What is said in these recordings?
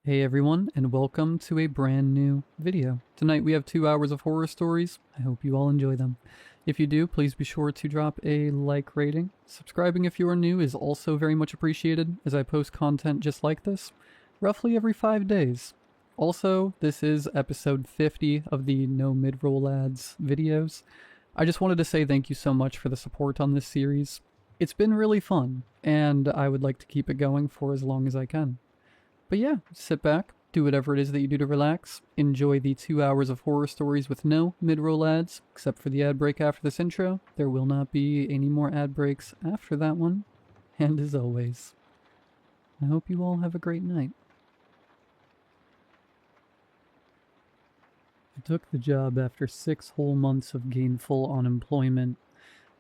Hey everyone, and welcome to a brand new video. Tonight we have 2 hours of horror stories. I hope you all enjoy them. If you do, please be sure to drop a like rating. Subscribing if you are new is also very much appreciated, as I post content just like this, roughly every 5 days. Also, this is episode 50 of the No Mid-Roll Ads videos. I just wanted to say thank you so much for the support on this series. It's been really fun, and I would like to keep it going for as long as I can. But yeah, sit back, do whatever it is that you do to relax, enjoy the 2 hours of horror stories with no mid-roll ads, except for the ad break after this intro. There will not be any more ad breaks after that one. And as always, I hope you all have a great night. I took the job after 6 whole months of gainful unemployment.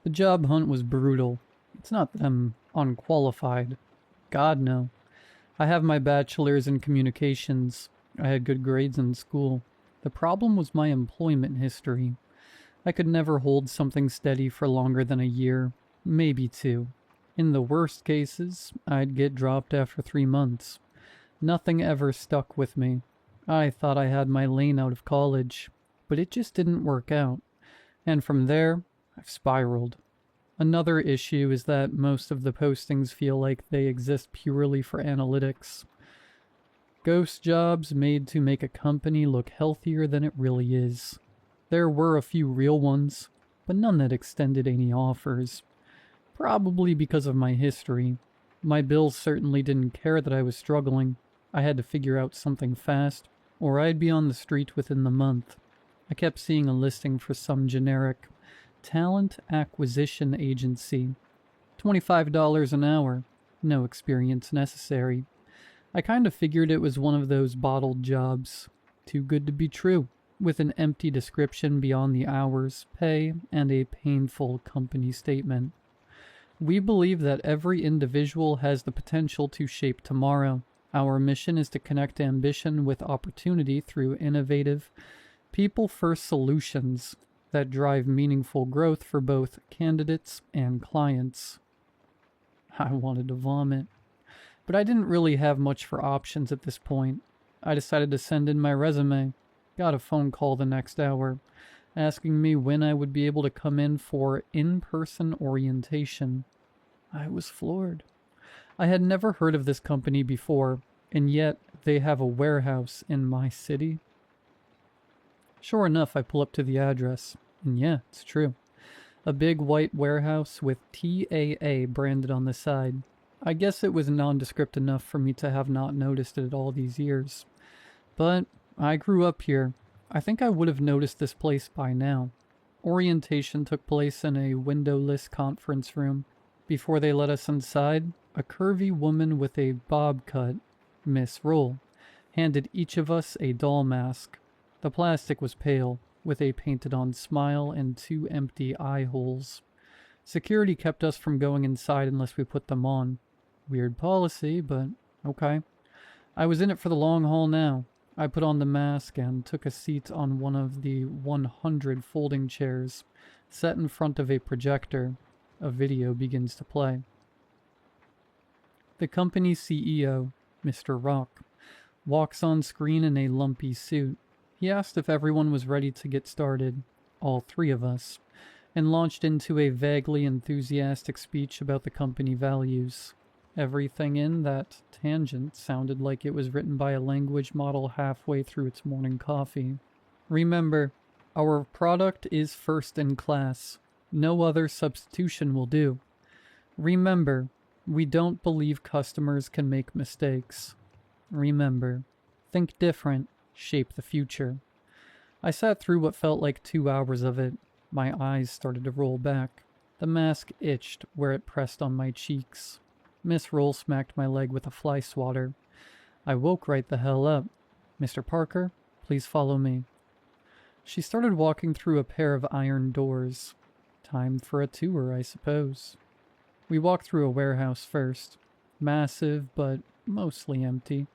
The job hunt was brutal. It's not that I'm unqualified. God, no. I have my bachelor's in communications. I had good grades in school. The problem was my employment history. I could never hold something steady for longer than a year, maybe 2. In the worst cases, I'd get dropped after 3 months. Nothing ever stuck with me. I thought I had my lane out of college, but it just didn't work out. And from there, I've spiraled. Another issue is that most of the postings feel like they exist purely for analytics. Ghost jobs made to make a company look healthier than it really is. There were a few real ones, but none that extended any offers. Probably because of my history. My bills certainly didn't care that I was struggling. I had to figure out something fast, or I'd be on the street within the month. I kept seeing a listing for some generic talent acquisition agency. $25 an hour. No experience necessary. I kind of figured it was one of those bottled jobs. Too good to be true, with an empty description beyond the hours, pay, and a painful company statement. We believe that every individual has the potential to shape tomorrow. Our mission is to connect ambition with opportunity through innovative, people-first solutions that drive meaningful growth for both candidates and clients. I wanted to vomit. But I didn't really have much for options at this point. I decided to send in my resume. Got a phone call the next hour, asking me when I would be able to come in for in-person orientation. I was floored. I had never heard of this company before, and yet they have a warehouse in my city. Sure enough, I pull up to the address, and yeah, it's true. A big white warehouse with TAA branded on the side. I guess it was nondescript enough for me to have not noticed it all these years. But I grew up here. I think I would have noticed this place by now. Orientation took place in a windowless conference room. Before they let us inside, a curvy woman with a bob cut, Miss Roll, handed each of us a doll mask. The plastic was pale, with a painted-on smile and 2 empty eye holes. Security kept us from going inside unless we put them on. Weird policy, but okay. I was in it for the long haul now. I put on the mask and took a seat on one of the 100 folding chairs, set in front of a projector. A video begins to play. The company's CEO, Mr. Rock, walks on screen in a lumpy suit. He asked if everyone was ready to get started, all 3 of us, and launched into a vaguely enthusiastic speech about the company values. Everything in that tangent sounded like it was written by a language model halfway through its morning coffee. Remember, our product is first in class. No other substitution will do. Remember, we don't believe customers can make mistakes. Remember, think different. Shape the future. I sat through what felt like 2 hours of it. My eyes started to roll back. The mask itched where it pressed on my cheeks. Miss Roll smacked my leg with a fly swatter. I woke right the hell up. Mr. Parker, please follow me. She started walking through a pair of iron doors. Time for a tour, I suppose. We walked through a warehouse first. Massive, but mostly empty.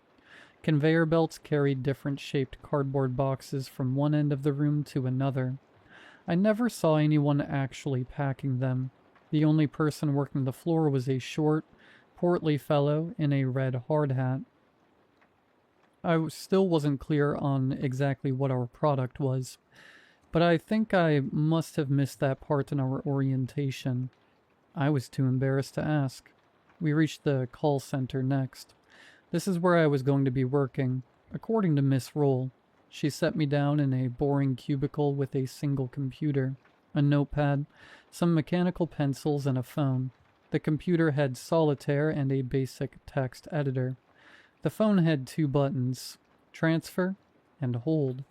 Conveyor belts carried different shaped cardboard boxes from one end of the room to another. I never saw anyone actually packing them. The only person working the floor was a short, portly fellow in a red hard hat. still wasn't clear on exactly what our product was, but I think I must have missed that part in our orientation. I was too embarrassed to ask. We reached the call center next. This is where I was going to be working, according to Miss Roll. She set me down in a boring cubicle with a single computer, a notepad, some mechanical pencils, and a phone. The computer had solitaire and a basic text editor. The phone had 2 buttons, transfer and hold.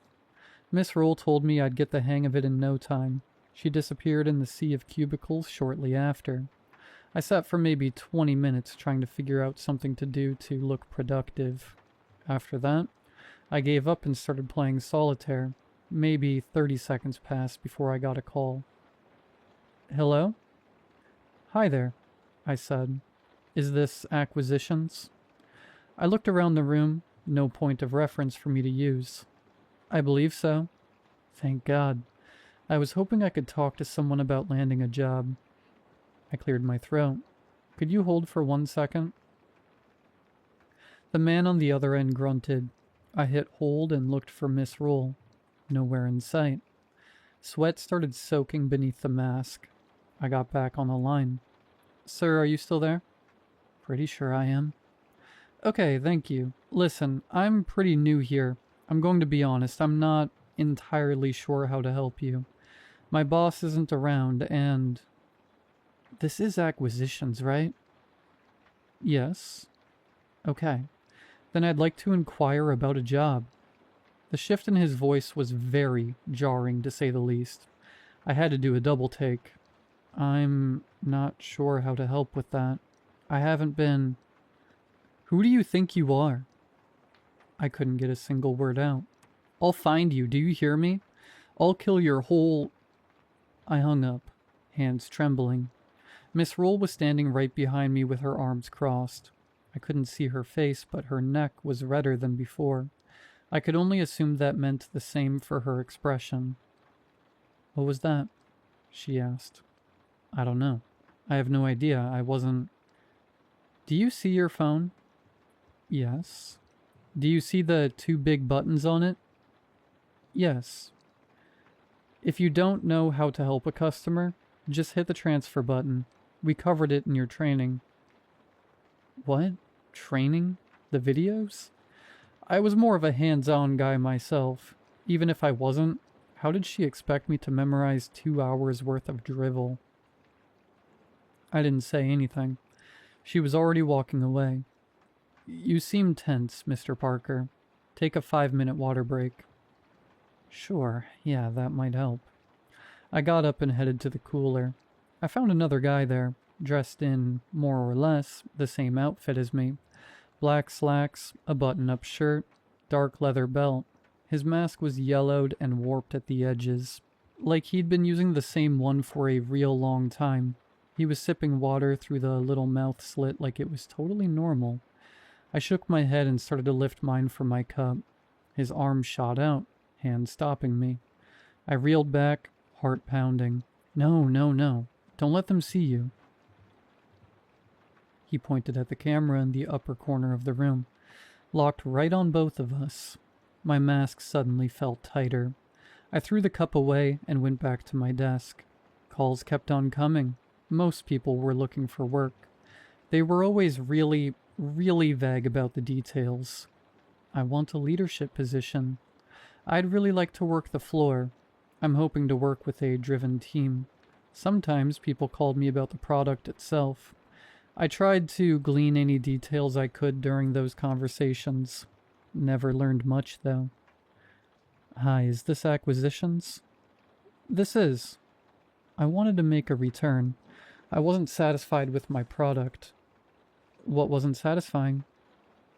Miss Roll told me I'd get the hang of it in no time. She disappeared in the sea of cubicles shortly after. I sat for maybe 20 minutes trying to figure out something to do to look productive. After that, I gave up and started playing solitaire. Maybe 30 seconds passed before I got a call. Hello? Hi there, I said. Is this acquisitions? I looked around the room, no point of reference for me to use. I believe so. Thank God. I was hoping I could talk to someone about landing a job. I cleared my throat. Could you hold for 1 second? The man on the other end grunted. I hit hold and looked for Miss Roll. Nowhere in sight. Sweat started soaking beneath the mask. I got back on the line. Sir, are you still there? Pretty sure I am. Okay, thank you. Listen, I'm pretty new here. I'm going to be honest, I'm not entirely sure how to help you. My boss isn't around, and... This is acquisitions, right? Yes. Okay. Then I'd like to inquire about a job. The shift in his voice was very jarring, to say the least. I had to do a double take. I'm not sure how to help with that. I haven't been... Who do you think you are? I couldn't get a single word out. I'll find you, do you hear me? I'll kill your whole... I hung up, hands trembling. Miss Roll was standing right behind me with her arms crossed. I couldn't see her face, but her neck was redder than before. I could only assume that meant the same for her expression. What was that? She asked. I don't know. I have no idea. I wasn't... Do you see your phone? Yes. Do you see the 2 big buttons on it? Yes. If you don't know how to help a customer, just hit the transfer button. We covered it in your training. What? Training? The videos? I was more of a hands-on guy myself. Even if I wasn't, how did she expect me to memorize 2 hours worth of drivel? I didn't say anything. She was already walking away. You seem tense, Mr. Parker. Take a 5-minute water break. Sure, yeah, that might help. I got up and headed to the cooler. I found another guy there, dressed in, more or less, the same outfit as me. Black slacks, a button-up shirt, dark leather belt. His mask was yellowed and warped at the edges, like he'd been using the same one for a real long time. He was sipping water through the little mouth slit like it was totally normal. I shook my head and started to lift mine from my cup. His arm shot out, hand stopping me. I reeled back, heart pounding. No, no, no. Don't let them see you. He pointed at the camera in the upper corner of the room, locked right on both of us. My mask suddenly felt tighter. I threw the cup away and went back to my desk. Calls kept on coming. Most people were looking for work. They were always really vague about the details. I want a leadership position. I'd really like to work the floor. I'm hoping to work with a driven team. Sometimes people called me about the product itself. I tried to glean any details I could during those conversations. Never learned much, though. Hi, is this acquisitions? This is. I wanted to make a return. I wasn't satisfied with my product. What wasn't satisfying?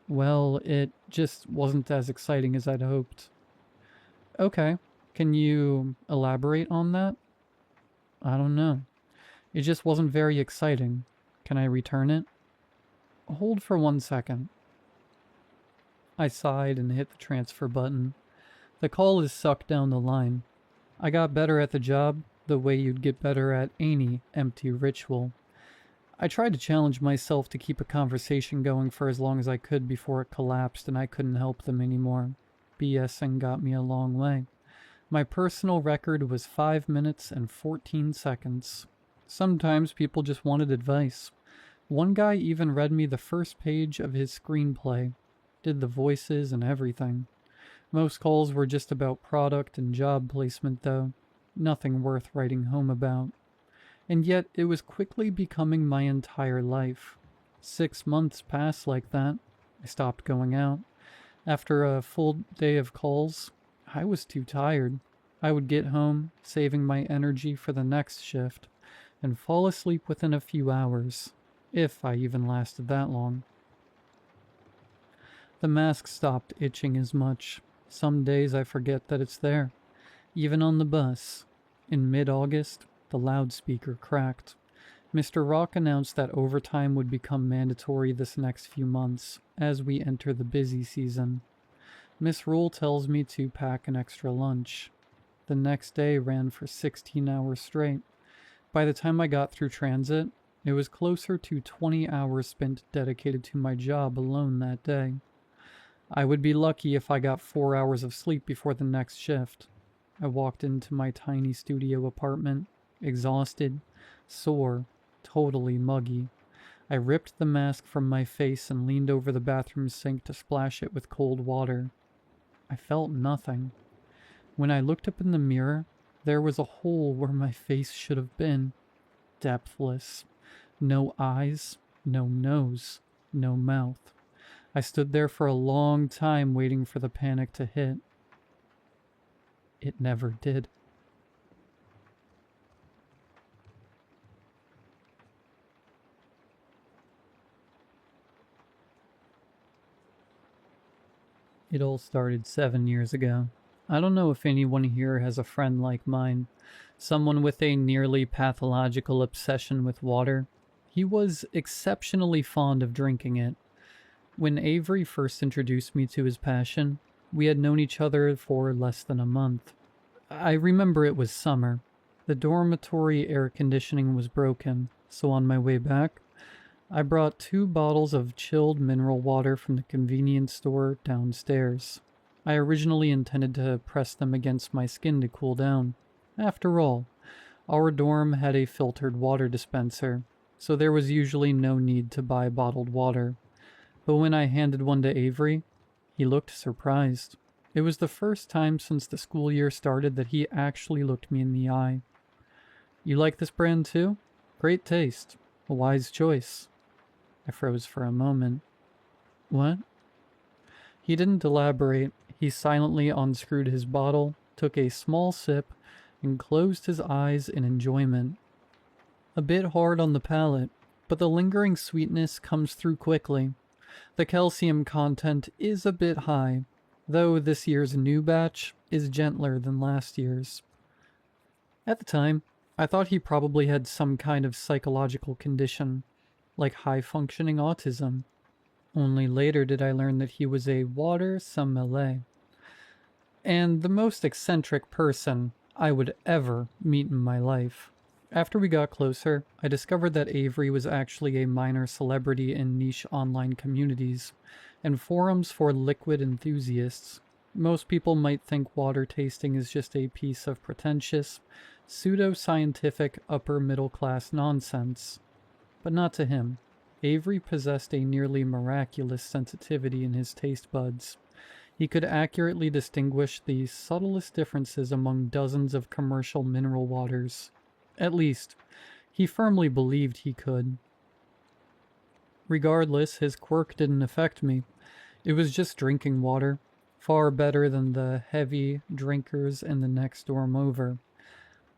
Well, it just wasn't as exciting as I'd hoped. Okay, can you elaborate on that? I don't know. It just wasn't very exciting. Can I return it? Hold for 1 second. I sighed and hit the transfer button. The call is sucked down the line. I got better at the job the way you'd get better at any empty ritual. I tried to challenge myself to keep a conversation going for as long as I could before it collapsed and I couldn't help them anymore. BSing got me a long way. My personal record was 5 minutes and 14 seconds. Sometimes people just wanted advice. One guy even read me the first page of his screenplay, did the voices and everything. Most calls were just about product and job placement though, nothing worth writing home about. And yet it was quickly becoming my entire life. 6 months passed like that. I stopped going out. After a full day of calls, I was too tired. I would get home, saving my energy for the next shift, and fall asleep within a few hours, if I even lasted that long. The mask stopped itching as much. Some days I forget that it's there. Even on the bus. In mid-August, the loudspeaker cracked. Mr. Rock announced that overtime would become mandatory this next few months, as we enter the busy season. Miss Rule tells me to pack an extra lunch. The next day ran for 16 hours straight. By the time I got through transit, it was closer to 20 hours spent dedicated to my job alone that day. I would be lucky if I got 4 hours of sleep before the next shift. I walked into my tiny studio apartment, exhausted, sore, totally muggy. I ripped the mask from my face and leaned over the bathroom sink to splash it with cold water. I felt nothing. When I looked up in the mirror, there was a hole where my face should have been. Depthless. No eyes, no nose, no mouth. I stood there for a long time waiting for the panic to hit. It never did. It all started 7 years ago. I don't know if anyone here has a friend like mine, someone with a nearly pathological obsession with water. He was exceptionally fond of drinking it. When Avery first introduced me to his passion, we had known each other for less than a month. I remember it was summer. The dormitory air conditioning was broken, so on my way back, I brought 2 bottles of chilled mineral water from the convenience store downstairs. I originally intended to press them against my skin to cool down. After all, our dorm had a filtered water dispenser, so there was usually no need to buy bottled water. But when I handed one to Avery, he looked surprised. It was the first time since the school year started that he actually looked me in the eye. "You like this brand too? Great taste. A wise choice." I froze for a moment. "What?" He didn't elaborate. He silently unscrewed his bottle, took a small sip, and closed his eyes in enjoyment. A bit hard on the palate, but the lingering sweetness comes through quickly. The calcium content is a bit high, though this year's new batch is gentler than last year's. At the time, I thought he probably had some kind of psychological condition, like high-functioning autism. Only later did I learn that he was a water sommelier, and the most eccentric person I would ever meet in my life. After we got closer, I discovered that Avery was actually a minor celebrity in niche online communities and forums for liquid enthusiasts. Most people might think water tasting is just a piece of pretentious, pseudo-scientific upper-middle-class nonsense. But not to him. Avery possessed a nearly miraculous sensitivity in his taste buds. He could accurately distinguish the subtlest differences among dozens of commercial mineral waters. At least, he firmly believed he could. Regardless, his quirk didn't affect me. It was just drinking water, far better than the heavy drinkers in the next dorm over.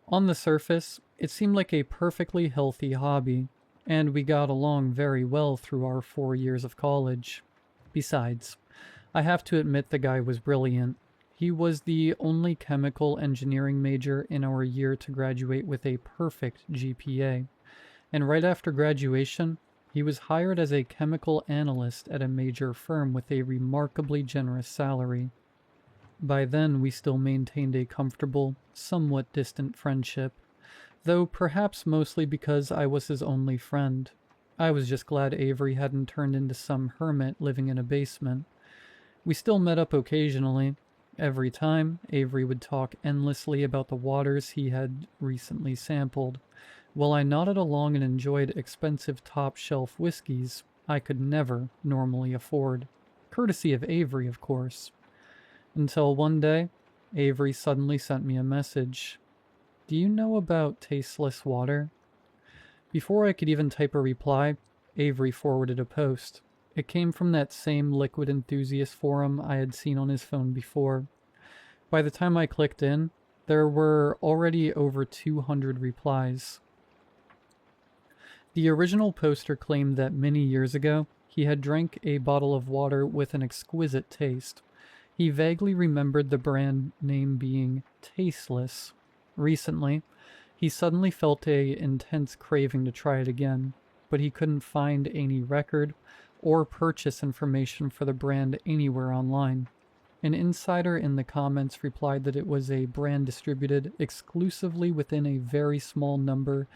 On the surface, it seemed like a perfectly healthy hobby, and we got along very well through our 4 years of college. Besides, I have to admit the guy was brilliant. He was the only chemical engineering major in our year to graduate with a perfect GPA, and right after graduation, he was hired as a chemical analyst at a major firm with a remarkably generous salary. By then, we still maintained a comfortable, somewhat distant friendship, though perhaps mostly because I was his only friend. I was just glad Avery hadn't turned into some hermit living in a basement. We still met up occasionally. Every time, Avery would talk endlessly about the waters he had recently sampled, while I nodded along and enjoyed expensive top-shelf whiskeys I could never normally afford. Courtesy of Avery, of course. Until one day, Avery suddenly sent me a message. "Do you know about tasteless water?" Before I could even type a reply, Avery forwarded a post. It came from that same liquid enthusiast forum I had seen on his phone before. By the time I clicked in, there were already over 200 replies. The original poster claimed that many years ago, he had drank a bottle of water with an exquisite taste. He vaguely remembered the brand name being tasteless. Recently, he suddenly felt an intense craving to try it again, but he couldn't find any record or purchase information for the brand anywhere online. An insider in the comments replied that it was a brand distributed exclusively within a very small number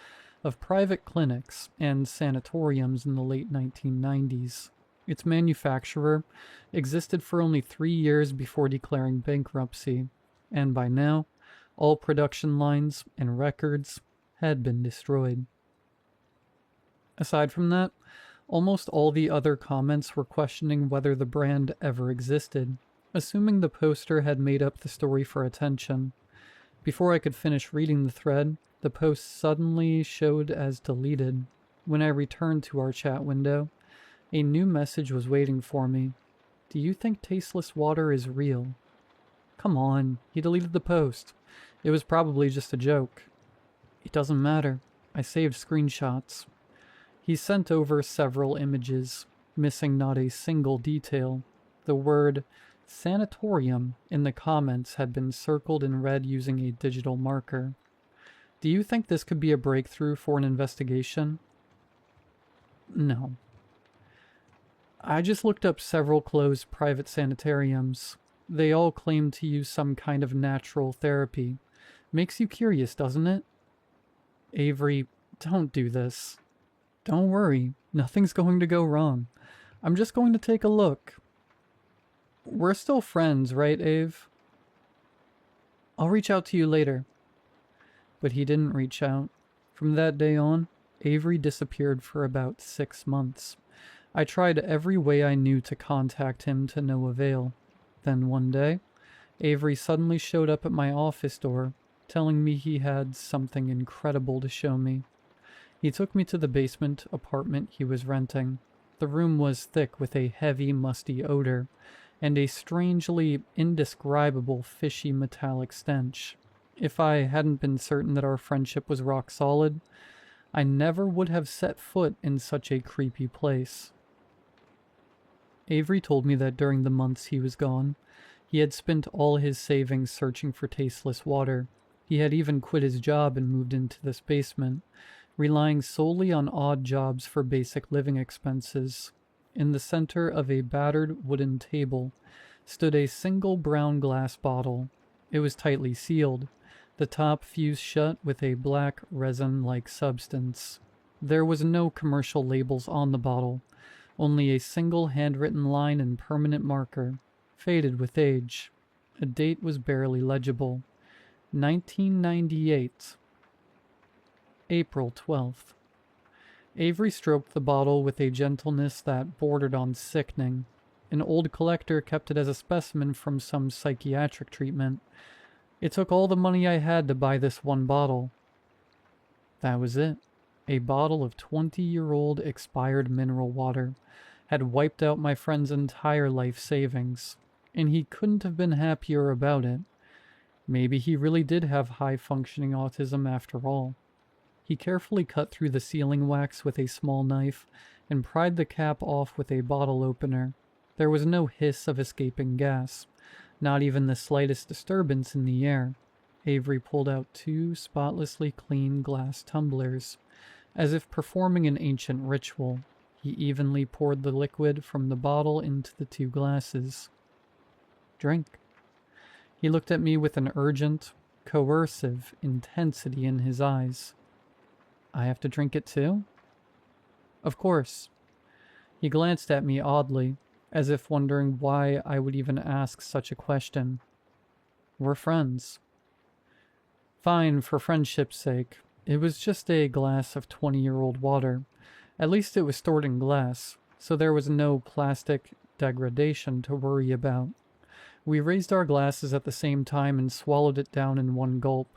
of private clinics and sanatoriums in the late 1990s. Its manufacturer existed for only 3 years before declaring bankruptcy, and by now, all production lines and records had been destroyed. Aside from that, almost all the other comments were questioning whether the brand ever existed, assuming the poster had made up the story for attention. Before I could finish reading the thread, the post suddenly showed as deleted. When I returned to our chat window, a new message was waiting for me. "Do you think tasteless water is real?" Come on, he deleted the post. It was probably just a joke. It doesn't matter. I saved screenshots. He sent over several images, missing not a single detail. The word sanatorium in the comments had been circled in red using a digital marker. Do you think this could be a breakthrough for an investigation? No. I just looked up several closed private sanitariums. They all claim to use some kind of natural therapy. Makes you curious, doesn't it? Avery, don't do this. Don't worry, nothing's going to go wrong. I'm just going to take a look. We're still friends, right, Ave? I'll reach out to you later. But he didn't reach out. From that day on, Avery disappeared for about 6 months. I tried every way I knew to contact him to no avail. Then one day, Avery suddenly showed up at my office door, telling me he had something incredible to show me. He took me to the basement apartment he was renting. The room was thick with a heavy, musty odor, and a strangely indescribable fishy metallic stench. If I hadn't been certain that our friendship was rock solid, I never would have set foot in such a creepy place. Avery told me that during the months he was gone, he had spent all his savings searching for tasteless water. He had even quit his job and moved into this basement, relying solely on odd jobs for basic living expenses. In the center of a battered wooden table stood a single brown glass bottle. It was tightly sealed, the top fused shut with a black resin-like substance. There was no commercial labels on the bottle, only a single handwritten line in permanent marker, faded with age. A date was barely legible. 1998. April 12th. Avery stroked the bottle with a gentleness that bordered on sickening. An old collector kept it as a specimen from some psychiatric treatment. It took all the money I had to buy this one bottle. That was it. A bottle of 20-year-old expired mineral water had wiped out my friend's entire life savings, and he couldn't have been happier about it. Maybe he really did have high-functioning autism after all. He carefully cut through the sealing wax with a small knife and pried the cap off with a bottle opener. There was no hiss of escaping gas, not even the slightest disturbance in the air. Avery pulled out 2 spotlessly clean glass tumblers. As if performing an ancient ritual, he evenly poured the liquid from the bottle into the 2 glasses. Drink. He looked at me with an urgent, coercive intensity in his eyes. I have to drink it too? Of course. He glanced at me oddly, as if wondering why I would even ask such a question. We're friends. Fine, for friendship's sake. It was just a glass of 20-year-old water. At least it was stored in glass, so there was no plastic degradation to worry about. We raised our glasses at the same time and swallowed it down in one gulp.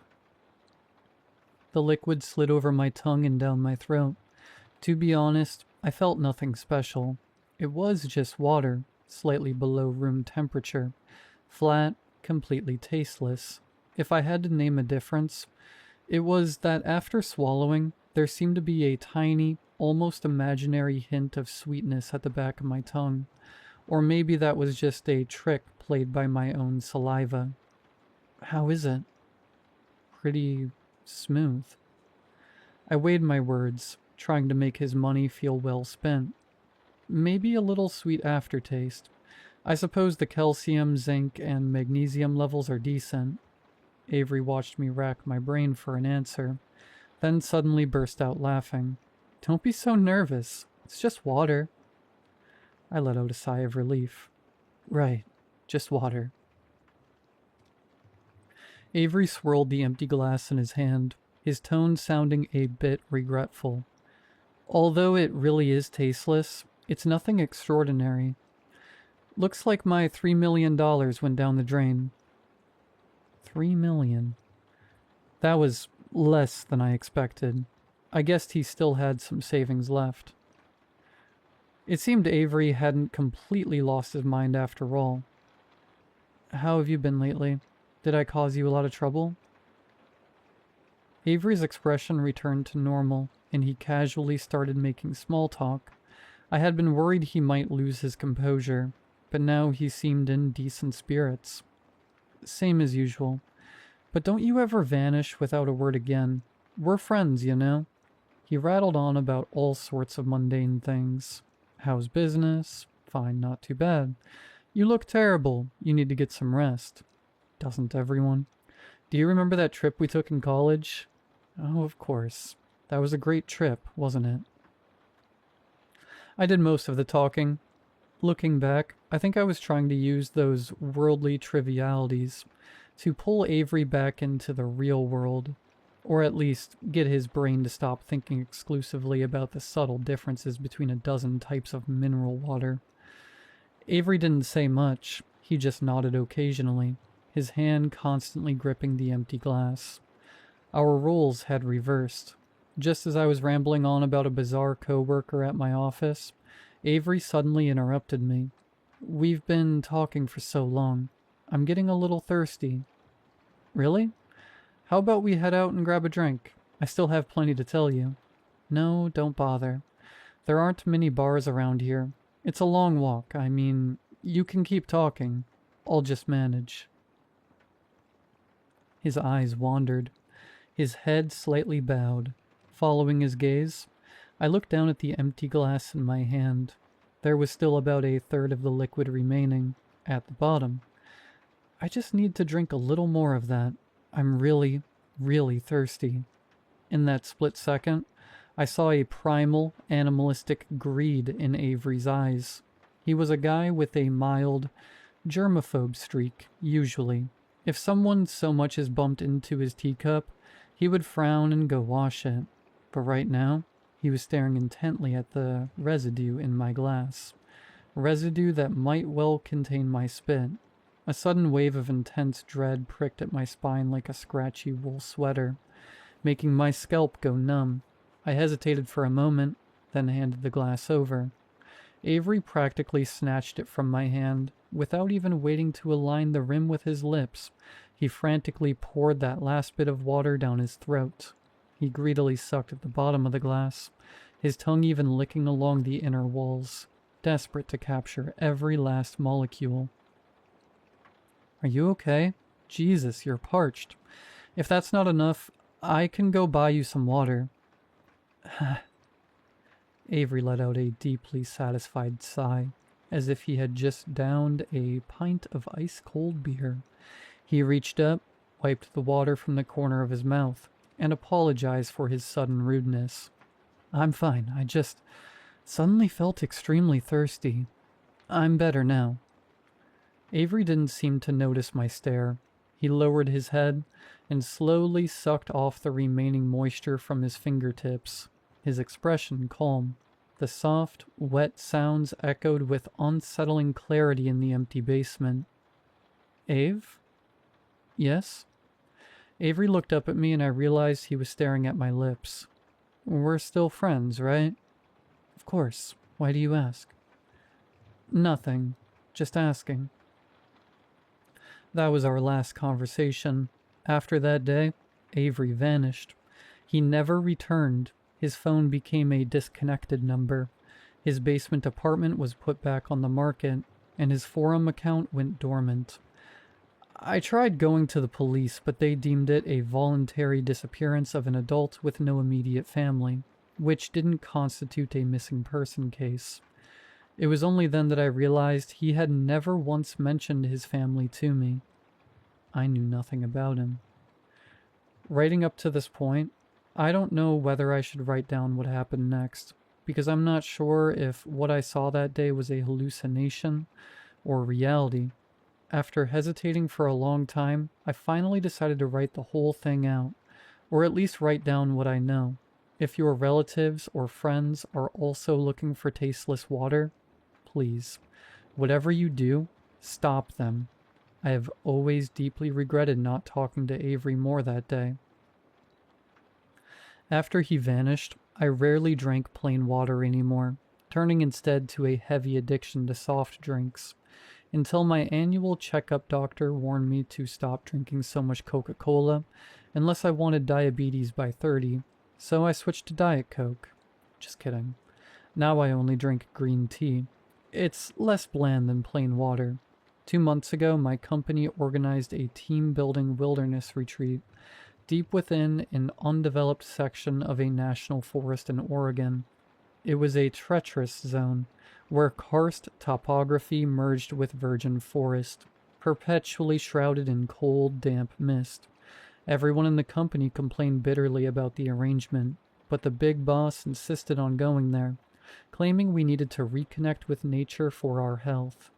The liquid slid over my tongue and down my throat. To be honest, I felt nothing special. It was just water, slightly below room temperature. Flat, completely tasteless. If I had to name a difference, it was that after swallowing, there seemed to be a tiny, almost imaginary hint of sweetness at the back of my tongue. Or maybe that was just a trick played by my own saliva. How is it? Pretty smooth. I weighed my words, trying to make his money feel well spent. Maybe a little sweet aftertaste. I suppose the calcium, zinc, and magnesium levels are decent. Avery watched me rack my brain for an answer, then suddenly burst out laughing. Don't be so nervous. It's just water. I let out a sigh of relief. Right, just water. Avery swirled the empty glass in his hand, his tone sounding a bit regretful. Although it really is tasteless, it's nothing extraordinary. Looks like my $3 million went down the drain. $3 million. That was less than I expected. I guessed he still had some savings left. It seemed Avery hadn't completely lost his mind after all. How have you been lately? Did I cause you a lot of trouble? Avery's expression returned to normal, and he casually started making small talk. I had been worried he might lose his composure, but now he seemed in decent spirits. Same as usual. But don't you ever vanish without a word again. We're friends, you know? He rattled on about all sorts of mundane things. How's business? Fine, not too bad. You look terrible. You need to get some rest. Doesn't everyone? Do you remember that trip we took in college? Oh, of course. That was a great trip, wasn't it? I did most of the talking. Looking back, I think I was trying to use those worldly trivialities to pull Avery back into the real world, or at least get his brain to stop thinking exclusively about the subtle differences between a dozen types of mineral water. Avery didn't say much, he just nodded occasionally, his hand constantly gripping the empty glass. Our roles had reversed. Just as I was rambling on about a bizarre co-worker at my office, Avery suddenly interrupted me. We've been talking for so long. I'm getting a little thirsty. Really? How about we head out and grab a drink? I still have plenty to tell you. No, don't bother. There aren't many bars around here. It's a long walk. I mean, you can keep talking. I'll just manage. His eyes wandered. His head slightly bowed. Following his gaze, I looked down at the empty glass in my hand. There was still about a third of the liquid remaining, at the bottom. I just need to drink a little more of that. I'm really, really thirsty. In that split second, I saw a primal, animalistic greed in Avery's eyes. He was a guy with a mild, germaphobe streak, usually. If someone so much as bumped into his teacup, he would frown and go wash it. But right now, he was staring intently at the residue in my glass. Residue that might well contain my spit. A sudden wave of intense dread pricked at my spine like a scratchy wool sweater, making my scalp go numb. I hesitated for a moment, then handed the glass over. Avery practically snatched it from my hand. Without even waiting to align the rim with his lips, he frantically poured that last bit of water down his throat. He greedily sucked at the bottom of the glass, his tongue even licking along the inner walls, desperate to capture every last molecule. Are you okay? Jesus, you're parched. If that's not enough, I can go buy you some water. Avery let out a deeply satisfied sigh, as if he had just downed a pint of ice-cold beer. He reached up, wiped the water from the corner of his mouth, and apologized for his sudden rudeness. I'm fine, Suddenly felt extremely thirsty. I'm better now. Avery didn't seem to notice my stare. He lowered his head and slowly sucked off the remaining moisture from his fingertips, his expression calm. The soft, wet sounds echoed with unsettling clarity in the empty basement. Ave? Yes? Avery looked up at me and I realized he was staring at my lips. We're still friends, right? Of course. Why do you ask? Nothing. Just asking. That was our last conversation. After that day, Avery vanished. He never returned. His phone became a disconnected number. His basement apartment was put back on the market, and his forum account went dormant. I tried going to the police, but they deemed it a voluntary disappearance of an adult with no immediate family, which didn't constitute a missing person case. It was only then that I realized he had never once mentioned his family to me. I knew nothing about him. Writing up to this point, I don't know whether I should write down what happened next, because I'm not sure if what I saw that day was a hallucination or reality. After hesitating for a long time, I finally decided to write the whole thing out, or at least write down what I know. If your relatives or friends are also looking for tasteless water, please, whatever you do, stop them. I have always deeply regretted not talking to Avery more that day. After he vanished, I rarely drank plain water anymore, turning instead to a heavy addiction to soft drinks, until my annual checkup doctor warned me to stop drinking so much Coca-Cola unless I wanted diabetes by 30, so I switched to Diet Coke. Just kidding. Now I only drink green tea. It's less bland than plain water. 2 months ago, my company organized a team-building wilderness retreat deep within an undeveloped section of a national forest in Oregon. It was a treacherous zone where karst topography merged with virgin forest, perpetually shrouded in cold, damp mist. Everyone in the company complained bitterly about the arrangement, but the big boss insisted on going there, claiming we needed to reconnect with nature for our health.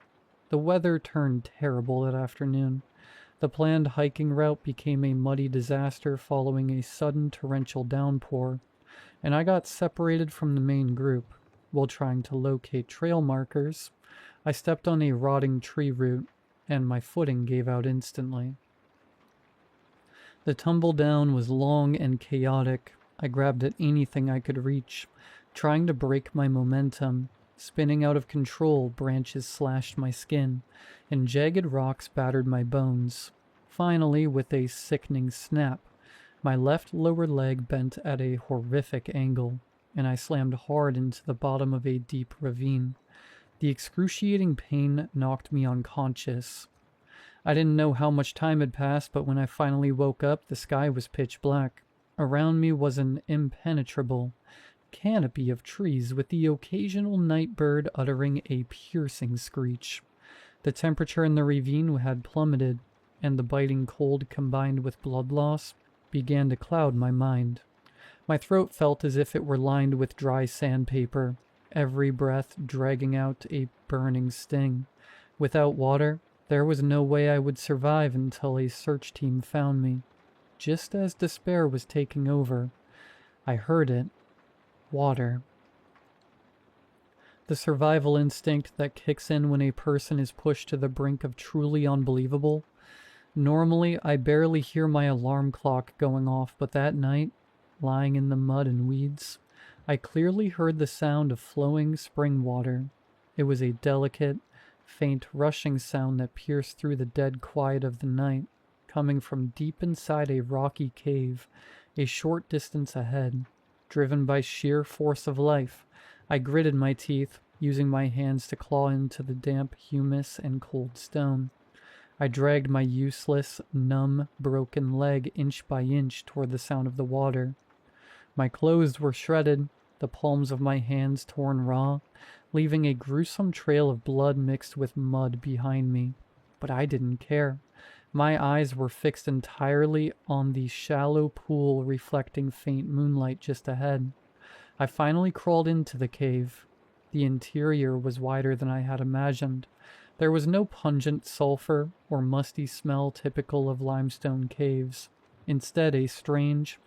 The weather turned terrible that afternoon. The planned hiking route became a muddy disaster following a sudden torrential downpour, and I got separated from the main group. While trying to locate trail markers, I stepped on a rotting tree root, and my footing gave out instantly. The tumble down was long and chaotic. I grabbed at anything I could reach, trying to break my momentum. Spinning out of control, branches slashed my skin, and jagged rocks battered my bones. Finally, with a sickening snap, my left lower leg bent at a horrific angle, and I slammed hard into the bottom of a deep ravine. The excruciating pain knocked me unconscious. I didn't know how much time had passed, but when I finally woke up, the sky was pitch black. Around me was an impenetrable canopy of trees with the occasional night bird uttering a piercing screech. The temperature in the ravine had plummeted, and the biting cold combined with blood loss began to cloud my mind. My throat felt as if it were lined with dry sandpaper, every breath dragging out a burning sting. Without water, there was no way I would survive until a search team found me. Just as despair was taking over, I heard it. Water. The survival instinct that kicks in when a person is pushed to the brink of truly unbelievable. Normally, I barely hear my alarm clock going off, but that night, lying in the mud and weeds, I clearly heard the sound of flowing spring water. It was a delicate, faint rushing sound that pierced through the dead quiet of the night, coming from deep inside a rocky cave, a short distance ahead. Driven by sheer force of life, I gritted my teeth, using my hands to claw into the damp humus and cold stone. I dragged my useless, numb, broken leg inch by inch toward the sound of the water. My clothes were shredded, the palms of my hands torn raw, leaving a gruesome trail of blood mixed with mud behind me. But I didn't care. My eyes were fixed entirely on the shallow pool reflecting faint moonlight just ahead. I finally crawled into the cave, The interior was wider than I had imagined. There was no pungent sulfur or musty smell typical of limestone caves. Instead, a strange,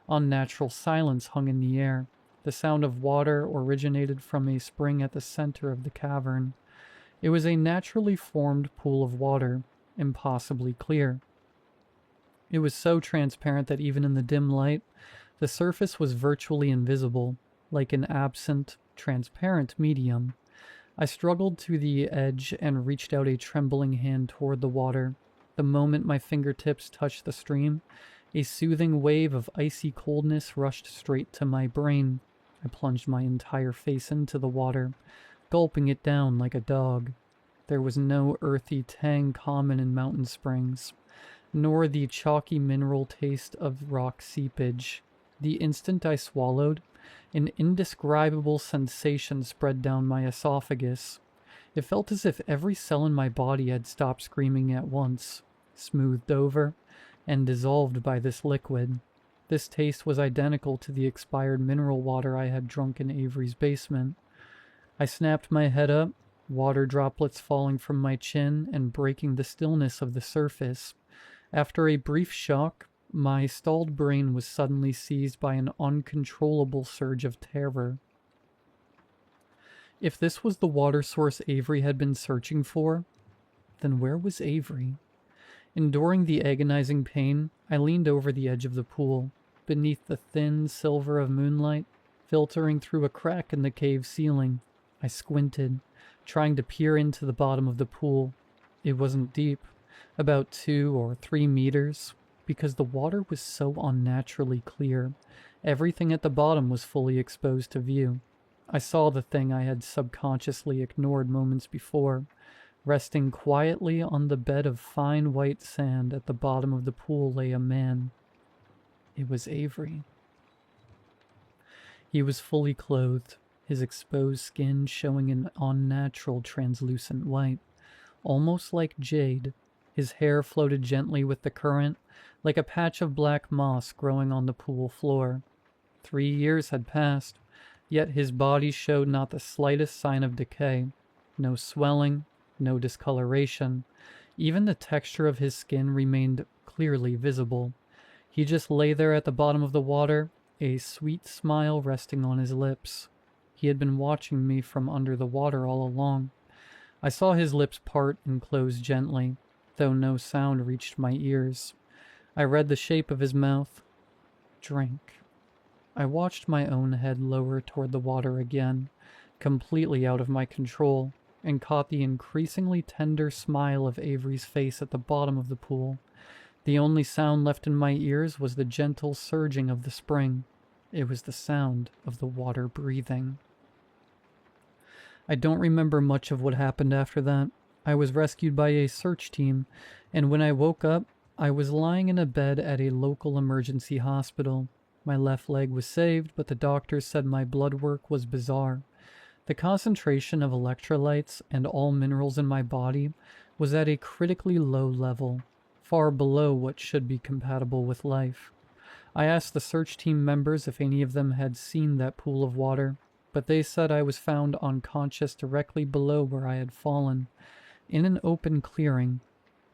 unnatural silence hung in the air. The sound of water originated from a spring at the center of the cavern. It was a naturally formed pool of water, impossibly clear. It was so transparent that even in the dim light, the surface was virtually invisible, like an absent, transparent medium. I struggled to the edge and reached out a trembling hand toward the water. The moment my fingertips touched the stream, a soothing wave of icy coldness rushed straight to my brain. I plunged my entire face into the water, gulping it down like a dog. There was no earthy tang common in mountain springs, nor the chalky mineral taste of rock seepage. The instant I swallowed, an indescribable sensation spread down my esophagus. It felt as if every cell in my body had stopped screaming at once, smoothed over, and dissolved by this liquid. This taste was identical to the expired mineral water I had drunk in Avery's basement. I snapped my head up, water droplets falling from my chin and breaking the stillness of the surface. After a brief shock, my stalled brain was suddenly seized by an uncontrollable surge of terror. If this was the water source Avery had been searching for, then where was Avery? Enduring the agonizing pain, I leaned over the edge of the pool. Beneath the thin silver of moonlight, filtering through a crack in the cave ceiling, I squinted, trying to peer into the bottom of the pool. It wasn't deep, about 2 or 3 meters, because the water was so unnaturally clear. Everything at the bottom was fully exposed to view. I saw the thing I had subconsciously ignored moments before. Resting quietly on the bed of fine white sand at the bottom of the pool lay a man. It was Avery. He was fully clothed, his exposed skin showing an unnatural translucent white, almost like jade. His hair floated gently with the current, like a patch of black moss growing on the pool floor. 3 years had passed, yet his body showed not the slightest sign of decay. No swelling, no discoloration. Even the texture of his skin remained clearly visible. He just lay there at the bottom of the water, a sweet smile resting on his lips. He had been watching me from under the water all along. I saw his lips part and close gently, though no sound reached my ears. I read the shape of his mouth. Drink. I watched my own head lower toward the water again, completely out of my control, and caught the increasingly tender smile of Avery's face at the bottom of the pool. The only sound left in my ears was the gentle surging of the spring. It was the sound of the water breathing. I don't remember much of what happened after that. I was rescued by a search team, and when I woke up, I was lying in a bed at a local emergency hospital. My left leg was saved, but the doctors said my blood work was bizarre. The concentration of electrolytes and all minerals in my body was at a critically low level, far below what should be compatible with life. I asked the search team members if any of them had seen that pool of water, but they said I was found unconscious directly below where I had fallen, in an open clearing.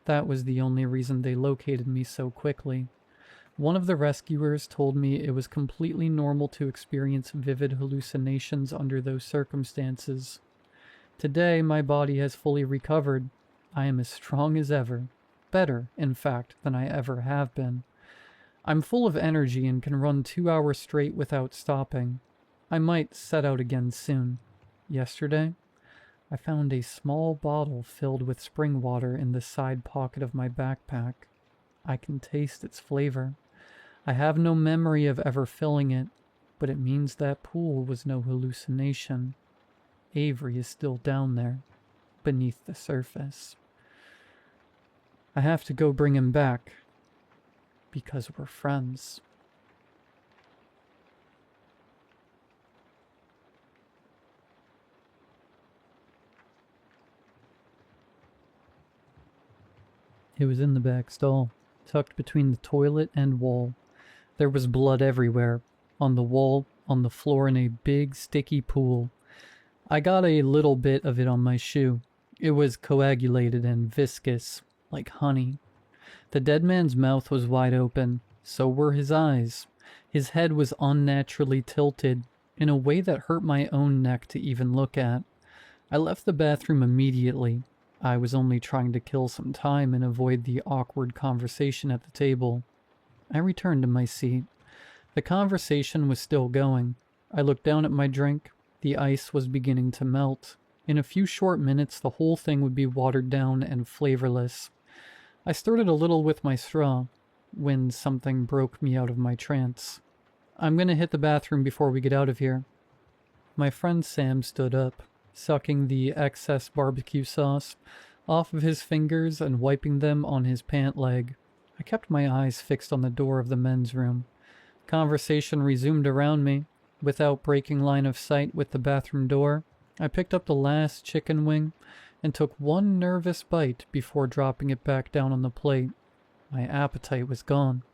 That was the only reason they located me so quickly. One of the rescuers told me it was completely normal to experience vivid hallucinations under those circumstances. Today, my body has fully recovered. I am as strong as ever. Better, in fact, than I ever have been. I'm full of energy and can run 2 hours straight without stopping. I might set out again soon. Yesterday, I found a small bottle filled with spring water in the side pocket of my backpack. I can taste its flavor. I have no memory of ever filling it, but it means that pool was no hallucination. Avery is still down there, beneath the surface. I have to go bring him back, because we're friends. It was in the back stall, tucked between the toilet and wall. There was blood everywhere, on the wall, on the floor, in a big, sticky pool. I got a little bit of it on my shoe. It was coagulated and viscous, like honey. The dead man's mouth was wide open, so were his eyes. His head was unnaturally tilted, in a way that hurt my own neck to even look at. I left the bathroom immediately. I was only trying to kill some time and avoid the awkward conversation at the table. I returned to my seat. The conversation was still going. I looked down at my drink. The ice was beginning to melt. In a few short minutes, the whole thing would be watered down and flavorless. I stirred it a little with my straw, when something broke me out of my trance. "I'm gonna hit the bathroom before we get out of here." My friend Sam stood up, sucking the excess barbecue sauce off of his fingers and wiping them on his pant leg. I kept my eyes fixed on the door of the men's room. Conversation resumed around me. Without breaking line of sight with the bathroom door, I picked up the last chicken wing and took one nervous bite before dropping it back down on the plate. My appetite was gone.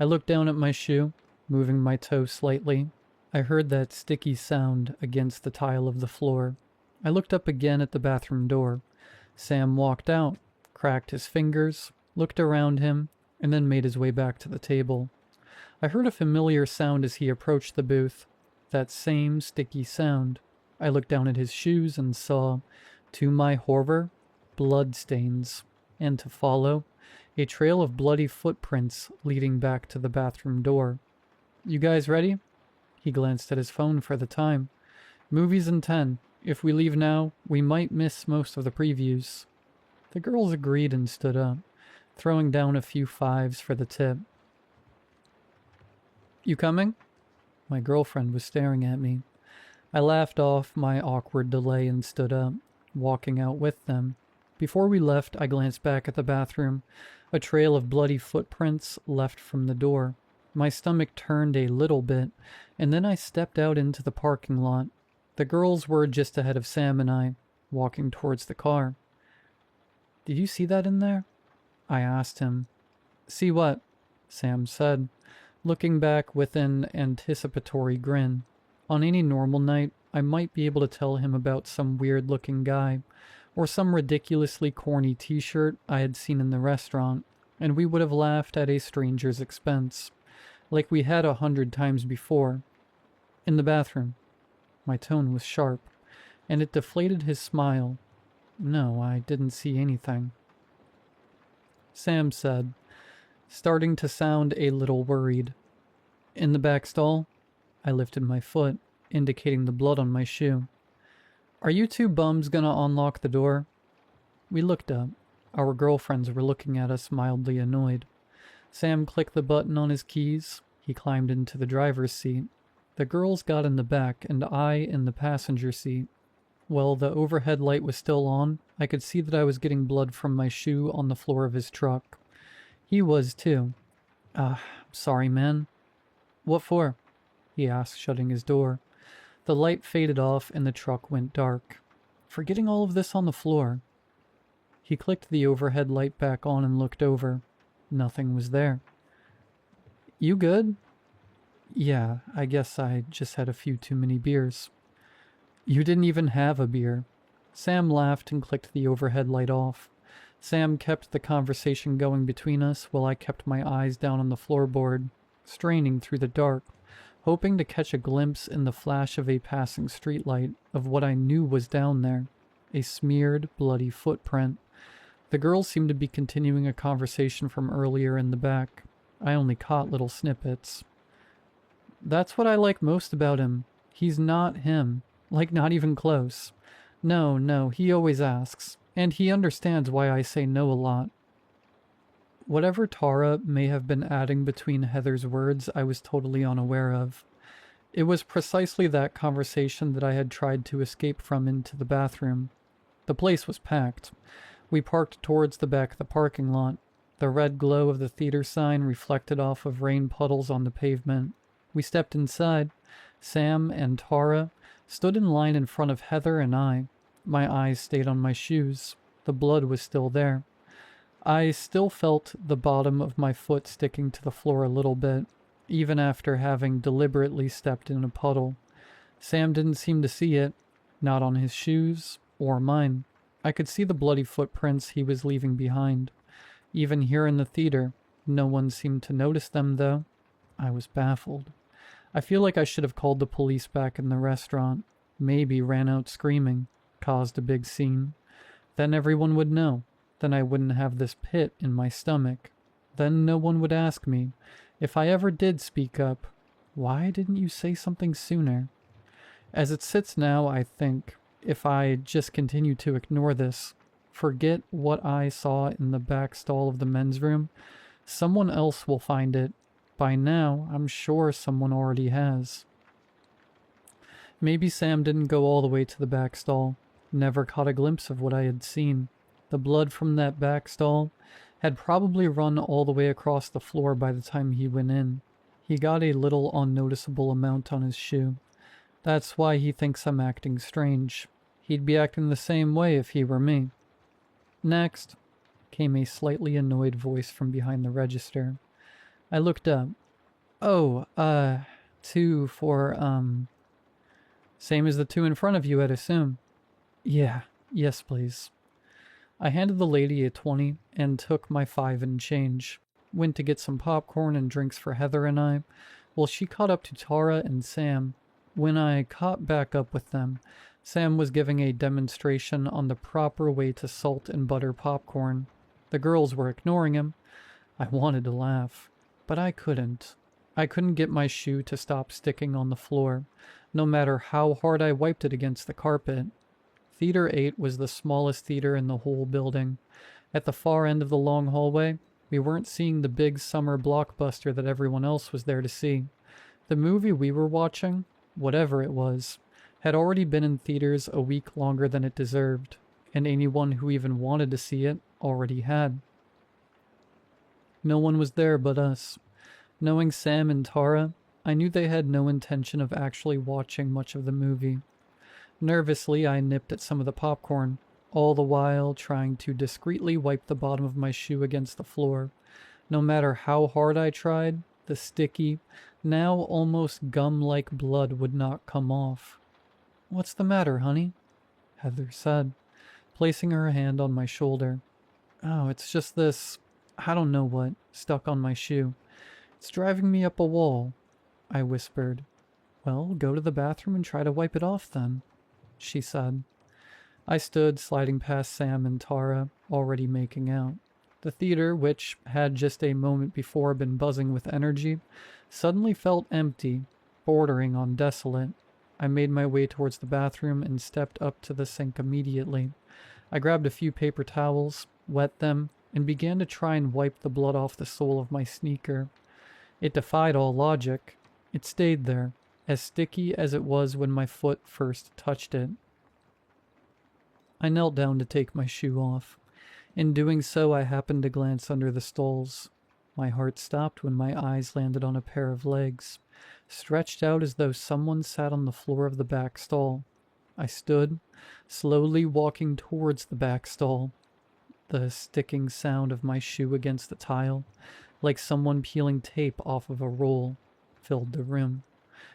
I looked down at my shoe, moving my toe slightly. I heard that sticky sound against the tile of the floor. I looked up again at the bathroom door. Sam walked out, cracked his fingers, looked around him, and then made his way back to the table. I heard a familiar sound as he approached the booth. That same sticky sound. I looked down at his shoes and saw, to my horror, bloodstains, and to follow, a trail of bloody footprints leading back to the bathroom door. "You guys ready?" He glanced at his phone for the time. "Movie's in 10. If we leave now, we might miss most of the previews." The girls agreed and stood up, throwing down a few fives for the tip. "You coming?" My girlfriend was staring at me. I laughed off my awkward delay and stood up, walking out with them. Before we left, I glanced back at the bathroom. A trail of bloody footprints left from the door. My stomach turned a little bit, and then I stepped out into the parking lot. The girls were just ahead of Sam and I, walking towards the car. "Did you see that in there?" I asked him. "See what?" Sam said, looking back with an anticipatory grin. On any normal night, I might be able to tell him about some weird-looking guy, or some ridiculously corny t-shirt I had seen in the restaurant, and we would have laughed at a stranger's expense, like we had 100 times before. In the bathroom. My tone was sharp, and it deflated his smile. No, I didn't see anything. Sam said, starting to sound a little worried. "In the back stall?" I lifted my foot, indicating the blood on my shoe. "Are you two bums gonna unlock the door?" We looked up. Our girlfriends were looking at us mildly annoyed. Sam clicked the button on his keys. He climbed into the driver's seat. The girls got in the back, and I in the passenger seat. While the overhead light was still on, I could see that I was getting blood from my shoe on the floor of his truck. He was too. Sorry, man." "What for?" he asked, shutting his door. The light faded off and the truck went dark. "For getting all of this on the floor." He clicked the overhead light back on and looked over. Nothing was there. "You good?" "Yeah, I guess I just had a few too many beers." "You didn't even have a beer." Sam laughed and clicked the overhead light off. Sam kept the conversation going between us while I kept my eyes down on the floorboard, straining through the dark, hoping to catch a glimpse in the flash of a passing streetlight of what I knew was down there, a smeared, bloody footprint. The girls seemed to be continuing a conversation from earlier in the back. I only caught little snippets. "That's what I like most about him. He's not him. Like, not even close. No, he always asks. And he understands why I say no a lot." Whatever Tara may have been adding between Heather's words, I was totally unaware of. It was precisely that conversation that I had tried to escape from into the bathroom. The place was packed. We parked towards the back of the parking lot. The red glow of the theater sign reflected off of rain puddles on the pavement. We stepped inside. Sam and Tara stood in line in front of Heather and I. My eyes stayed on my shoes. The blood was still there. I still felt the bottom of my foot sticking to the floor a little bit, even after having deliberately stepped in a puddle. Sam didn't seem to see it. Not on his shoes or mine. I could see the bloody footprints he was leaving behind. Even here in the theater, no one seemed to notice them, though. I was baffled. I feel like I should have called the police back in the restaurant. Maybe ran out screaming, caused a big scene. Then everyone would know. Then I wouldn't have this pit in my stomach. Then no one would ask me, if I ever did speak up, why didn't you say something sooner? As it sits now, I think, if I just continue to ignore this, forget what I saw in the back stall of the men's room, someone else will find it. By now, I'm sure someone already has. Maybe Sam didn't go all the way to the back stall, never caught a glimpse of what I had seen. The blood from that back stall had probably run all the way across the floor by the time he went in. He got a little unnoticeable amount on his shoe. That's why he thinks I'm acting strange. He'd be acting the same way if he were me. Next, came a slightly annoyed voice from behind the register. I looked up. Oh, 2 for, same as the 2 in front of you, I'd assume. Yeah, yes, please. I handed the lady a 20 and took my 5 and change. Went to get some popcorn and drinks for Heather and I, while she caught up to Tara and Sam. When I caught back up with them, Sam was giving a demonstration on the proper way to salt and butter popcorn. The girls were ignoring him. I wanted to laugh, but I couldn't. I couldn't get my shoe to stop sticking on the floor, no matter how hard I wiped it against the carpet. Theater 8 was the smallest theater in the whole building. At the far end of the long hallway, we weren't seeing the big summer blockbuster that everyone else was there to see. The movie we were watching, whatever it was, had already been in theaters a week longer than it deserved, and anyone who even wanted to see it already had. No one was there but us. Knowing Sam and Tara, I knew they had no intention of actually watching much of the movie. Nervously, I nipped at some of the popcorn, all the while trying to discreetly wipe the bottom of my shoe against the floor. No matter how hard I tried, the sticky, now almost gum-like blood would not come off. "What's the matter, honey?" Heather said, placing her hand on my shoulder. "Oh, it's just this, I don't know what, stuck on my shoe. It's driving me up a wall," I whispered. "Well, go to the bathroom and try to wipe it off then," she said. I stood, sliding past Sam and Tara, already making out. The theater, which had just a moment before been buzzing with energy, suddenly felt empty, bordering on desolate. I made my way towards the bathroom and stepped up to the sink immediately. I grabbed a few paper towels, wet them, and began to try and wipe the blood off the sole of my sneaker. It defied all logic. It stayed there, as sticky as it was when my foot first touched it. I knelt down to take my shoe off. In doing so, I happened to glance under the stalls. My heart stopped when my eyes landed on a pair of legs, stretched out as though someone sat on the floor of the back stall. I stood, slowly walking towards the back stall. The sticking sound of my shoe against the tile, like someone peeling tape off of a roll, filled the room.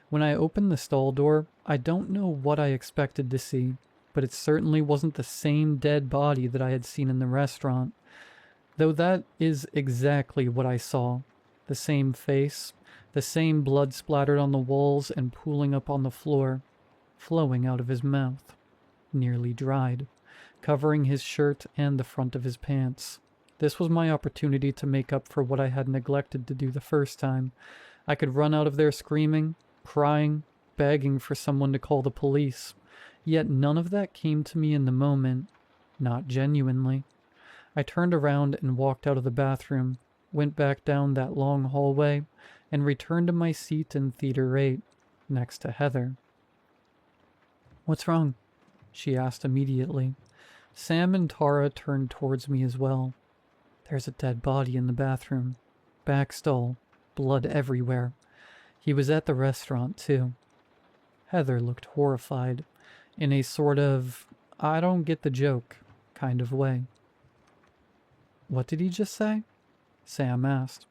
When I opened the stall door, I don't know what I expected to see, but it certainly wasn't the same dead body that I had seen in the restaurant. Though that is exactly what I saw. The same face, the same blood splattered on the walls and pooling up on the floor, flowing out of his mouth, nearly dried, covering his shirt and the front of his pants. This was my opportunity to make up for what I had neglected to do the first time. I could run out of there screaming, crying, begging for someone to call the police. Yet none of that came to me in the moment, not genuinely. I turned around and walked out of the bathroom, went back down that long hallway, and returned to my seat in Theater 8, next to Heather. "What's wrong?" she asked immediately. Sam and Tara turned towards me as well. "There's a dead body in the bathroom. Back stall. Blood everywhere. He was at the restaurant, too." Heather looked horrified, in a sort of, I don't get the joke kind of way. "What did he just say?" Sam asked,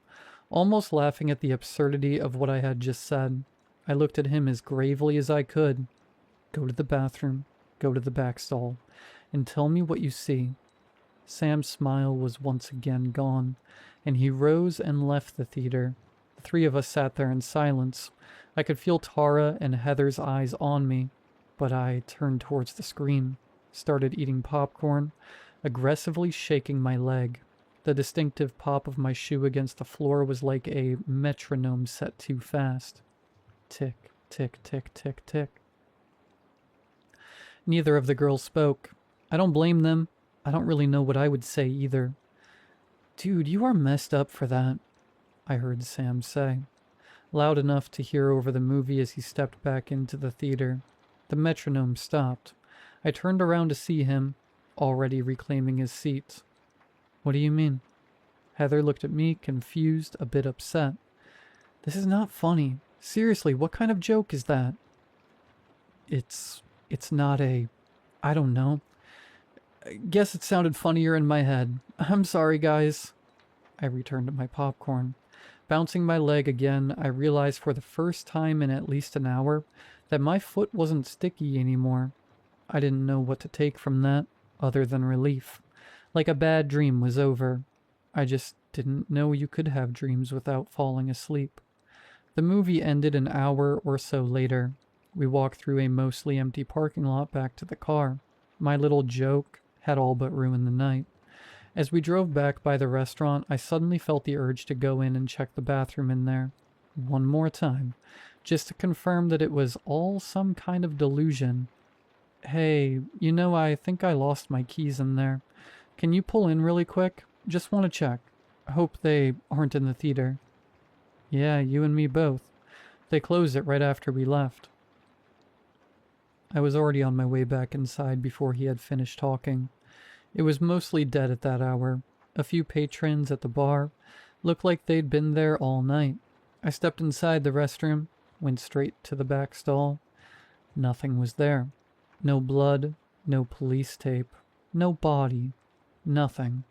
almost laughing at the absurdity of what I had just said. I looked at him as gravely as I could. "Go to the bathroom," go to the back stall and tell me what you see." Sam's smile was once again gone, and he rose and left the theater. The three of us sat there in silence. I could feel Tara and Heather's eyes on me, but I turned towards the screen, started eating popcorn, aggressively shaking my leg. The distinctive pop of my shoe against the floor was like a metronome set too fast. Tick, tick, tick, tick, tick. Neither of the girls spoke. I don't blame them. I don't really know what I would say either. "Dude, you are messed up for that," I heard Sam say, loud enough to hear over the movie as he stepped back into the theater. The metronome stopped. I turned around to see him, already reclaiming his seat. "What do you mean?" Heather looked at me, confused, a bit upset. "This is not funny. Seriously, what kind of joke is that?" It's not I don't know. I guess it sounded funnier in my head. I'm sorry, guys." I returned to my popcorn. Bouncing my leg again, I realized for the first time in at least an hour that my foot wasn't sticky anymore. I didn't know what to take from that, other than relief. Like a bad dream was over. I just didn't know you could have dreams without falling asleep. The movie ended an hour or so later. We walked through a mostly empty parking lot back to the car. My little joke had all but ruined the night. As we drove back by the restaurant, I suddenly felt the urge to go in and check the bathroom in there. One more time, just to confirm that it was all some kind of delusion. "Hey, I think I lost my keys in there. Can you pull in really quick? Just want to check. Hope they aren't in the theater." "Yeah, you and me both. They closed it right after we left." I was already on my way back inside before he had finished talking. It was mostly dead at that hour. A few patrons at the bar looked like they'd been there all night. I stepped inside the restroom, went straight to the back stall. Nothing was there. No blood, no police tape, no body, nothing.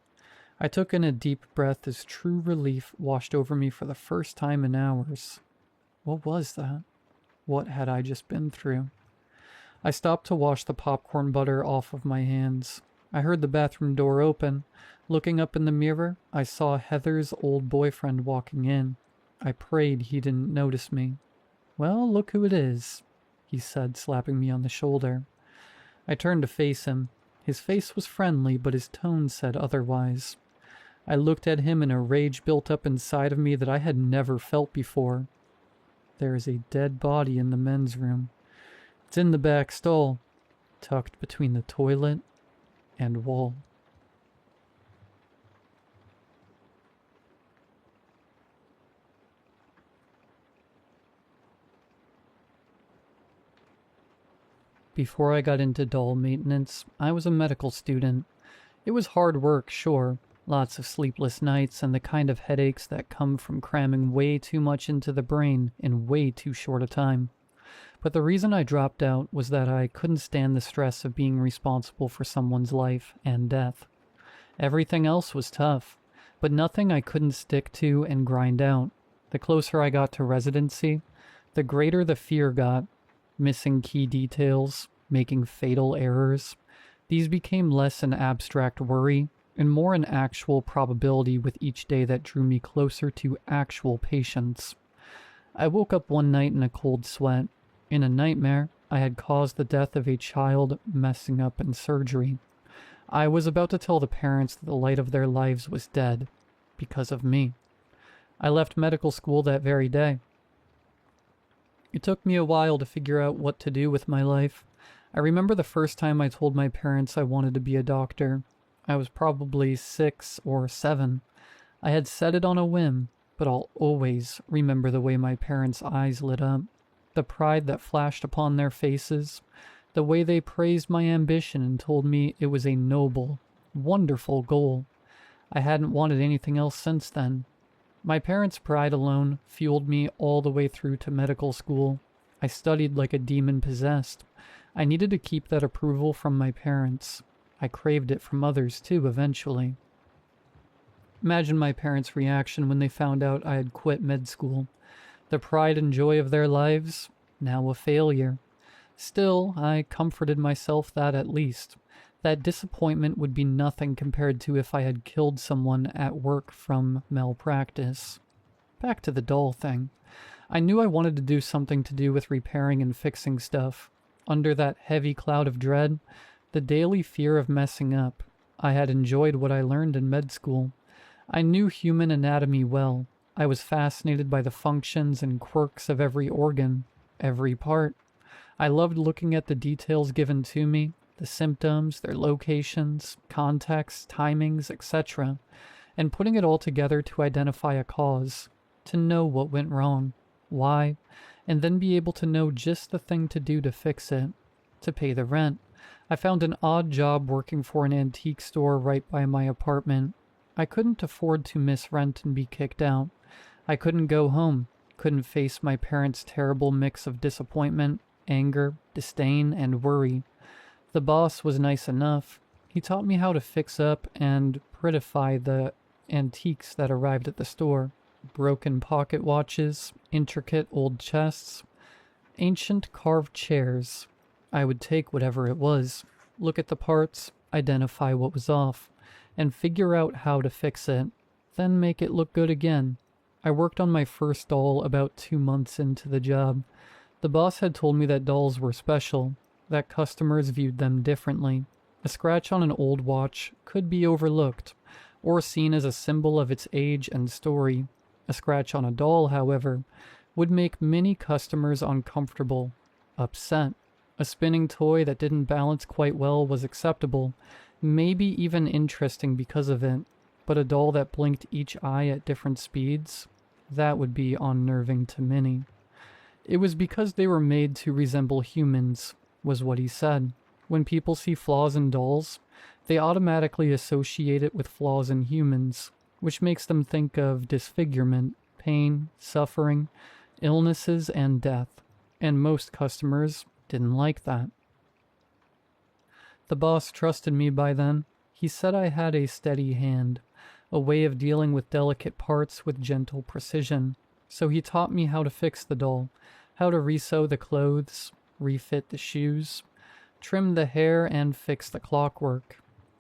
I took in a deep breath as true relief washed over me for the first time in hours. What was that? What had I just been through? I stopped to wash the popcorn butter off of my hands. I heard the bathroom door open. Looking up in the mirror, I saw Heather's old boyfriend walking in. I prayed he didn't notice me. "Well, look who it is," he said, slapping me on the shoulder. I turned to face him. His face was friendly, but his tone said otherwise. I looked at him and a rage built up inside of me that I had never felt before. There is a dead body in the men's room. It's in the back stall, tucked between the toilet and wall. Before I got into doll maintenance, I was a medical student. It was hard work, sure. Lots of sleepless nights and the kind of headaches that come from cramming way too much into the brain in way too short a time. But the reason I dropped out was that I couldn't stand the stress of being responsible for someone's life and death. Everything else was tough, but nothing I couldn't stick to and grind out. The closer I got to residency, the greater the fear got. Missing key details, making fatal errors. These became less an abstract worry and more an actual probability with each day that drew me closer to actual patients. I woke up one night in a cold sweat. In a nightmare, I had caused the death of a child messing up in surgery. I was about to tell the parents that the light of their lives was dead because of me. I left medical school that very day. It took me a while to figure out what to do with my life. I remember the first time I told my parents I wanted to be a doctor. I was probably 6 or 7. I had said it on a whim, but I'll always remember the way my parents' eyes lit up, the pride that flashed upon their faces, the way they praised my ambition and told me it was a noble, wonderful goal. I hadn't wanted anything else since then. My parents' pride alone fueled me all the way through to medical school. I studied like a demon possessed. I needed to keep that approval from my parents. I craved it from others too, eventually. Imagine my parents' reaction when they found out I had quit med school. The pride and joy of their lives, now a failure. Still, I comforted myself that at least that disappointment would be nothing compared to if I had killed someone at work from malpractice. Back to the doll thing. I knew I wanted to do something to do with repairing and fixing stuff. Under that heavy cloud of dread, the daily fear of messing up, I had enjoyed what I learned in med school. I knew human anatomy well. I was fascinated by the functions and quirks of every organ, every part. I loved looking at the details given to me, the symptoms, their locations, contexts, timings, etc., and putting it all together to identify a cause, to know what went wrong, why, and then be able to know just the thing to do to fix it, to pay the rent. I found an odd job working for an antique store right by my apartment. I couldn't afford to miss rent and be kicked out. I couldn't go home, couldn't face my parents' terrible mix of disappointment, anger, disdain, and worry. The boss was nice enough. He taught me how to fix up and prettify the antiques that arrived at the store. Broken pocket watches, intricate old chests, ancient carved chairs. I would take whatever it was, look at the parts, identify what was off, and figure out how to fix it, then make it look good again. I worked on my first doll about 2 months into the job. The boss had told me that dolls were special, that customers viewed them differently. A scratch on an old watch could be overlooked, or seen as a symbol of its age and story. A scratch on a doll, however, would make many customers uncomfortable, upset. A spinning toy that didn't balance quite well was acceptable, maybe even interesting because of it, but a doll that blinked each eye at different speeds, that would be unnerving to many. It was because they were made to resemble humans, was what he said. When people see flaws in dolls, they automatically associate it with flaws in humans, which makes them think of disfigurement, pain, suffering, illnesses, and death. And most customers didn't like that. The boss trusted me by then. He said I had a steady hand, a way of dealing with delicate parts with gentle precision. So he taught me how to fix the doll, how to resew the clothes, refit the shoes, trim the hair, and fix the clockwork.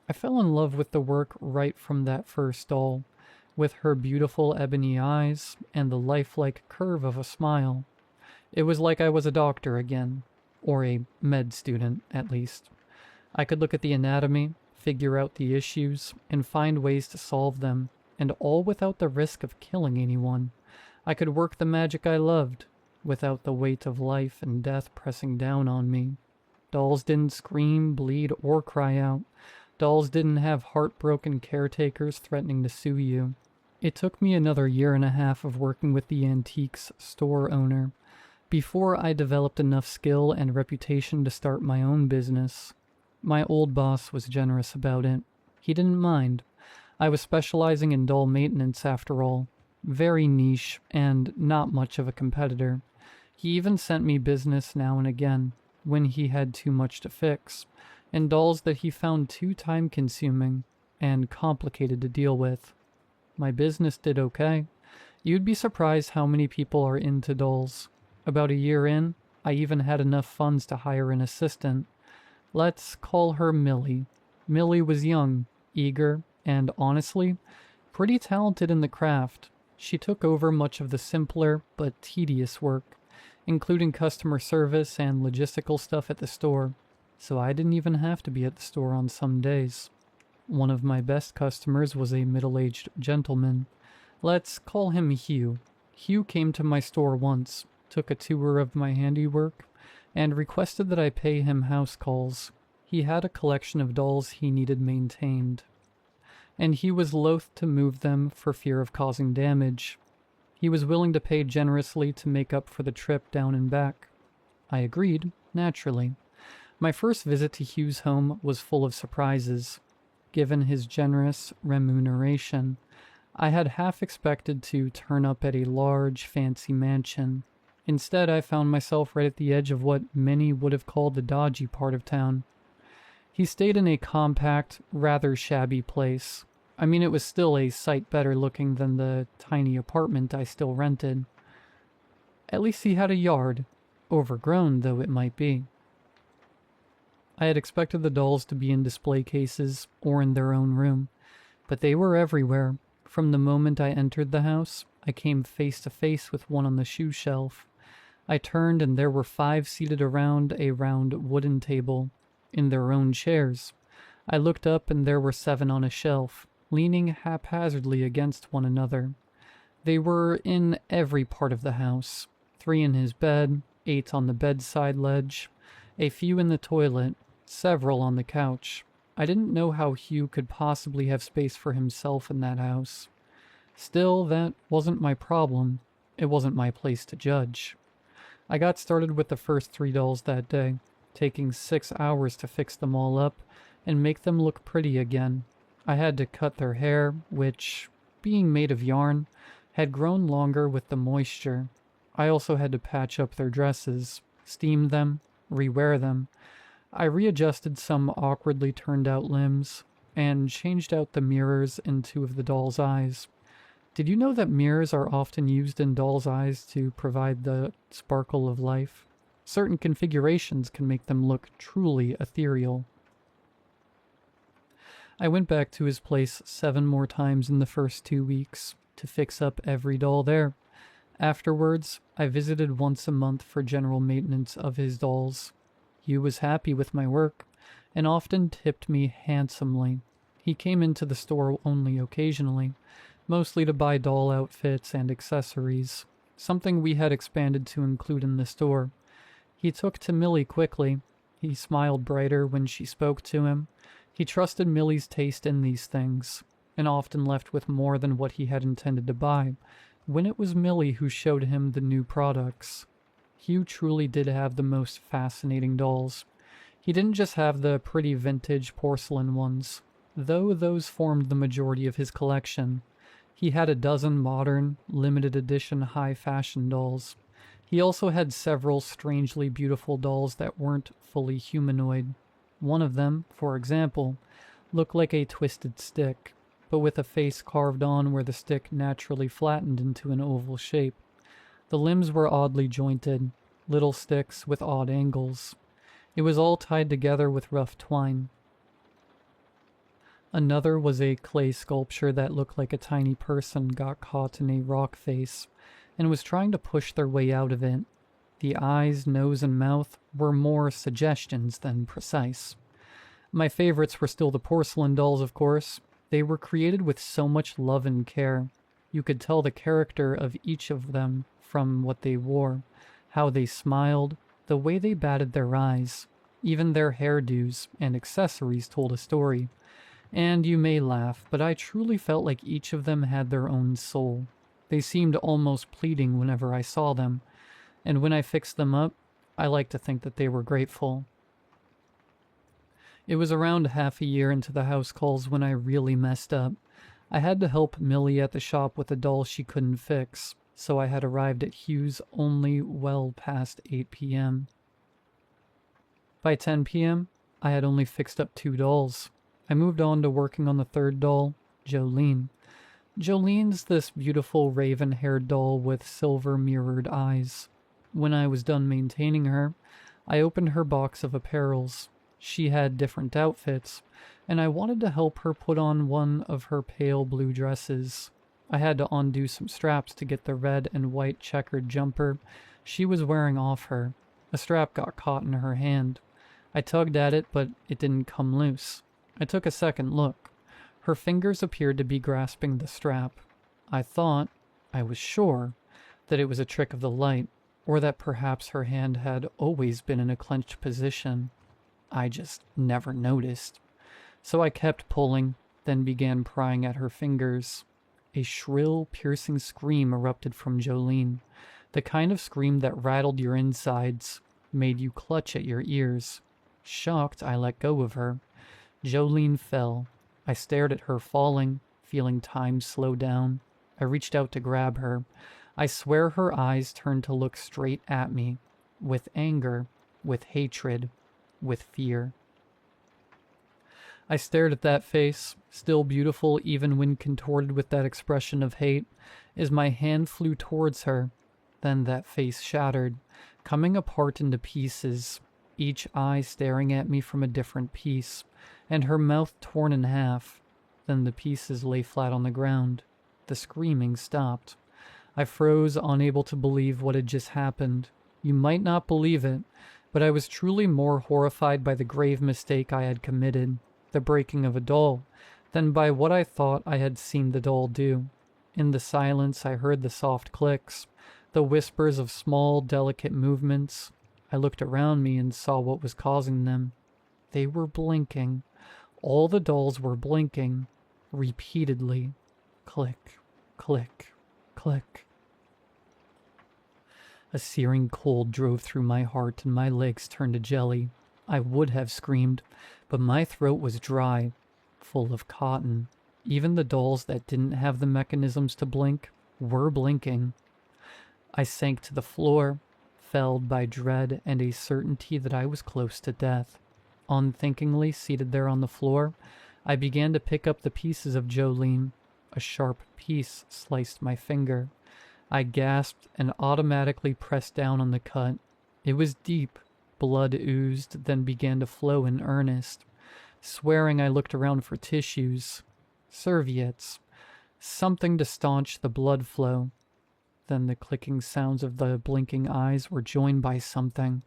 I fell in love with the work right from that first doll, with her beautiful ebony eyes and the lifelike curve of a smile. It was like I was a doctor again, or a med student at least. I could look at the anatomy, figure out the issues, and find ways to solve them, and all without the risk of killing anyone. I could work the magic I loved, without the weight of life and death pressing down on me. Dolls didn't scream, bleed, or cry out. Dolls didn't have heartbroken caretakers threatening to sue you. It took me another 1.5 years of working with the antiques store owner before I developed enough skill and reputation to start my own business. My old boss was generous about it. He didn't mind. I was specializing in doll maintenance after all. Very niche and not much of a competitor. He even sent me business now and again when he had too much to fix, and dolls that he found too time-consuming and complicated to deal with. My business did okay. You'd be surprised how many people are into dolls. About a year in, I even had enough funds to hire an assistant. Let's call her Millie. Millie was young, eager, and honestly, pretty talented in the craft. She took over much of the simpler but tedious work, including customer service and logistical stuff at the store, so I didn't even have to be at the store on some days. One of my best customers was a middle-aged gentleman. Let's call him Hugh. Hugh came to my store once, took a tour of my handiwork, and requested that I pay him house calls. He had a collection of dolls he needed maintained, and he was loath to move them for fear of causing damage. He was willing to pay generously to make up for the trip down and back. I agreed, naturally. My first visit to Hugh's home was full of surprises. Given his generous remuneration, I had half expected to turn up at a large, fancy mansion. Instead, I found myself right at the edge of what many would have called the dodgy part of town. He stayed in a compact, rather shabby place. I mean, it was still a sight better looking than the tiny apartment I still rented. At least he had a yard, overgrown though it might be. I had expected the dolls to be in display cases or in their own room, but they were everywhere. From the moment I entered the house, I came face to face with one on the shoe shelf. I turned and there were 5 seated around a round wooden table, in their own chairs. I looked up and there were 7 on a shelf, leaning haphazardly against one another. They were in every part of the house. 3 in his bed, 8 on the bedside ledge, a few in the toilet, several on the couch. I didn't know how Hugh could possibly have space for himself in that house. Still, that wasn't my problem. It wasn't my place to judge. I got started with the first 3 dolls that day, taking 6 hours to fix them all up and make them look pretty again. I had to cut their hair, which, being made of yarn, had grown longer with the moisture. I also had to patch up their dresses, steam them, rewear them. I readjusted some awkwardly turned out limbs, and changed out the mirrors in 2 of the dolls' eyes. Did you know that mirrors are often used in dolls' eyes to provide the sparkle of life? Certain configurations can make them look truly ethereal. I went back to his place 7 more times in the first 2 weeks to fix up every doll there. Afterwards, I visited once a month for general maintenance of his dolls. Hugh was happy with my work, and often tipped me handsomely. He came into the store only occasionally, mostly to buy doll outfits and accessories, something we had expanded to include in the store. He took to Millie quickly. He smiled brighter when she spoke to him. He trusted Millie's taste in these things, and often left with more than what he had intended to buy, when it was Millie who showed him the new products. Hugh truly did have the most fascinating dolls. He didn't just have the pretty vintage porcelain ones, though those formed the majority of his collection. He had a dozen modern, limited edition high-fashion dolls. He also had several strangely beautiful dolls that weren't fully humanoid. One of them, for example, looked like a twisted stick, but with a face carved on where the stick naturally flattened into an oval shape. The limbs were oddly jointed, little sticks with odd angles. It was all tied together with rough twine. Another was a clay sculpture that looked like a tiny person got caught in a rock face and was trying to push their way out of it. The eyes, nose, and mouth were more suggestions than precise. My favorites were still the porcelain dolls, of course. They were created with so much love and care. You could tell the character of each of them from what they wore, how they smiled, the way they batted their eyes. Even their hairdos and accessories told a story. And you may laugh, but I truly felt like each of them had their own soul. They seemed almost pleading whenever I saw them, and when I fixed them up, I like to think that they were grateful. It was around half a year into the house calls when I really messed up. I had to help Millie at the shop with a doll she couldn't fix, so I had arrived at Hugh's only well past 8 p.m. By 10 p.m., I had only fixed up 2 dolls. I moved on to working on the 3rd doll, Jolene. Jolene's this beautiful raven-haired doll with silver mirrored eyes. When I was done maintaining her, I opened her box of apparels. She had different outfits, and I wanted to help her put on one of her pale blue dresses. I had to undo some straps to get the red and white checkered jumper she was wearing off her. A strap got caught in her hand. I tugged at it, but it didn't come loose. I took a second look. Her fingers appeared to be grasping the strap. I was sure, that it was a trick of the light, or that perhaps her hand had always been in a clenched position. I just never noticed. So I kept pulling, then began prying at her fingers. A shrill, piercing scream erupted from Jolene, the kind of scream that rattled your insides, made you clutch at your ears. Shocked, I let go of her. Jolene fell. I stared at her falling, feeling time slow down. I reached out to grab her. I swear her eyes turned to look straight at me, with anger, with hatred, with fear. I stared at that face, still beautiful even when contorted with that expression of hate, as my hand flew towards her. Then that face shattered, coming apart into pieces. each eye staring at me from a different piece, and her mouth torn in half. Then the pieces lay flat on the ground. The screaming stopped. I froze, unable to believe what had just happened. You might not believe it, but I was truly more horrified by the grave mistake I had committed, the breaking of a doll, than by what I thought I had seen the doll do. In the silence, I heard the soft clicks, the whispers of small, delicate movements. I looked around me and saw what was causing them. They were blinking. All the dolls were blinking, repeatedly. Click, click, click. A searing cold drove through my heart and my legs turned to jelly. I would have screamed, but my throat was dry, full of cotton. Even the dolls that didn't have the mechanisms to blink were blinking. I sank to the floor, felled by dread and a certainty that I was close to death. Unthinkingly seated there on the floor, I began to pick up the pieces of Jolene. A sharp piece sliced my finger. I gasped and automatically pressed down on the cut. It was deep. Blood oozed, then began to flow in earnest. Swearing, I looked around for tissues, serviettes, something to staunch the blood flow. Then the clicking sounds of the blinking eyes were joined by something.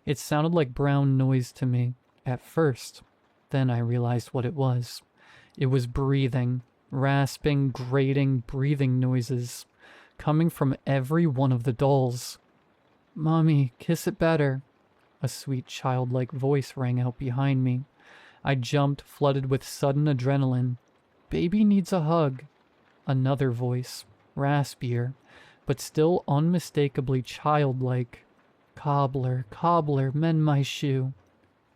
It sounded like brown noise to me, at first. Then I realized what it was. It was breathing, rasping, grating, breathing noises, coming from every one of the dolls. "Mommy, kiss it better." A sweet childlike voice rang out behind me. I jumped, flooded with sudden adrenaline. "Baby needs a hug." Another voice, raspier, but still unmistakably childlike. "Cobbler, cobbler, mend my shoe."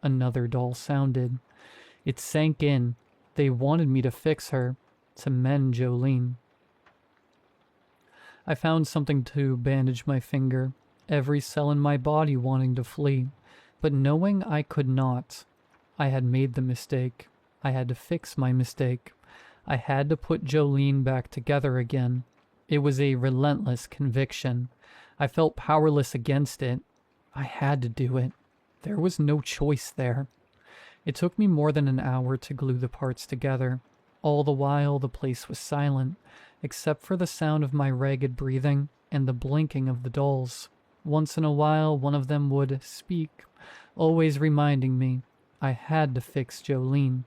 Another doll sounded. It sank in. They wanted me to fix her, to mend Jolene. I found something to bandage my finger, every cell in my body wanting to flee, but knowing I could not. I had made the mistake. I had to fix my mistake. I had to put Jolene back together again. It was a relentless conviction. I felt powerless against it. I had to do it. There was no choice there. It took me more than an hour to glue the parts together. All the while, the place was silent, except for the sound of my ragged breathing and the blinking of the dolls. Once in a while, one of them would speak, always reminding me I had to fix Jolene.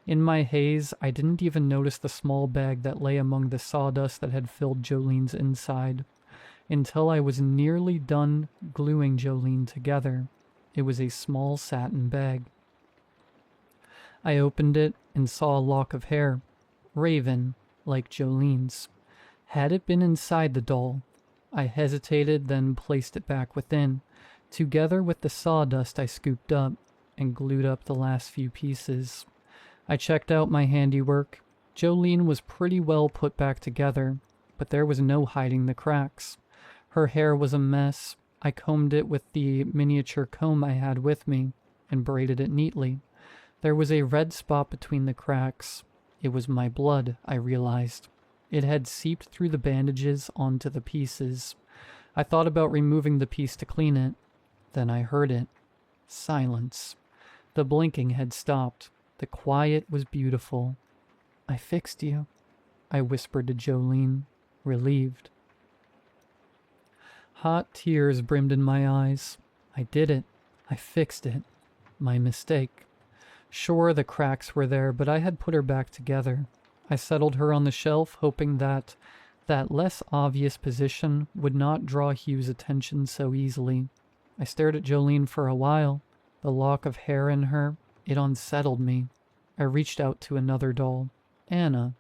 In my haze, I didn't even notice the small bag that lay among the sawdust that had filled Jolene's inside, until I was nearly done gluing Jolene together. It was a small satin bag. I opened it and saw a lock of hair, raven, like Jolene's. Had it been inside the doll? I hesitated, then placed it back within, together with the sawdust I scooped up, and glued up the last few pieces. I checked out my handiwork. Jolene was pretty well put back together, but there was no hiding the cracks. Her hair was a mess. I combed it with the miniature comb I had with me, and braided it neatly. There was a red spot between the cracks. It was my blood, I realized. It had seeped through the bandages onto the pieces. I thought about removing the piece to clean it. Then I heard it. Silence. The blinking had stopped. The quiet was beautiful. "I fixed you," I whispered to Jolene, relieved. Hot tears brimmed in my eyes. I did it. I fixed it. My mistake. Sure, the cracks were there, but I had put her back together. I settled her on the shelf, hoping that less obvious position would not draw Hugh's attention so easily. I stared at Jolene for a while. The lock of hair in her, it unsettled me. I reached out to another doll, Anna,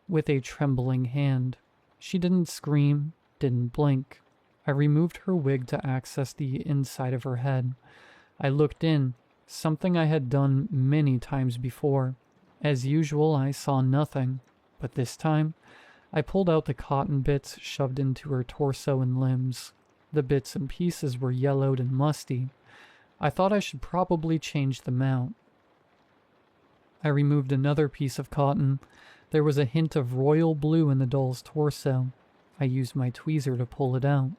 with a trembling hand. She didn't scream, didn't blink. I removed her wig to access the inside of her head. I looked in, something I had done many times before. As usual, I saw nothing, but this time, I pulled out the cotton bits shoved into her torso and limbs. The bits and pieces were yellowed and musty. I thought I should probably change them out. I removed another piece of cotton. There was a hint of royal blue in the doll's torso. I used my tweezer to pull it out.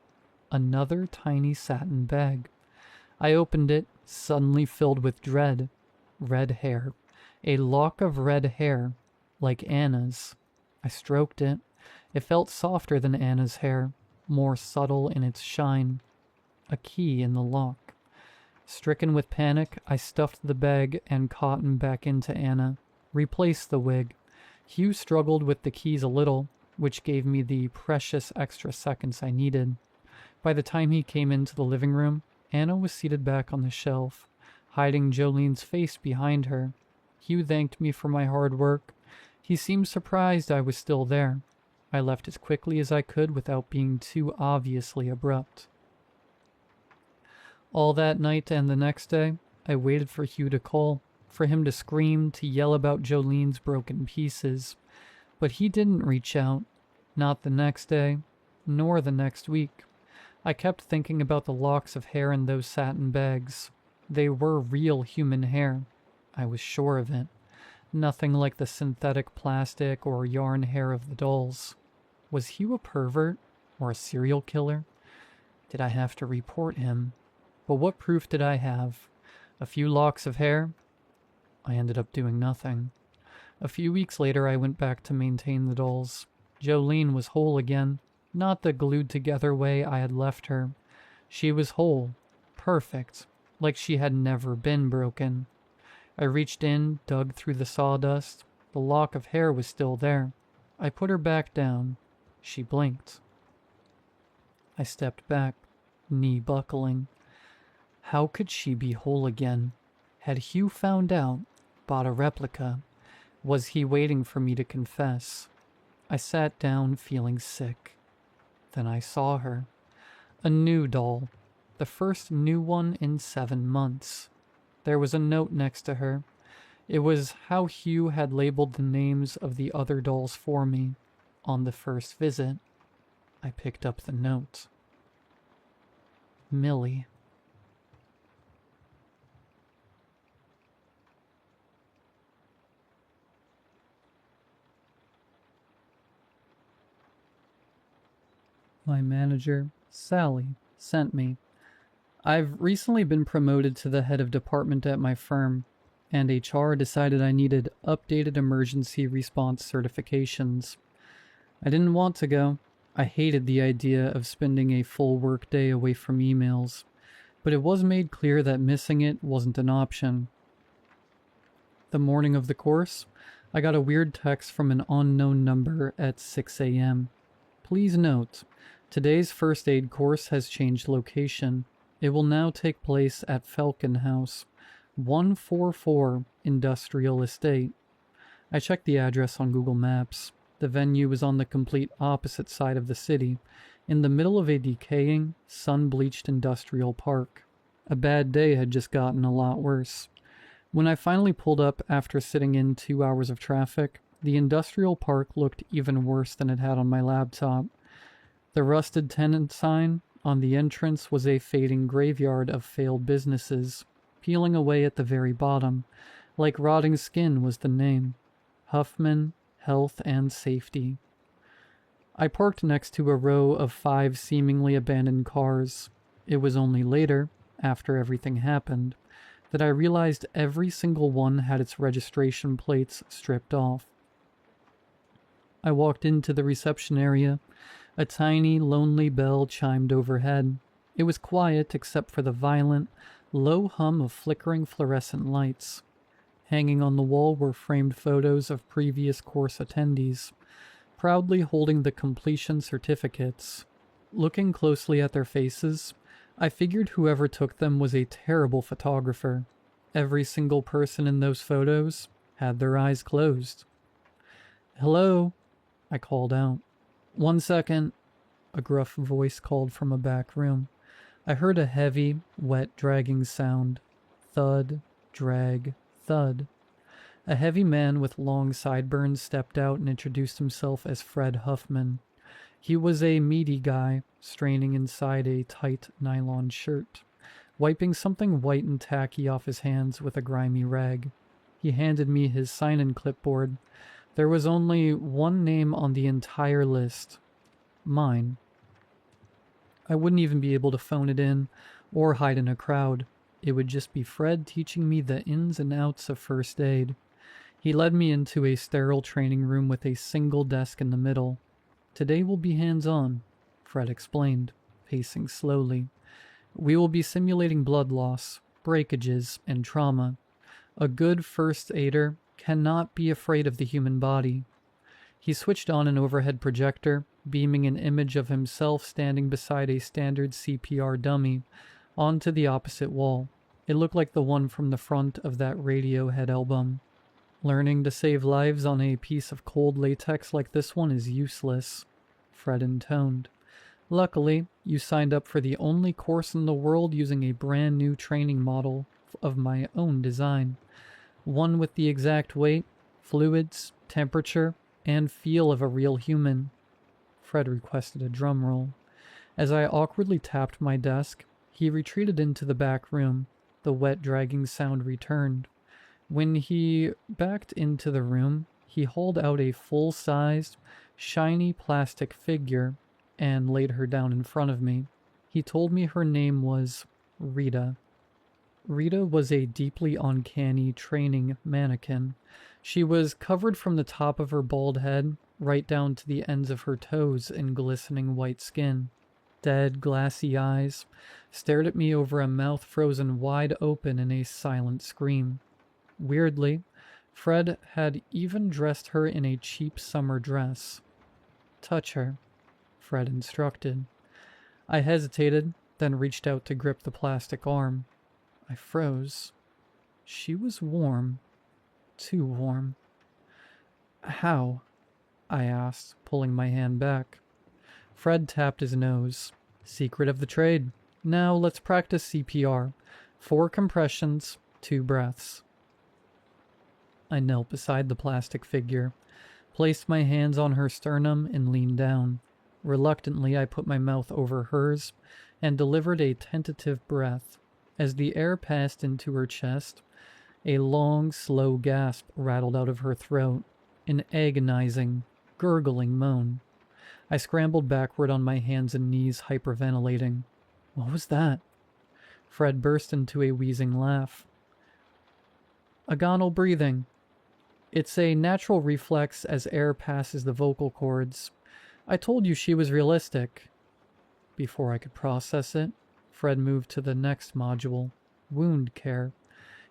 Another tiny satin bag. I opened it, suddenly filled with dread. Red hair. A lock of red hair, like Anna's. I stroked it. It felt softer than Anna's hair, more subtle in its shine. A key in the lock. Stricken with panic, I stuffed the bag and cotton back into Anna, replaced the wig. Hugh struggled with the keys a little, which gave me the precious extra seconds I needed. By the time he came into the living room, Anna was seated back on the shelf, hiding Jolene's face behind her. Hugh thanked me for my hard work. He seemed surprised I was still there. I left as quickly as I could without being too obviously abrupt. All that night and the next day, I waited for Hugh to call, for him to scream, to yell about Jolene's broken pieces. But he didn't reach out, not the next day, nor the next week. I kept thinking about the locks of hair in those satin bags. They were real human hair. I was sure of it. Nothing like the synthetic plastic or yarn hair of the dolls. Was Hugh a pervert or a serial killer? Did I have to report him? But what proof did I have? A few locks of hair? I ended up doing nothing. A few weeks later, I went back to maintain the dolls. Jolene was whole again, not the glued-together way I had left her. She was whole, perfect, like she had never been broken. I reached in, dug through the sawdust. The lock of hair was still there. I put her back down. She blinked. I stepped back, knee buckling. How could she be whole again? Had Hugh found out, bought a replica? Was he waiting for me to confess? I sat down, feeling sick. Then I saw her. A new doll. The first new one in 7 months. There was a note next to her. It was how Hugh had labeled the names of the other dolls for me on the first visit. I picked up the note. Millie. My manager, Sally, sent me. I've recently been promoted to the head of department at my firm, and HR decided I needed updated emergency response certifications. I didn't want to go. I hated the idea of spending a full workday away from emails, but it was made clear that missing it wasn't an option. The morning of the course, I got a weird text from an unknown number at 6 a.m. Please note, today's first aid course has changed location. It will now take place at Falcon House, 144 Industrial Estate. I checked the address on Google Maps. The venue was on the complete opposite side of the city, in the middle of a decaying, sun-bleached industrial park. A bad day had just gotten a lot worse. When I finally pulled up after sitting in 2 hours of traffic, the industrial park looked even worse than it had on my laptop. The rusted tenant sign on the entrance was a fading graveyard of failed businesses, peeling away at the very bottom. Like rotting skin was the name. Huffman, Health and Safety. I parked next to a row of 5 seemingly abandoned cars. It was only later, after everything happened, that I realized every single one had its registration plates stripped off. I walked into the reception area. A tiny, lonely bell chimed overhead. It was quiet except for the violent, low hum of flickering fluorescent lights. Hanging on the wall were framed photos of previous course attendees, proudly holding the completion certificates. Looking closely at their faces, I figured whoever took them was a terrible photographer. Every single person in those photos had their eyes closed. "Hello," I called out. "1 second," a gruff voice called from a back room. I heard a heavy, wet, dragging sound. Thud, drag, thud. A heavy man with long sideburns stepped out and introduced himself as Fred Huffman. He was a meaty guy, straining inside a tight nylon shirt, wiping something white and tacky off his hands with a grimy rag. He handed me his sign-in clipboard. There was only one name on the entire list. Mine. I wouldn't even be able to phone it in or hide in a crowd. It would just be Fred teaching me the ins and outs of first aid. He led me into a sterile training room with a single desk in the middle. Today will be hands-on, Fred explained, pacing slowly. We will be simulating blood loss, breakages, and trauma. A good first aider cannot be afraid of the human body. He switched on an overhead projector, beaming an image of himself standing beside a standard CPR dummy onto the opposite wall. It looked like the one from the front of that Radiohead album. Learning to save lives on a piece of cold latex like this one is useless, Fred intoned. Luckily, you signed up for the only course in the world using a brand new training model of my own design. One with the exact weight, fluids, temperature, and feel of a real human. Fred requested a drum roll. As I awkwardly tapped my desk, he retreated into the back room. The wet dragging sound returned. When he backed into the room, he hauled out a full-sized, shiny plastic figure and laid her down in front of me. He told me her name was Rita. Rita was a deeply uncanny training mannequin. She was covered from the top of her bald head right down to the ends of her toes in glistening white skin. Dead, glassy eyes stared at me over a mouth frozen wide open in a silent scream. Weirdly, Fred had even dressed her in a cheap summer dress. Touch her, Fred instructed. I hesitated, then reached out to grip the plastic arm. I froze. She was warm. Too warm. How? I asked, pulling my hand back. Fred tapped his nose. Secret of the trade. Now let's practice CPR. 4 compressions, 2 breaths. I knelt beside the plastic figure, placed my hands on her sternum, and leaned down. Reluctantly, I put my mouth over hers and delivered a tentative breath. As the air passed into her chest, a long, slow gasp rattled out of her throat, an agonizing, gurgling moan. I scrambled backward on my hands and knees, hyperventilating. What was that? Fred burst into a wheezing laugh. Agonal breathing. It's a natural reflex as air passes the vocal cords. I told you she was realistic. Before I could process it, Fred moved to the next module, wound care.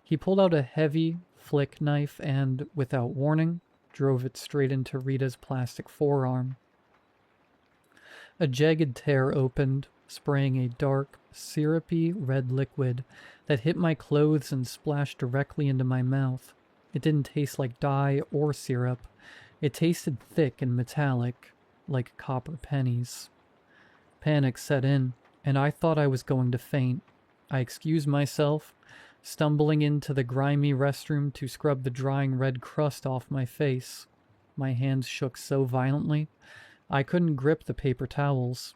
He pulled out a heavy flick knife and, without warning, drove it straight into Rita's plastic forearm. A jagged tear opened, spraying a dark, syrupy red liquid that hit my clothes and splashed directly into my mouth. It didn't taste like dye or syrup. It tasted thick and metallic, like copper pennies. Panic set in, and I thought I was going to faint. I excused myself, stumbling into the grimy restroom to scrub the drying red crust off my face. My hands shook so violently, I couldn't grip the paper towels.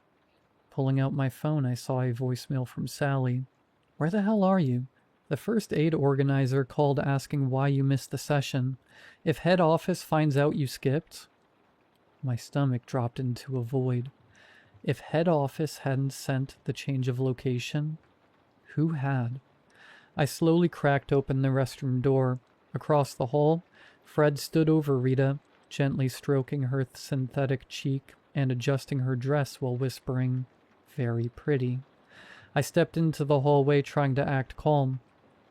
Pulling out my phone, I saw a voicemail from Sally. Where the hell are you? The first aid organizer called asking why you missed the session. If head office finds out you skipped... My stomach dropped into a void. If head office hadn't sent the change of location, who had? I slowly cracked open the restroom door. Across the hall, Fred stood over Rita, gently stroking her synthetic cheek and adjusting her dress while whispering, "Very pretty." I stepped into the hallway trying to act calm.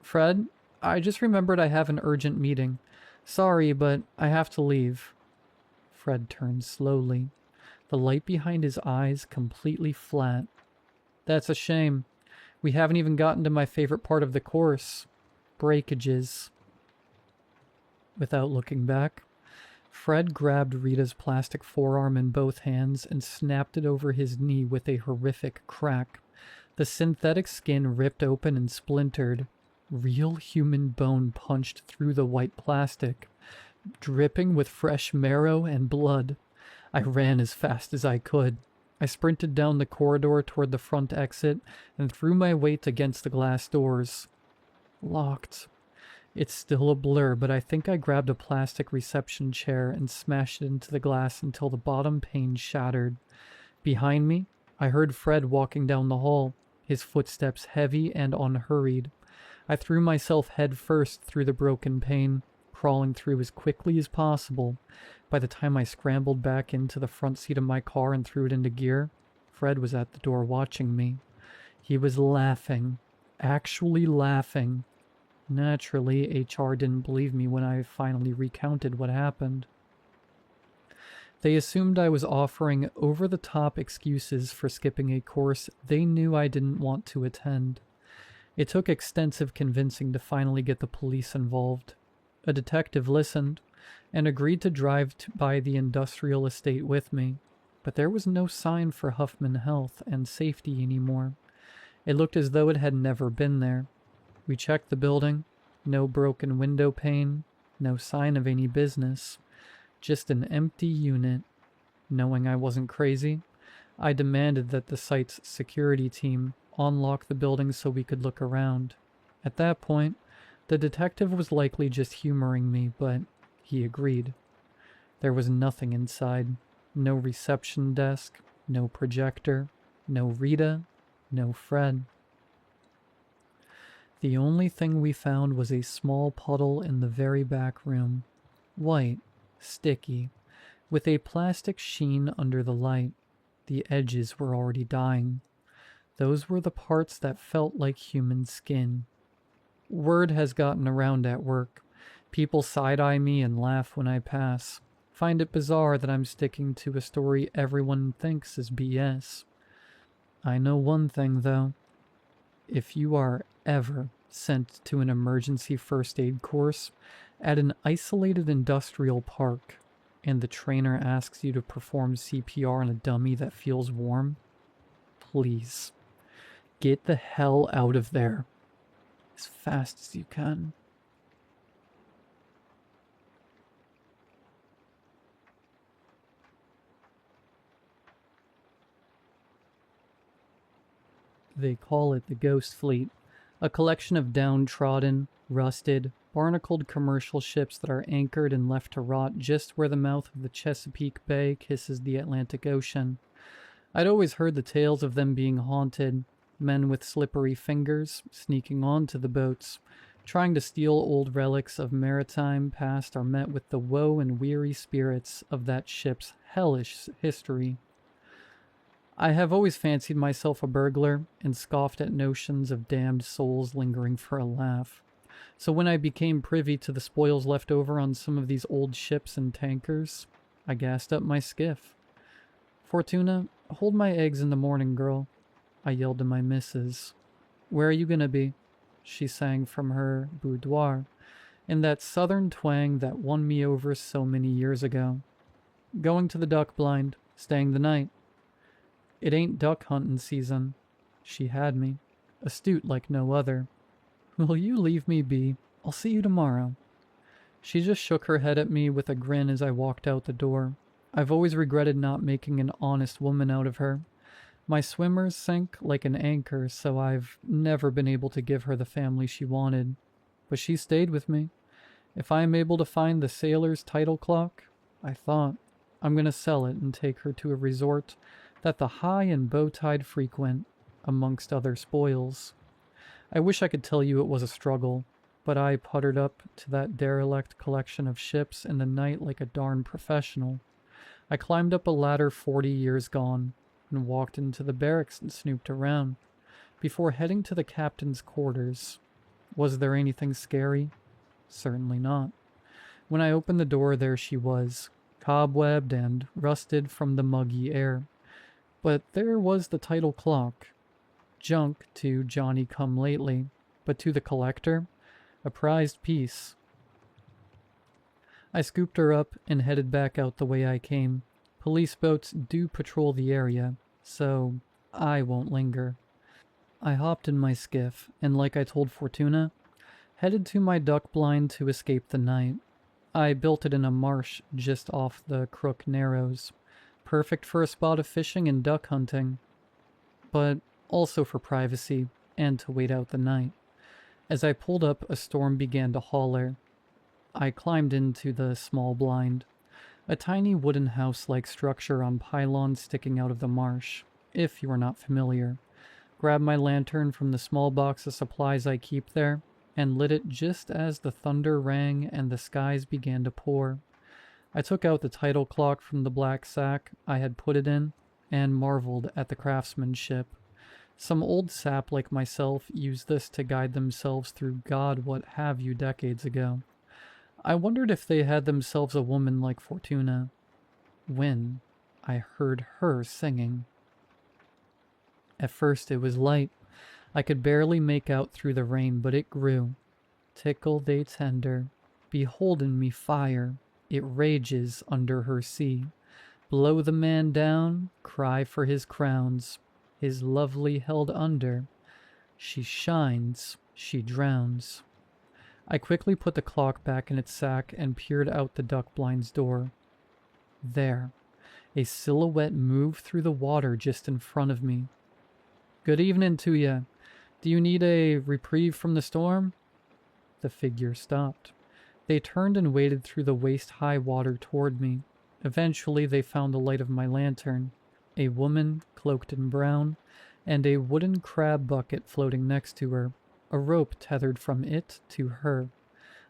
Fred, I just remembered I have an urgent meeting. Sorry, but I have to leave. Fred turned slowly, the light behind his eyes completely flat. That's a shame. We haven't even gotten to my favorite part of the course. Breakages. Without looking back, Fred grabbed Rita's plastic forearm in both hands and snapped it over his knee with a horrific crack. The synthetic skin ripped open and splintered. Real human bone punched through the white plastic, dripping with fresh marrow and blood. I ran as fast as I could. I sprinted down the corridor toward the front exit and threw my weight against the glass doors. Locked. It's still a blur, but I think I grabbed a plastic reception chair and smashed it into the glass until the bottom pane shattered. Behind me, I heard Fred walking down the hall, his footsteps heavy and unhurried. I threw myself head first through the broken pane, crawling through as quickly as possible. By the time I scrambled back into the front seat of my car and threw it into gear, Fred was at the door watching me. He was laughing. Actually laughing. Naturally, HR didn't believe me when I finally recounted what happened. They assumed I was offering over-the-top excuses for skipping a course they knew I didn't want to attend. It took extensive convincing to finally get the police involved. A detective listened and agreed to drive by the industrial estate with me, but there was no sign for Huffman Health and Safety anymore. It looked as though it had never been there. We checked the building. No broken window pane. No sign of any business. Just an empty unit. Knowing I wasn't crazy, I demanded that the site's security team unlock the building so we could look around. At that point, the detective was likely just humoring me, but he agreed. There was nothing inside. No reception desk, no projector, no Rita, no Fred. The only thing we found was a small puddle in the very back room. White, sticky, with a plastic sheen under the light. The edges were already dying. Those were the parts that felt like human skin. Word has gotten around at work. People side-eye me and laugh when I pass. Find it bizarre that I'm sticking to a story everyone thinks is BS. I know one thing, though. If you are ever sent to an emergency first aid course at an isolated industrial park, and the trainer asks you to perform CPR on a dummy that feels warm, please, get the hell out of there as fast as you can. They call it the Ghost Fleet, a collection of downtrodden, rusted, barnacled commercial ships that are anchored and left to rot just where the mouth of the Chesapeake Bay kisses the Atlantic Ocean. I'd always heard the tales of them being haunted, men with slippery fingers sneaking onto the boats, trying to steal old relics of maritime past are met with the woe and weary spirits of that ship's hellish history. I have always fancied myself a burglar and scoffed at notions of damned souls lingering for a laugh. So when I became privy to the spoils left over on some of these old ships and tankers, I gassed up my skiff. "Fortuna, hold my eggs in the morning, girl," I yelled to my missus. "Where are you gonna be?" she sang from her boudoir, in that southern twang that won me over so many years ago. "Going to the duck blind, staying the night." "It ain't duck hunting season." She had me, astute like no other. "Will you leave me be? I'll see you tomorrow." She just shook her head at me with a grin as I walked out the door. I've always regretted not making an honest woman out of her. My swimmers sank like an anchor, so I've never been able to give her the family she wanted. But she stayed with me. If I am able to find the sailor's tidal clock, I thought, I'm going to sell it and take her to a resort that the high and bow-tied frequent, amongst other spoils. I wish I could tell you it was a struggle, but I puttered up to that derelict collection of ships in the night like a darn professional. I climbed up a ladder 40 years gone, and walked into the barracks and snooped around, before heading to the captain's quarters. Was there anything scary? Certainly not. When I opened the door, there she was, cobwebbed and rusted from the muggy air. But there was the tidal clock. Junk to Johnny-come-lately, but to the collector, a prized piece. I scooped her up and headed back out the way I came. Police boats do patrol the area, so I won't linger. I hopped in my skiff, and like I told Fortuna, headed to my duck blind to escape the night. I built it in a marsh just off the Crook Narrows, perfect for a spot of fishing and duck hunting, but also for privacy and to wait out the night. As I pulled up, a storm began to holler. I climbed into the small blind, a tiny wooden house-like structure on pylons sticking out of the marsh, if you are not familiar. Grabbed my lantern from the small box of supplies I keep there, and lit it just as the thunder rang and the skies began to pour. I took out the title clock from the black sack I had put it in and marveled at the craftsmanship. Some old sap like myself used this to guide themselves through God what have you decades ago. I wondered if they had themselves a woman like Fortuna, when I heard her singing. At first it was light. I could barely make out through the rain, but it grew. Tickle they tender, beholden me fire, it rages under her sea. Blow the man down, cry for his crowns, his lovely held under. She shines, she drowns. I quickly put the clock back in its sack and peered out the duck blind's door. There, a silhouette moved through the water just in front of me. Good evening to ya. Do you need a reprieve from the storm? The figure stopped. They turned and waded through the waist-high water toward me. Eventually they found the light of my lantern, a woman cloaked in brown, and a wooden crab bucket floating next to her, a rope tethered from it to her.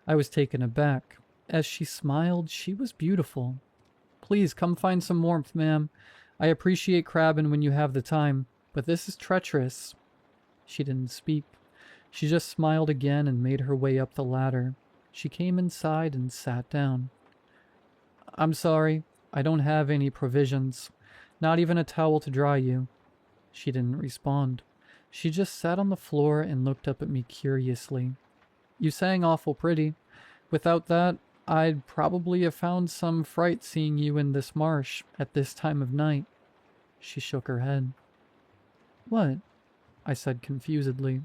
I was taken aback. As she smiled, she was beautiful. Please come find some warmth, ma'am. I appreciate crabbing when you have the time, but this is treacherous. She didn't speak. She just smiled again and made her way up the ladder. She came inside and sat down. I'm sorry, I don't have any provisions. Not even a towel to dry you. She didn't respond. She just sat on the floor and looked up at me curiously. You sang awful pretty. Without that, I'd probably have found some fright seeing you in this marsh at this time of night. She shook her head. What? I said confusedly.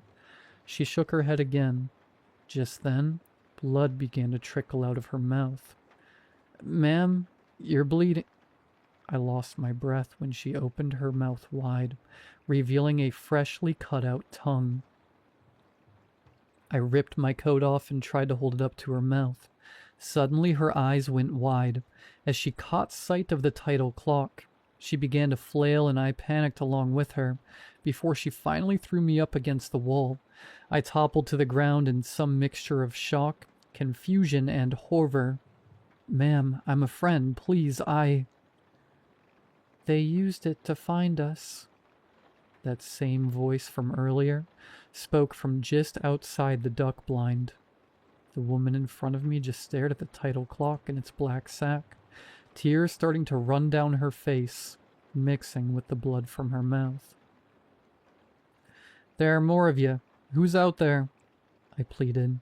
She shook her head again. Just then, blood began to trickle out of her mouth. Ma'am, you're bleeding. I lost my breath when she opened her mouth wide, revealing a freshly cut out tongue. I ripped my coat off and tried to hold it up to her mouth. Suddenly her eyes went wide. As she caught sight of the title clock, she began to flail and I panicked along with her, before she finally threw me up against the wall. I toppled to the ground in some mixture of shock, confusion, and horror. Ma'am, I'm a friend, please, They used it to find us. That same voice from earlier spoke from just outside the duck blind. The woman in front of me just stared at the title clock in its black sack, tears starting to run down her face, mixing with the blood from her mouth. There are more of you. Who's out there? I pleaded.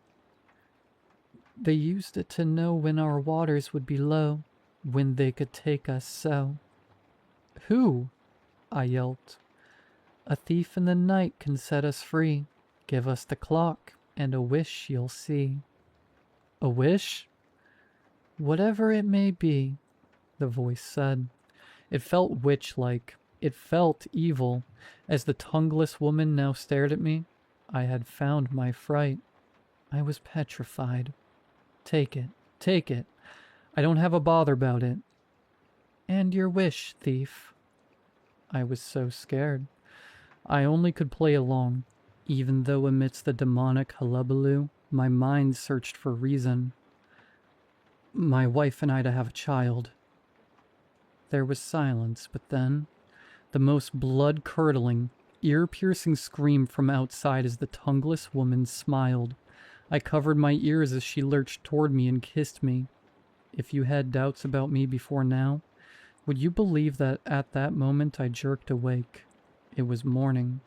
They used it to know when our waters would be low, when they could take us so. Who? I yelped. A thief in the night can set us free. Give us the clock, and a wish you'll see. A wish? Whatever it may be, the voice said. It felt witch-like. It felt evil. As the tongueless woman now stared at me, I had found my fright. I was petrified. Take it. Take it. I don't have a bother about it. And your wish, thief. I was so scared. I only could play along, even though amidst the demonic hullabaloo, my mind searched for reason. My wife and I to have a child. There was silence, but then, the most blood-curdling, ear-piercing scream from outside as the tongueless woman smiled. I covered my ears as she lurched toward me and kissed me. If you had doubts about me before now, would you believe that at that moment I jerked awake? It was morning.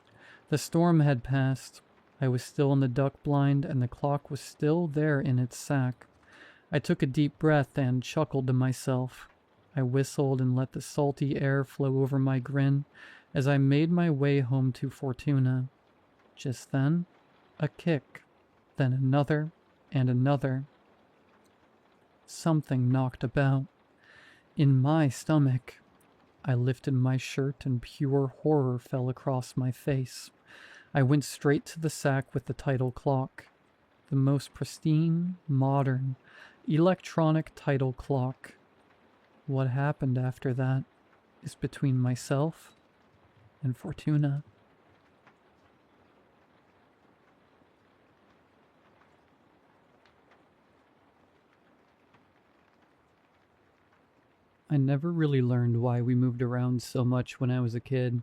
The storm had passed. I was still in the duck blind, and the clock was still there in its sack. I took a deep breath and chuckled to myself. I whistled and let the salty air flow over my grin as I made my way home to Fortuna. Just then, a kick, then another and another. Something knocked about. In my stomach. I lifted my shirt and pure horror fell across my face. I went straight to the sack with the title clock. The most pristine, modern, electronic title clock. What happened after that is between myself and Fortuna. I never really learned why we moved around so much when I was a kid.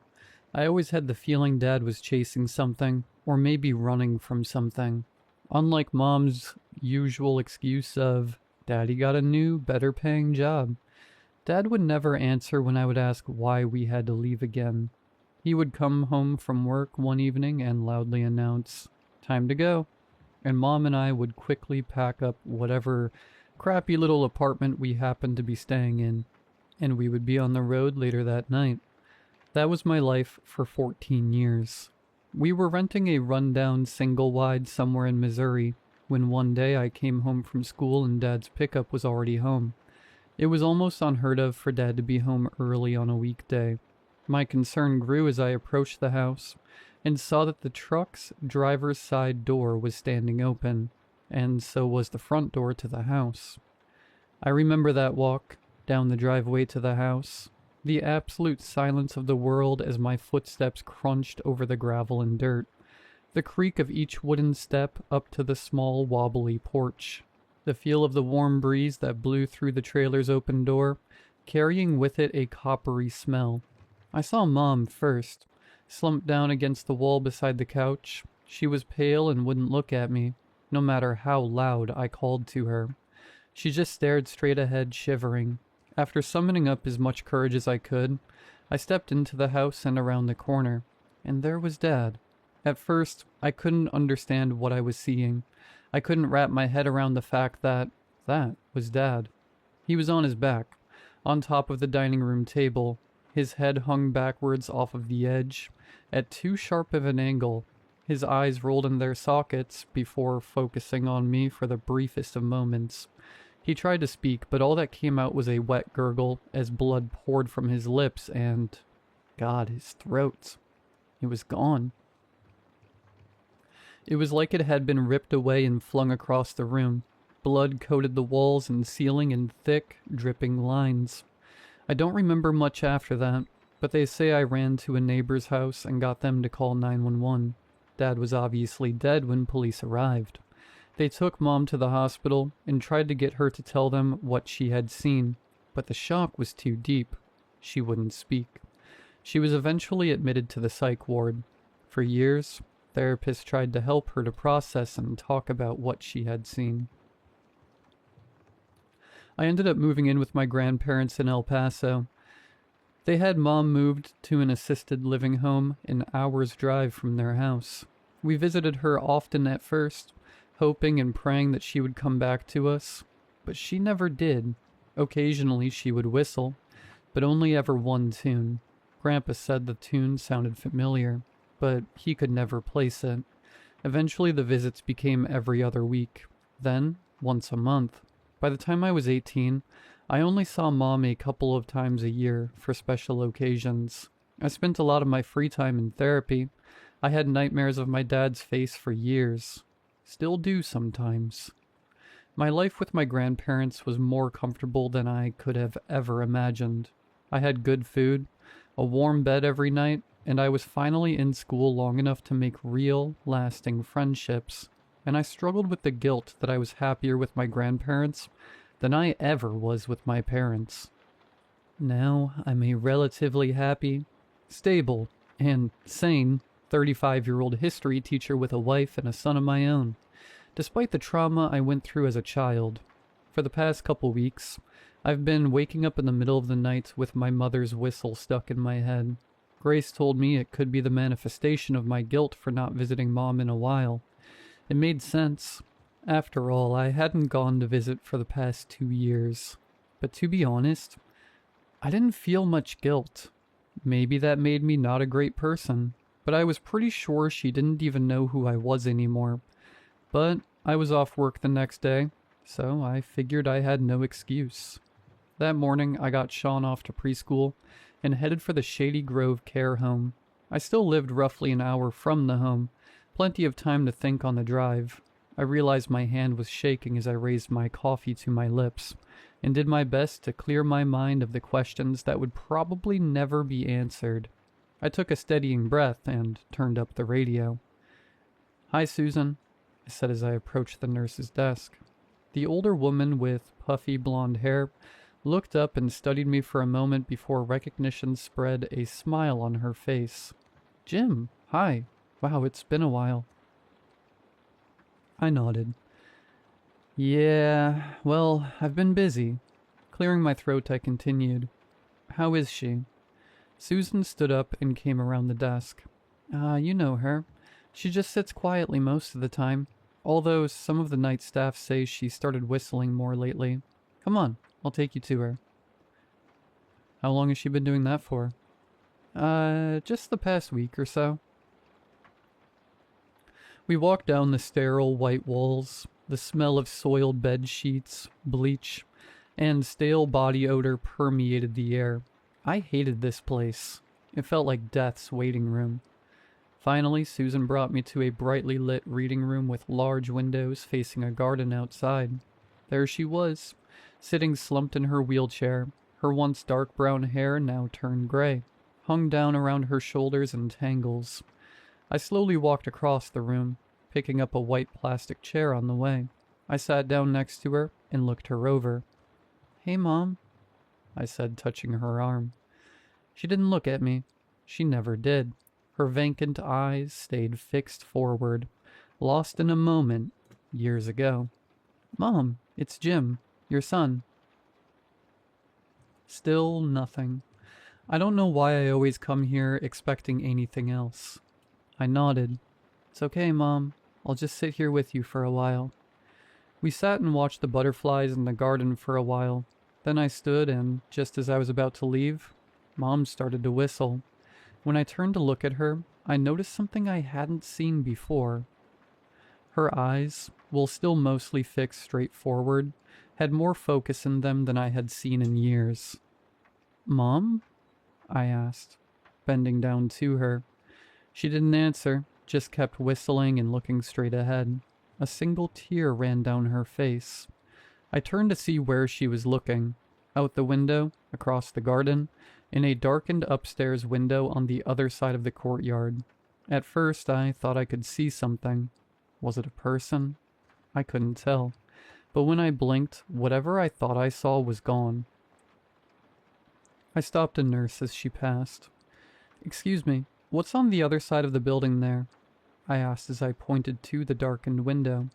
I always had the feeling Dad was chasing something, or maybe running from something. Unlike Mom's usual excuse of, Daddy got a new, better paying job. Dad would never answer when I would ask why we had to leave again. He would come home from work one evening and loudly announce, "Time to go." And Mom and I would quickly pack up whatever crappy little apartment we happened to be staying in, and we would be on the road later that night. That was my life for 14 years. We were renting a rundown single-wide somewhere in Missouri when one day I came home from school and Dad's pickup was already home. It was almost unheard of for Dad to be home early on a weekday. My concern grew as I approached the house and saw that the truck's driver's side door was standing open, and so was the front door to the house. I remember that walk down the driveway to the house, the absolute silence of the world as my footsteps crunched over the gravel and dirt, the creak of each wooden step up to the small wobbly porch, the feel of the warm breeze that blew through the trailer's open door, carrying with it a coppery smell. I saw Mom first, slumped down against the wall beside the couch. She was pale and wouldn't look at me, no matter how loud I called to her. She just stared straight ahead, shivering. After summoning up as much courage as I could, I stepped into the house and around the corner, and there was Dad. At first, I couldn't understand what I was seeing. I couldn't wrap my head around the fact that was Dad. He was on his back, on top of the dining room table. His head hung backwards off of the edge, at too sharp of an angle. His eyes rolled in their sockets before focusing on me for the briefest of moments. He tried to speak, but all that came out was a wet gurgle as blood poured from his lips and, God, his throat. It was gone. It was like it had been ripped away and flung across the room. Blood coated the walls and ceiling in thick, dripping lines. I don't remember much after that, but they say I ran to a neighbor's house and got them to call 911. Dad was obviously dead when police arrived. They took Mom to the hospital and tried to get her to tell them what she had seen, but the shock was too deep. She wouldn't speak. She was eventually admitted to the psych ward. For years, therapists tried to help her to process and talk about what she had seen. I ended up moving in with my grandparents in El Paso. They had Mom moved to an assisted living home an hour's drive from their house. We visited her often at first, hoping and praying that she would come back to us, but she never did. Occasionally she would whistle, but only ever one tune. Grandpa said the tune sounded familiar, but he could never place it. Eventually the visits became every other week, then once a month. By the time I was 18, I only saw Mom a couple of times a year for special occasions. I spent a lot of my free time in therapy. I had nightmares of my dad's face for years. Still do sometimes. My life with my grandparents was more comfortable than I could have ever imagined. I had good food, a warm bed every night, and I was finally in school long enough to make real, lasting friendships. And I struggled with the guilt that I was happier with my grandparents than I ever was with my parents. Now I'm a relatively happy, stable, and sane 35-year-old history teacher with a wife and a son of my own, despite the trauma I went through as a child. For the past couple weeks, I've been waking up in the middle of the night with my mother's whistle stuck in my head. Grace told me it could be the manifestation of my guilt for not visiting Mom in a while. It made sense. After all, I hadn't gone to visit for the past 2 years. But to be honest, I didn't feel much guilt. Maybe that made me not a great person, but I was pretty sure she didn't even know who I was anymore. But I was off work the next day, so I figured I had no excuse. That morning, I got Sean off to preschool and headed for the Shady Grove care home. I still lived roughly an hour from the home, plenty of time to think on the drive. I realized my hand was shaking as I raised my coffee to my lips, and did my best to clear my mind of the questions that would probably never be answered. I took a steadying breath and turned up the radio. "Hi, Susan," I said as I approached the nurse's desk. The older woman with puffy blonde hair looked up and studied me for a moment before recognition spread a smile on her face. "Jim, hi. Wow, it's been a while." I nodded. "Yeah, well, I've been busy." Clearing my throat, I continued. "How is she?" Susan stood up and came around the desk. You know her. She just sits quietly most of the time, although some of the night staff say she started whistling more lately. Come on, I'll take you to her." "How long has she been doing that for?" Just the past week or so." We walked down the sterile white walls. The smell of soiled bed sheets, bleach, and stale body odor permeated the air. I hated this place. It felt like death's waiting room. Finally, Susan brought me to a brightly lit reading room with large windows facing a garden outside. There she was, sitting slumped in her wheelchair, her once dark brown hair now turned gray, hung down around her shoulders in tangles. I slowly walked across the room, picking up a white plastic chair on the way. I sat down next to her and looked her over. "Hey, Mom," I said, touching her arm. She didn't look at me. She never did. Her vacant eyes stayed fixed forward, lost in a moment years ago. "Mom, it's Jim, your son." Still nothing. I don't know why I always come here expecting anything else. I nodded. "It's okay, Mom. I'll just sit here with you for a while." We sat and watched the butterflies in the garden for a while. Then I stood and, just as I was about to leave, Mom started to whistle. When I turned to look at her, I noticed something I hadn't seen before. Her eyes, while still mostly fixed straight forward, had more focus in them than I had seen in years. "Mom?" I asked, bending down to her. She didn't answer, just kept whistling and looking straight ahead. A single tear ran down her face. I turned to see where she was looking. Out the window, across the garden, in a darkened upstairs window on the other side of the courtyard. At first, I thought I could see something. Was it a person? I couldn't tell. But when I blinked, whatever I thought I saw was gone. I stopped a nurse as she passed. "Excuse me, what's on the other side of the building there?" I asked as I pointed to the darkened window.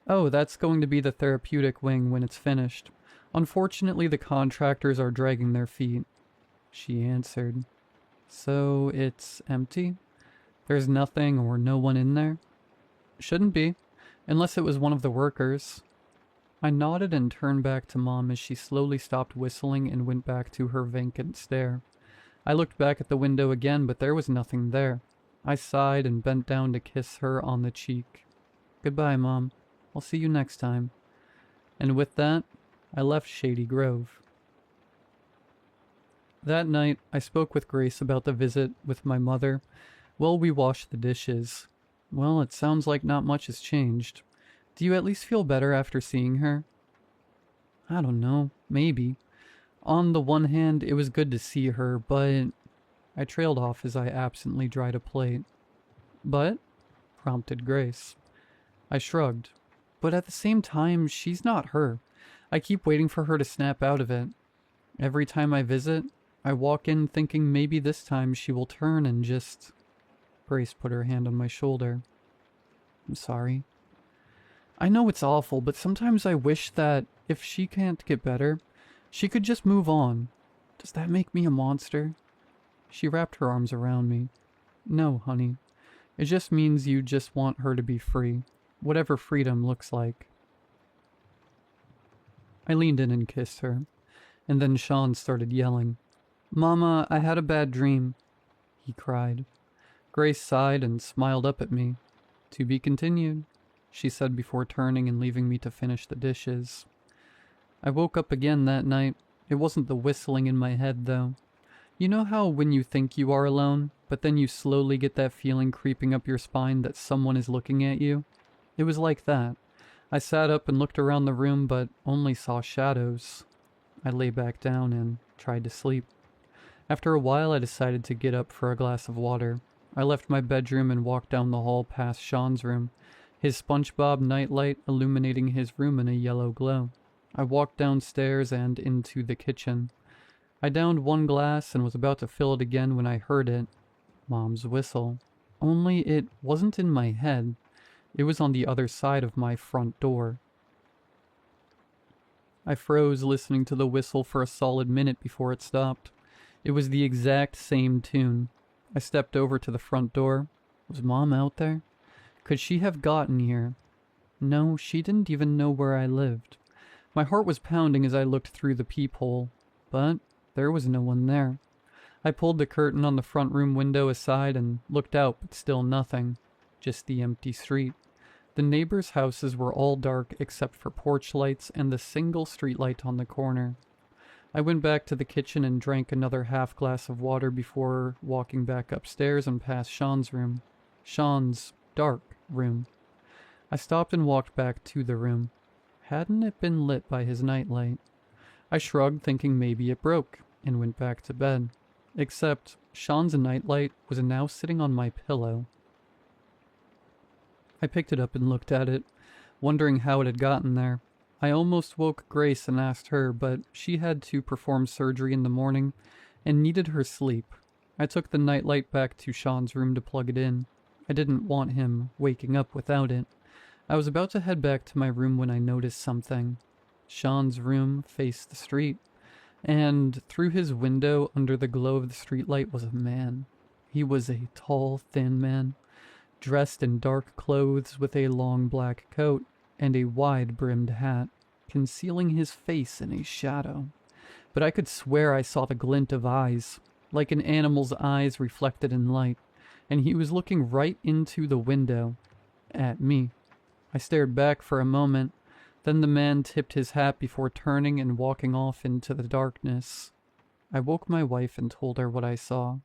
"Oh, that's going to be the therapeutic wing when it's finished. Unfortunately, the contractors are dragging their feet," she answered. "So it's empty? There's nothing or no one in there?" "Shouldn't be, unless it was one of the workers." I nodded and turned back to Mom as she slowly stopped whistling and went back to her vacant stare. I looked back at the window again, but there was nothing there. I sighed and bent down to kiss her on the cheek. "Goodbye, Mom. I'll see you next time." And with that, I left Shady Grove. That night, I spoke with Grace about the visit with my mother while we washed the dishes. "Well, it sounds like not much has changed. Do you at least feel better after seeing her?" "I don't know. Maybe. On the one hand, it was good to see her, but..." I trailed off as I absently dried a plate. "But?" prompted Grace. I shrugged. "But at the same time, she's not her. I keep waiting for her to snap out of it. Every time I visit, I walk in thinking maybe this time she will turn and just..." Grace put her hand on my shoulder. "I'm sorry. I know it's awful, but sometimes I wish that, if she can't get better, she could just move on. Does that make me a monster?" She wrapped her arms around me. "No, honey. It just means you just want her to be free, whatever freedom looks like." I leaned in and kissed her, and then Sean started yelling. "Mama, I had a bad dream," he cried. Grace sighed and smiled up at me. "To be continued," she said before turning and leaving me to finish the dishes. I woke up again that night. It wasn't the whistling in my head, though. You know how when you think you are alone, but then you slowly get that feeling creeping up your spine that someone is looking at you? It was like that. I sat up and looked around the room, but only saw shadows. I lay back down and tried to sleep. After a while, I decided to get up for a glass of water. I left my bedroom and walked down the hall past Sean's room, his SpongeBob nightlight illuminating his room in a yellow glow. I walked downstairs and into the kitchen. I downed one glass and was about to fill it again when I heard it. Mom's whistle. Only it wasn't in my head. It was on the other side of my front door. I froze listening to the whistle for a solid minute before it stopped. It was the exact same tune. I stepped over to the front door. Was Mom out there? Could she have gotten here? No, she didn't even know where I lived. My heart was pounding as I looked through the peephole, but there was no one there. I pulled the curtain on the front room window aside and looked out, but still nothing. Just the empty street. The neighbors' houses were all dark except for porch lights and the single streetlight on the corner. I went back to the kitchen and drank another half glass of water before walking back upstairs and past Sean's room. Sean's dark room. I stopped and walked back to the room. Hadn't it been lit by his nightlight? I shrugged, thinking maybe it broke, and went back to bed. Except Sean's nightlight was now sitting on my pillow. I picked it up and looked at it, wondering how it had gotten there. I almost woke Grace and asked her, but she had to perform surgery in the morning and needed her sleep. I took the nightlight back to Sean's room to plug it in. I didn't want him waking up without it. I was about to head back to my room when I noticed something. Sean's room faced the street, and through his window under the glow of the streetlight was a man. He was a tall, thin man, dressed in dark clothes with a long black coat and a wide-brimmed hat, concealing his face in a shadow. But I could swear I saw the glint of eyes, like an animal's eyes reflected in light, and he was looking right into the window, at me. I stared back for a moment, then the man tipped his hat before turning and walking off into the darkness. I woke my wife and told her what I saw.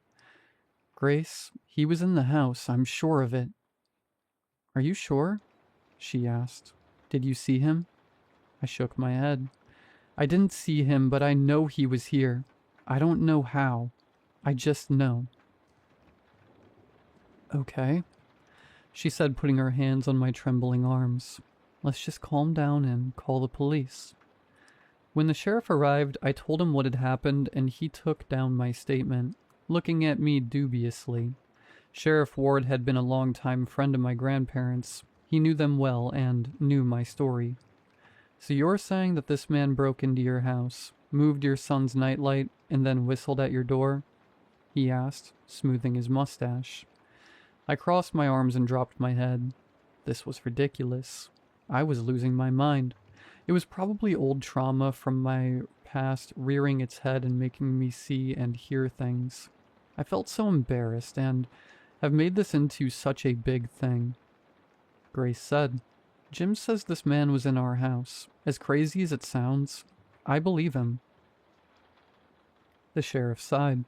Grace, he was in the house, I'm sure of it. Are you sure? She asked. Did you see him? I shook my head. I didn't see him, but I know he was here. I don't know how. I just know. Okay, she said, putting her hands on my trembling arms. Let's just calm down and call the police. When the sheriff arrived, I told him what had happened, and he took down my statement, looking at me dubiously. Sheriff Ward had been a long-time friend of my grandparents. He knew them well and knew my story. So you're saying that this man broke into your house, moved your son's nightlight, and then whistled at your door? He asked, smoothing his mustache. I crossed my arms and dropped my head. This was ridiculous. I was losing my mind. It was probably old trauma from my past rearing its head and making me see and hear things. I felt so embarrassed and have made this into such a big thing. Grace said, Jim says this man was in our house. As crazy as it sounds, I believe him. The sheriff sighed.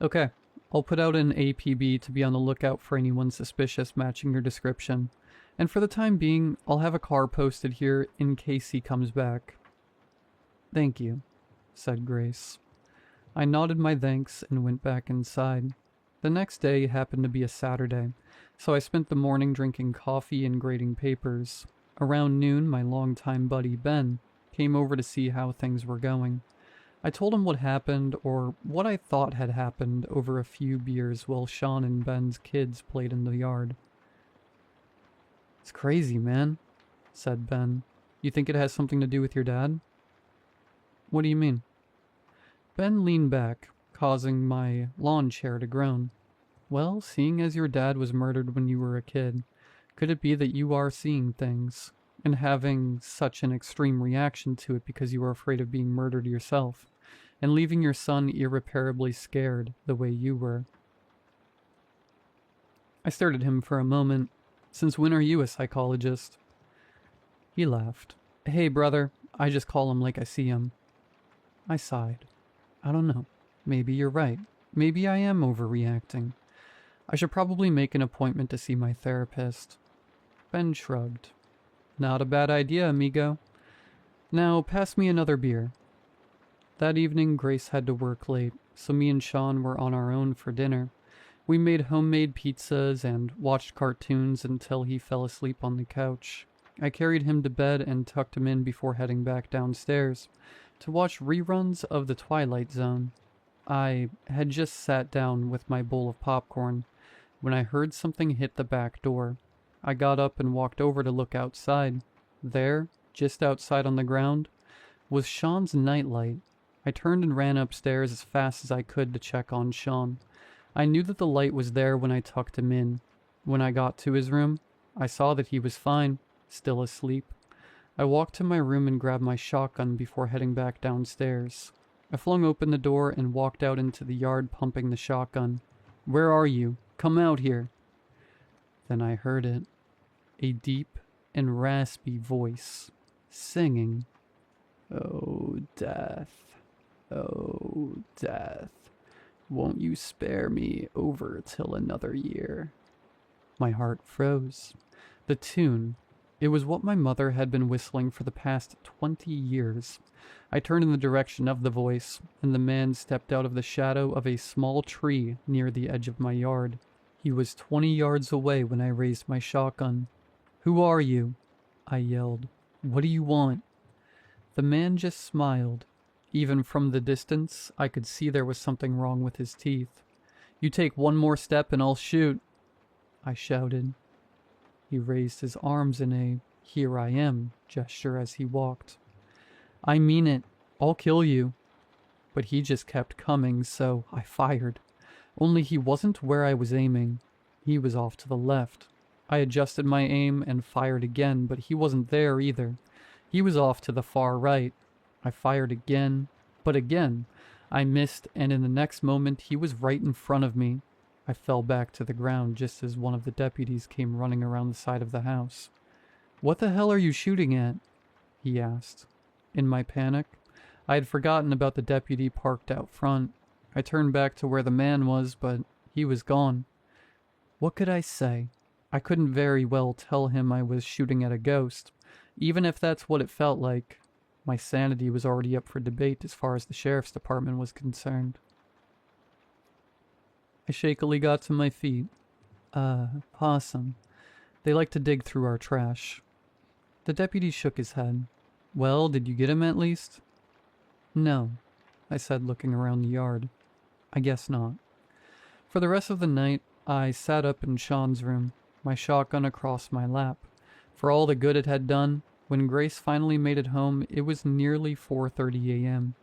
Okay, I'll put out an APB to be on the lookout for anyone suspicious matching your description. And for the time being, I'll have a car posted here in case he comes back. Thank you, said Grace. I nodded my thanks and went back inside. The next day happened to be a Saturday, so I spent the morning drinking coffee and grading papers. Around noon, my longtime buddy Ben came over to see how things were going. I told him what happened, or what I thought had happened, over a few beers while Sean and Ben's kids played in the yard. It's crazy, man, said Ben. You think it has something to do with your dad? What do you mean? Ben leaned back, causing my lawn chair to groan. Well, seeing as your dad was murdered when you were a kid, could it be that you are seeing things, and having such an extreme reaction to it because you are afraid of being murdered yourself, and leaving your son irreparably scared the way you were? I stared at him for a moment. Since when are you a psychologist? He laughed. Hey, brother, I just call him like I see him. I sighed. I don't know. Maybe you're right. Maybe I am overreacting. I should probably make an appointment to see my therapist. Ben shrugged. Not a bad idea, amigo. Now, pass me another beer. That evening, Grace had to work late, so me and Sean were on our own for dinner. We made homemade pizzas and watched cartoons until he fell asleep on the couch. I carried him to bed and tucked him in before heading back downstairs to watch reruns of The Twilight Zone. I had just sat down with my bowl of popcorn when I heard something hit the back door. I got up and walked over to look outside. There, just outside on the ground, was Sean's nightlight. I turned and ran upstairs as fast as I could to check on Sean. I knew that the light was there when I tucked him in. When I got to his room, I saw that he was fine, still asleep. I walked to my room and grabbed my shotgun before heading back downstairs. I flung open the door and walked out into the yard pumping the shotgun. "Where are you? Come out here." Then I heard it. A deep and raspy voice, singing, "Oh, death, oh, death, won't you spare me over till another year?" My heart froze. The tune, it was what my mother had been whistling for the past 20 years. I turned in the direction of the voice, and the man stepped out of the shadow of a small tree near the edge of my yard. He was 20 yards away when I raised my shotgun. "Who are you?" I yelled. "What do you want?" The man just smiled. Even from the distance, I could see there was something wrong with his teeth. "You take one more step and I'll shoot," I shouted. He raised his arms in a "here I am" gesture as he walked. "I mean it. I'll kill you." But he just kept coming, so I fired. Only he wasn't where I was aiming. He was off to the left. I adjusted my aim and fired again, but he wasn't there either. He was off to the far right. I fired again, but again. I missed, and in the next moment he was right in front of me. I fell back to the ground just as one of the deputies came running around the side of the house. "What the hell are you shooting at?" he asked. In my panic, I had forgotten about the deputy parked out front. I turned back to where the man was, but he was gone. What could I say? I couldn't very well tell him I was shooting at a ghost, even if that's what it felt like. My sanity was already up for debate as far as the sheriff's department was concerned. I shakily got to my feet. Possum. They like to dig through our trash." The deputy shook his head. "Well, did you get him at least?" "No," I said, looking around the yard. "I guess not." For the rest of the night, I sat up in Sean's room, my shotgun across my lap. For all the good it had done, when Grace finally made it home, it was nearly 4:30 a.m.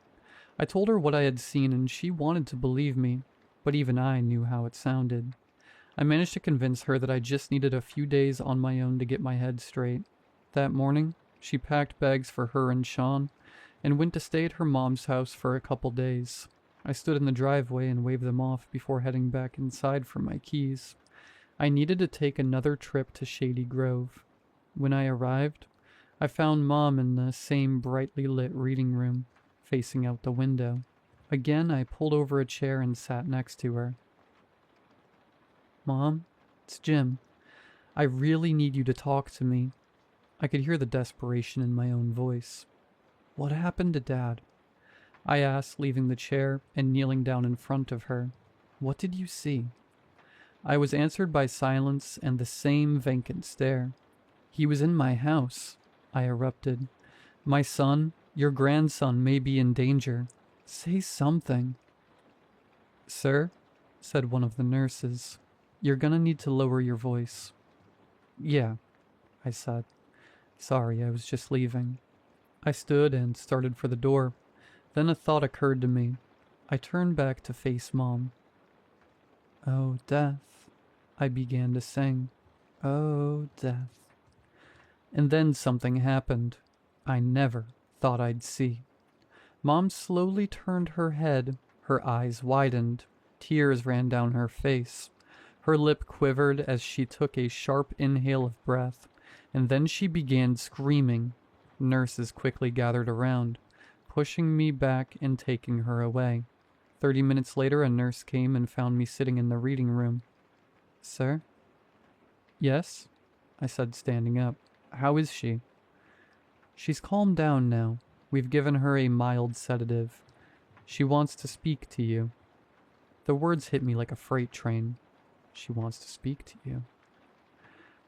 I told her what I had seen and she wanted to believe me, but even I knew how it sounded. I managed to convince her that I just needed a few days on my own to get my head straight. That morning, she packed bags for her and Sean and went to stay at her mom's house for a couple days. I stood in the driveway and waved them off before heading back inside for my keys. I needed to take another trip to Shady Grove. When I arrived, I found Mom in the same brightly lit reading room, facing out the window. Again, I pulled over a chair and sat next to her. "Mom, it's Jim. I really need you to talk to me." I could hear the desperation in my own voice. "What happened to Dad?" I asked, leaving the chair and kneeling down in front of her. "What did you see?" I was answered by silence and the same vacant stare. "He was in my house," I erupted. "My son, your grandson, may be in danger. Say something." "Sir," said one of the nurses, "you're gonna need to lower your voice." "Yeah," I said. "Sorry, I was just leaving." I stood and started for the door. Then a thought occurred to me. I turned back to face Mom. "Oh, death," I began to sing. "Oh, death." And then something happened I never thought I'd see. Mom slowly turned her head, her eyes widened, tears ran down her face. Her lip quivered as she took a sharp inhale of breath, and then she began screaming. Nurses quickly gathered around, pushing me back and taking her away. 30 minutes later, a nurse came and found me sitting in the reading room. "Sir?" "Yes?" I said, standing up. "How is she?" "She's calmed down now. We've given her a mild sedative. She wants to speak to you." The words hit me like a freight train. She wants to speak to you.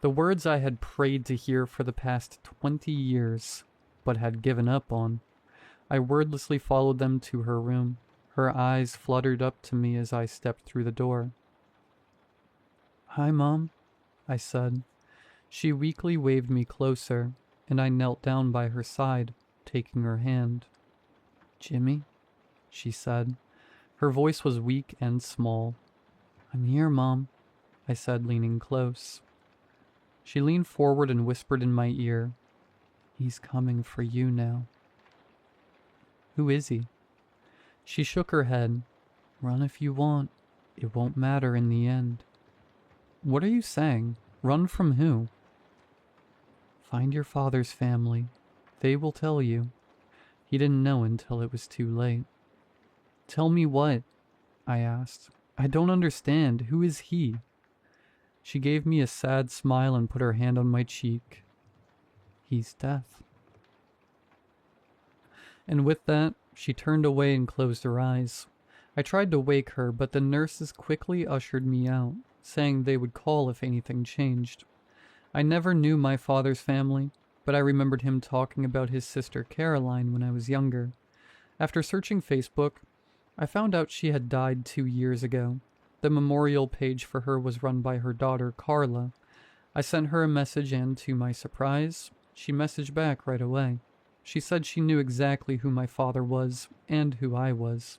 The words I had prayed to hear for the past 20 years, but had given up on. I wordlessly followed them to her room. Her eyes fluttered up to me as I stepped through the door. "Hi, Mom," I said. She weakly waved me closer, and I knelt down by her side, taking her hand. "Jimmy," she said. Her voice was weak and small. "I'm here, Mom," I said, leaning close. She leaned forward and whispered in my ear, "He's coming for you now." "Who is he?" She shook her head. "Run if you want. It won't matter in the end." "What are you saying? Run from who?" "Find your father's family. They will tell you." He didn't know until it was too late. "Tell me what?" I asked. "I don't understand. Who is he?" She gave me a sad smile and put her hand on my cheek. "He's death." And with that, she turned away and closed her eyes. I tried to wake her, but the nurses quickly ushered me out, saying they would call if anything changed. I never knew my father's family, but I remembered him talking about his sister Caroline when I was younger. After searching Facebook, I found out she had died 2 years ago. The memorial page for her was run by her daughter, Carla. I sent her a message and, to my surprise, she messaged back right away. She said she knew exactly who my father was and who I was.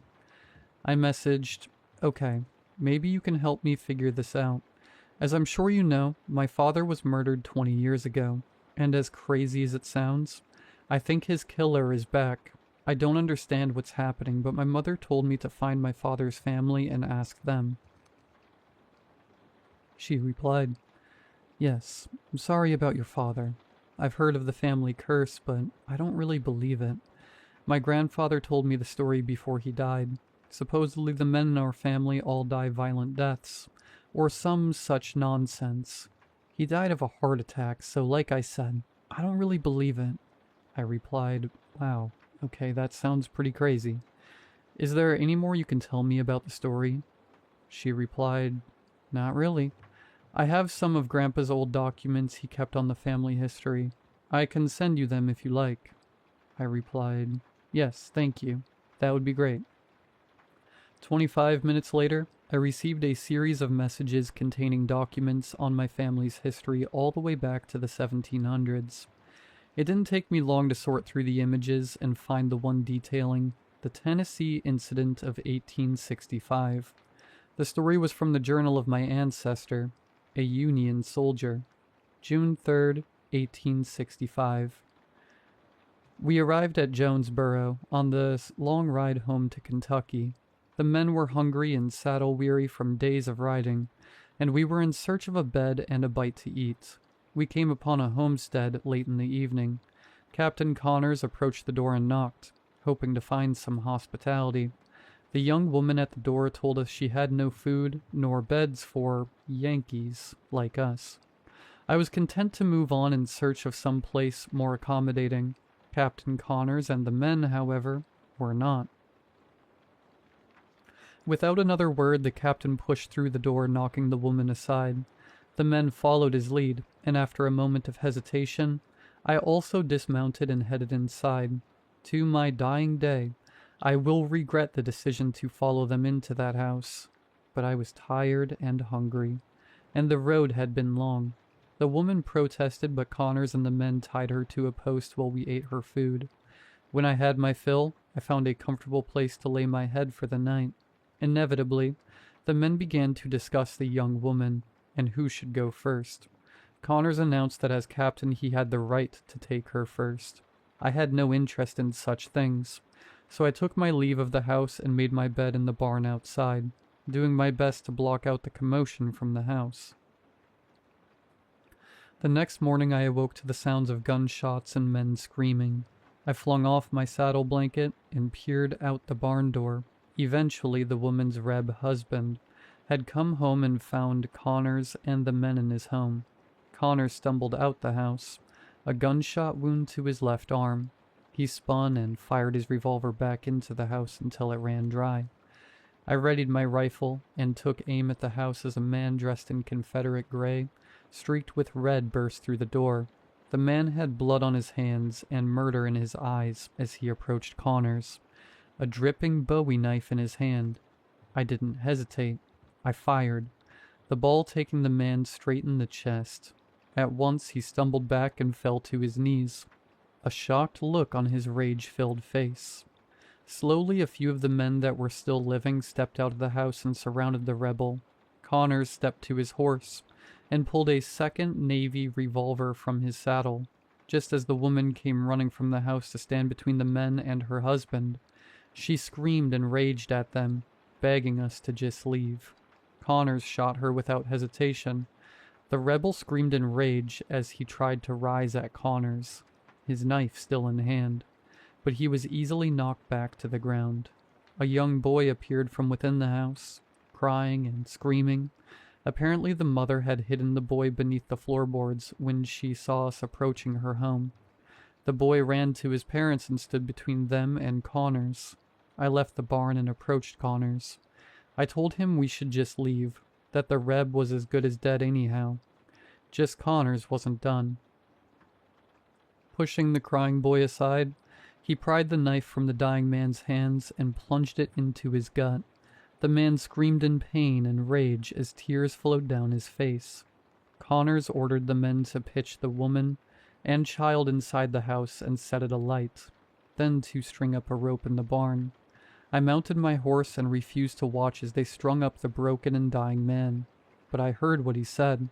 I messaged, "Okay, maybe you can help me figure this out. As I'm sure you know, my father was murdered 20 years ago, and as crazy as it sounds, I think his killer is back. I don't understand what's happening, but my mother told me to find my father's family and ask them." She replied, "Yes, I'm sorry about your father. I've heard of the family curse, but I don't really believe it. My grandfather told me the story before he died. Supposedly the men in our family all die violent deaths, or some such nonsense. He died of a heart attack, so like I said, I don't really believe it." I replied, "Wow, okay, that sounds pretty crazy. Is there any more you can tell me about the story?" She replied, "Not really. I have some of Grandpa's old documents he kept on the family history. I can send you them if you like." I replied, "Yes, thank you. That would be great." 25 minutes later, I received a series of messages containing documents on my family's history all the way back to the 1700s. It didn't take me long to sort through the images and find the one detailing the Tennessee incident of 1865. The story was from the journal of my ancestor, a Union soldier. June 3rd, 1865. We arrived at Jonesboro on the long ride home to Kentucky. The men were hungry and saddle-weary from days of riding, and we were in search of a bed and a bite to eat. We came upon a homestead late in the evening. Captain Connors approached the door and knocked, hoping to find some hospitality. The young woman at the door told us she had no food nor beds for Yankees like us. I was content to move on in search of some place more accommodating. Captain Connors and the men, however, were not. Without another word, the captain pushed through the door, knocking the woman aside. The men followed his lead, and after a moment of hesitation, I also dismounted and headed inside. To my dying day, I will regret the decision to follow them into that house. But I was tired and hungry, and the road had been long. The woman protested, but Connors and the men tied her to a post while we ate her food. When I had my fill, I found a comfortable place to lay my head for the night. Inevitably, the men began to discuss the young woman and who should go first. Connors announced that as captain he had the right to take her first. I had no interest in such things, so I took my leave of the house and made my bed in the barn outside, doing my best to block out the commotion from the house. The next morning I awoke to the sounds of gunshots and men screaming. I flung off my saddle blanket and peered out the barn door. Eventually, the woman's Reb husband had come home and found Connors and the men in his home. Connors stumbled out the house, a gunshot wound to his left arm. He spun and fired his revolver back into the house until it ran dry. I readied my rifle and took aim at the house as a man dressed in Confederate gray streaked with red, burst through the door. The man had blood on his hands and murder in his eyes as he approached Connors, a dripping Bowie knife in his hand. I didn't hesitate. I fired, the ball taking the man straight in the chest. At once he stumbled back and fell to his knees, a shocked look on his rage-filled face. Slowly, a few of the men that were still living stepped out of the house and surrounded the rebel. Connors stepped to his horse and pulled a second Navy revolver from his saddle. Just as the woman came running from the house to stand between the men and her husband, she screamed and raged at them, begging us to just leave. Connors shot her without hesitation. The rebel screamed in rage as he tried to rise at Connors, his knife still in hand, but he was easily knocked back to the ground. A young boy appeared from within the house, crying and screaming. Apparently the mother had hidden the boy beneath the floorboards when she saw us approaching her home. The boy ran to his parents and stood between them and Connors. I left the barn and approached Connors. I told him we should just leave, that the Reb was as good as dead anyhow. Just Connors wasn't done. Pushing the crying boy aside, he pried the knife from the dying man's hands and plunged it into his gut. The man screamed in pain and rage as tears flowed down his face. Connors ordered the men to pitch the woman and child inside the house and set it alight, then to string up a rope in the barn. I mounted my horse and refused to watch as they strung up the broken and dying man. But I heard what he said.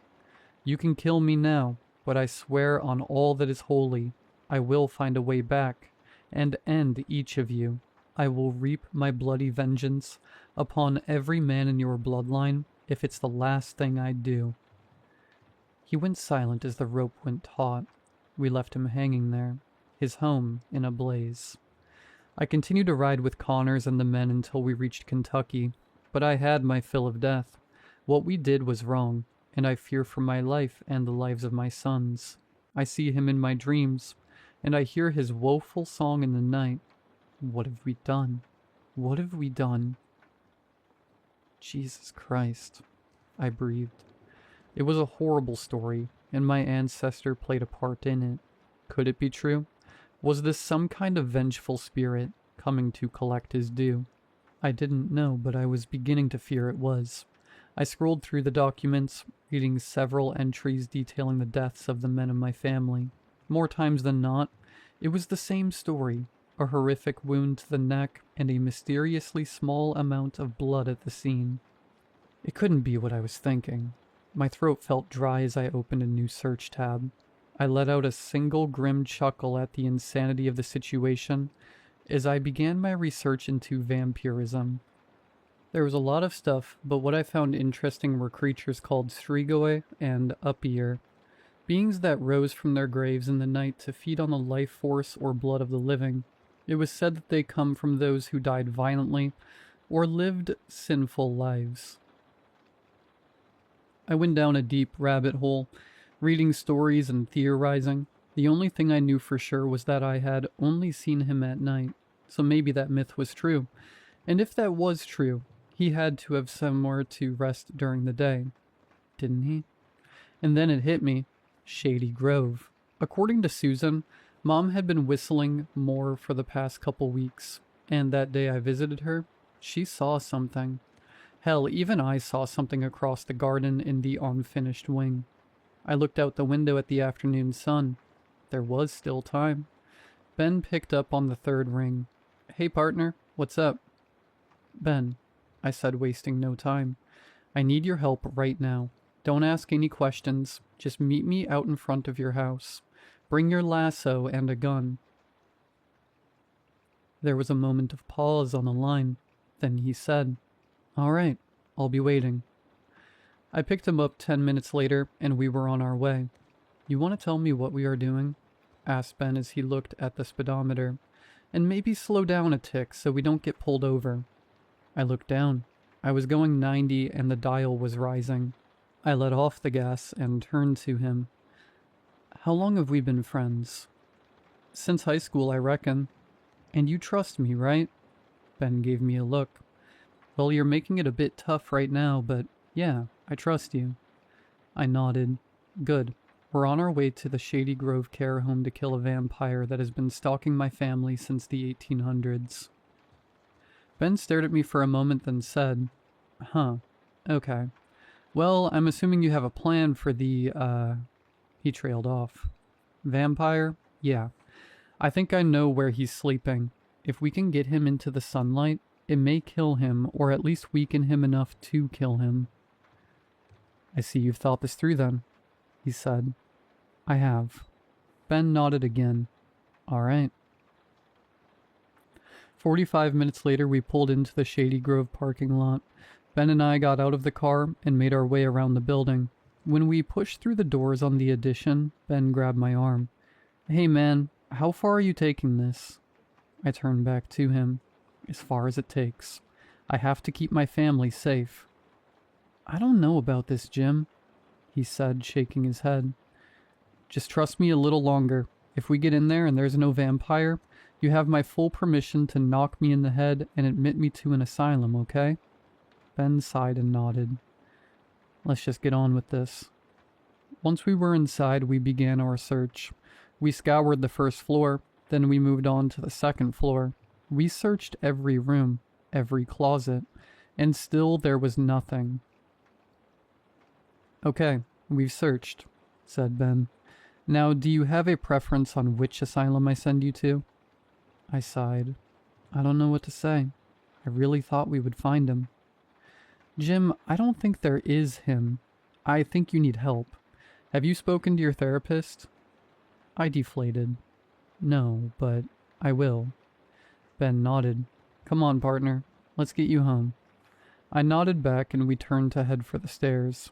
"You can kill me now, but I swear on all that is holy, I will find a way back and end each of you. I will reap my bloody vengeance upon every man in your bloodline if it's the last thing I do." He went silent as the rope went taut. We left him hanging there, his home in a blaze. I continued to ride with Connors and the men until we reached Kentucky, but I had my fill of death. What we did was wrong, and I fear for my life and the lives of my sons. I see him in my dreams, and I hear his woeful song in the night. What have we done? What have we done? Jesus Christ, I breathed. It was a horrible story, and my ancestor played a part in it. Could it be true? Was this some kind of vengeful spirit coming to collect his due? I didn't know, but I was beginning to fear it was. I scrolled through the documents, reading several entries detailing the deaths of the men in my family. More times than not, it was the same story. A horrific wound to the neck, and a mysteriously small amount of blood at the scene. It couldn't be what I was thinking. My throat felt dry as I opened a new search tab. I let out a single grim chuckle at the insanity of the situation as I began my research into vampirism. There was a lot of stuff, but what I found interesting were creatures called strigoi and upir, beings that rose from their graves in the night to feed on the life force or blood of the living. It was said that they come from those who died violently or lived sinful lives. I went down a deep rabbit hole, reading stories and theorizing. The only thing I knew for sure was that I had only seen him at night, so maybe that myth was true. And if that was true, he had to have somewhere to rest during the day. Didn't he? And then it hit me. Shady Grove. According to Susan, Mom had been whistling more for the past couple weeks, and that day I visited her, she saw something. Hell, even I saw something across the garden in the unfinished wing. I looked out the window at the afternoon sun. There was still time. Ben picked up on the third ring. "Hey partner, what's up?" "Ben," I said, wasting no time. "I need your help right now. Don't ask any questions. Just meet me out in front of your house. Bring your lasso and a gun." There was a moment of pause on the line. Then he said, "All right, I'll be waiting." I picked him up 10 minutes later, and we were on our way. "You want to tell me what we are doing?" asked Ben as he looked at the speedometer. "And maybe slow down a tick so we don't get pulled over." I looked down. I was going 90 and the dial was rising. I let off the gas and turned to him. "How long have we been friends?" "Since high school, I reckon." "And you trust me, right?" Ben gave me a look. "Well, you're making it a bit tough right now, but yeah, I trust you." I nodded. Good. We're on our way to the Shady Grove care home to kill a vampire that has been stalking my family since the 1800s. Ben stared at me for a moment, then said, Huh, okay. Well, I'm assuming you have a plan for the, He trailed off. Vampire? Yeah. I think I know where he's sleeping. If we can get him into the sunlight, it may kill him, or at least weaken him enough to kill him. I see you've thought this through then, he said. I have. Ben nodded again. All right. 45 minutes later, we pulled into the Shady Grove parking lot. Ben and I got out of the car and made our way around the building. When we pushed through the doors on the addition, Ben grabbed my arm. Hey man, how far are you taking this? I turned back to him. As far as it takes. I have to keep my family safe. I don't know about this, Jim, he said, shaking his head. Just trust me a little longer. If we get in there and there's no vampire, you have my full permission to knock me in the head and admit me to an asylum, okay? Ben sighed and nodded. Let's just get on with this. Once we were inside, we began our search. We scoured the first floor, then we moved on to the second floor. We searched every room, every closet, and still there was nothing. Okay, we've searched, said Ben. Now, do you have a preference on which asylum I send you to? I sighed. I don't know what to say. I really thought we would find him. Jim, I don't think there is him. I think you need help. Have you spoken to your therapist? I deflated. No, but I will. Ben nodded. Come on, partner. Let's get you home. I nodded back and we turned to head for the stairs.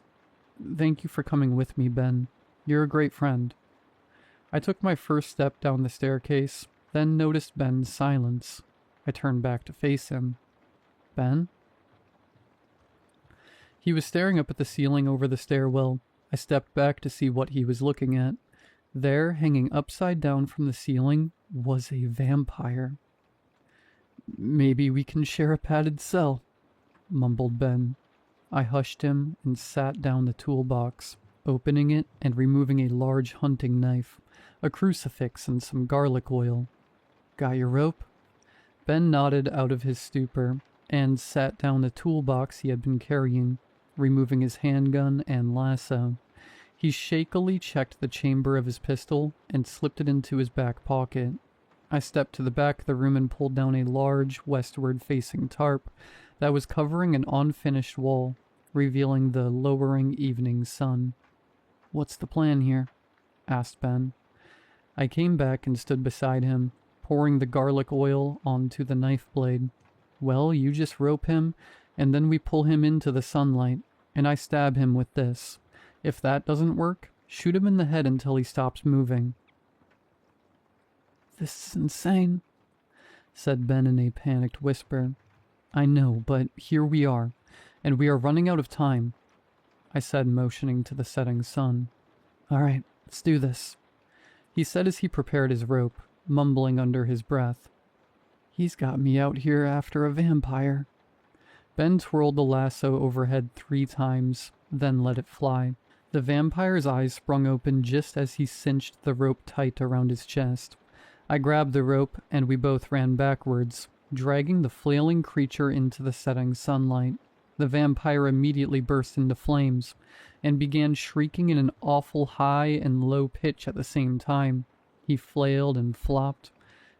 Thank you for coming with me, Ben. You're a great friend. I took my first step down the staircase, then noticed Ben's silence. I turned back to face him. Ben? He was staring up at the ceiling over the stairwell. I stepped back to see what he was looking at. There, hanging upside down from the ceiling, was a vampire. Maybe we can share a padded cell, mumbled Ben. I hushed him and sat down the toolbox, opening it and removing a large hunting knife, a crucifix, and some garlic oil. Got your rope? Ben nodded out of his stupor and sat down the toolbox he had been carrying, removing his handgun and lasso. He shakily checked the chamber of his pistol and slipped it into his back pocket. I stepped to the back of the room and pulled down a large, westward-facing tarp that was covering an unfinished wall, revealing the lowering evening sun. What's the plan here? Asked Ben. I came back and stood beside him, pouring the garlic oil onto the knife blade. Well, you just rope him, and then we pull him into the sunlight, and I stab him with this. If that doesn't work, shoot him in the head until he stops moving. This is insane, said Ben in a panicked whisper. I know, but here we are, and we are running out of time, I said, motioning to the setting sun. All right, let's do this, he said as he prepared his rope, mumbling under his breath. He's got me out here after a vampire. Ben twirled the lasso overhead 3 times, then let it fly. The vampire's eyes sprung open just as he cinched the rope tight around his chest. I grabbed the rope, and we both ran backwards, dragging the flailing creature into the setting sunlight. The vampire immediately burst into flames, and began shrieking in an awful high and low pitch at the same time. He flailed and flopped,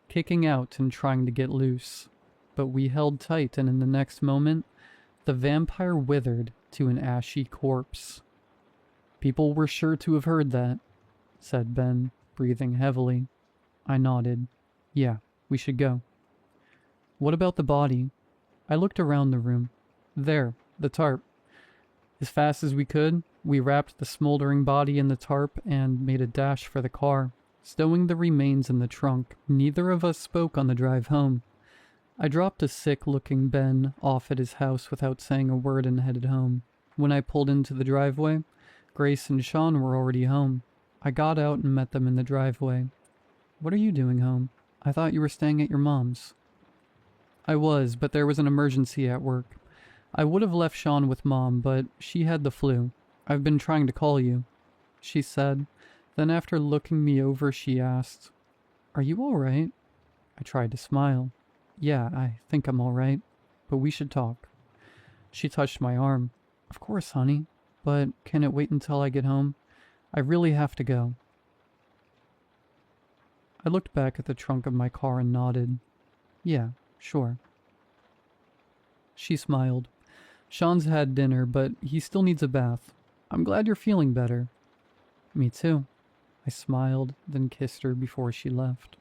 kicking out and trying to get loose. But we held tight, and in the next moment, the vampire withered to an ashy corpse. People were sure to have heard that, said Ben, breathing heavily. I nodded. Yeah, we should go. What about the body? I looked around the room. There, the tarp. As fast as we could, we wrapped the smoldering body in the tarp and made a dash for the car, stowing the remains in the trunk. Neither of us spoke on the drive home. I dropped a sick-looking Ben off at his house without saying a word and headed home. When I pulled into the driveway, Grace and Sean were already home. I got out and met them in the driveway. What are you doing home? I thought you were staying at your mom's. I was, but there was an emergency at work. I would have left Sean with Mom, but she had the flu. I've been trying to call you. she said. Then after looking me over, she asked, "Are you all right?" I tried to smile. "Yeah, I think I'm all right, but we should talk." She touched my arm. "Of course, honey, but can it wait until I get home? I really have to go." I looked back at the trunk of my car and nodded. "Yeah, sure." She smiled. "Sean's had dinner, but he still needs a bath. I'm glad you're feeling better." "Me too." I smiled, then kissed her before she left.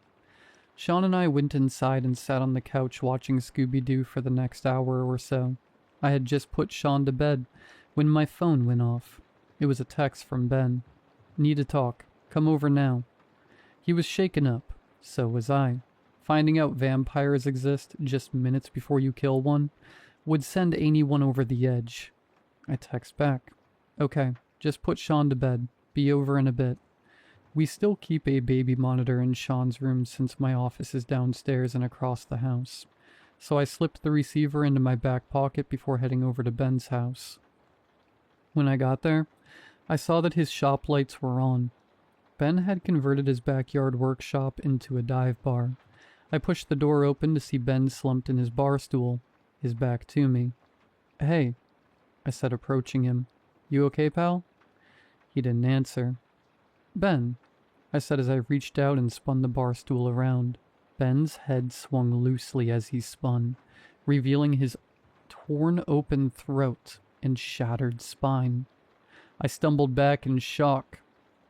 Sean and I went inside and sat on the couch watching Scooby-Doo for the next hour or so. I had just put Sean to bed when my phone went off. It was a text from Ben. "Need to talk. Come over now." He was shaken up. So was I. Finding out vampires exist just minutes before you kill one would send anyone over the edge. I text back. "Okay, just put Sean to bed. Be over in a bit." We still keep a baby monitor in Sean's room since my office is downstairs and across the house. So I slipped the receiver into my back pocket before heading over to Ben's house. When I got there, I saw that his shop lights were on. Ben had converted his backyard workshop into a dive bar. I pushed the door open to see Ben slumped in his bar stool, his back to me. "Hey," I said, approaching him. "You okay, pal?" He didn't answer. "Ben," I said as I reached out and spun the bar stool around. Ben's head swung loosely as he spun, revealing his torn open throat and shattered spine. I stumbled back in shock,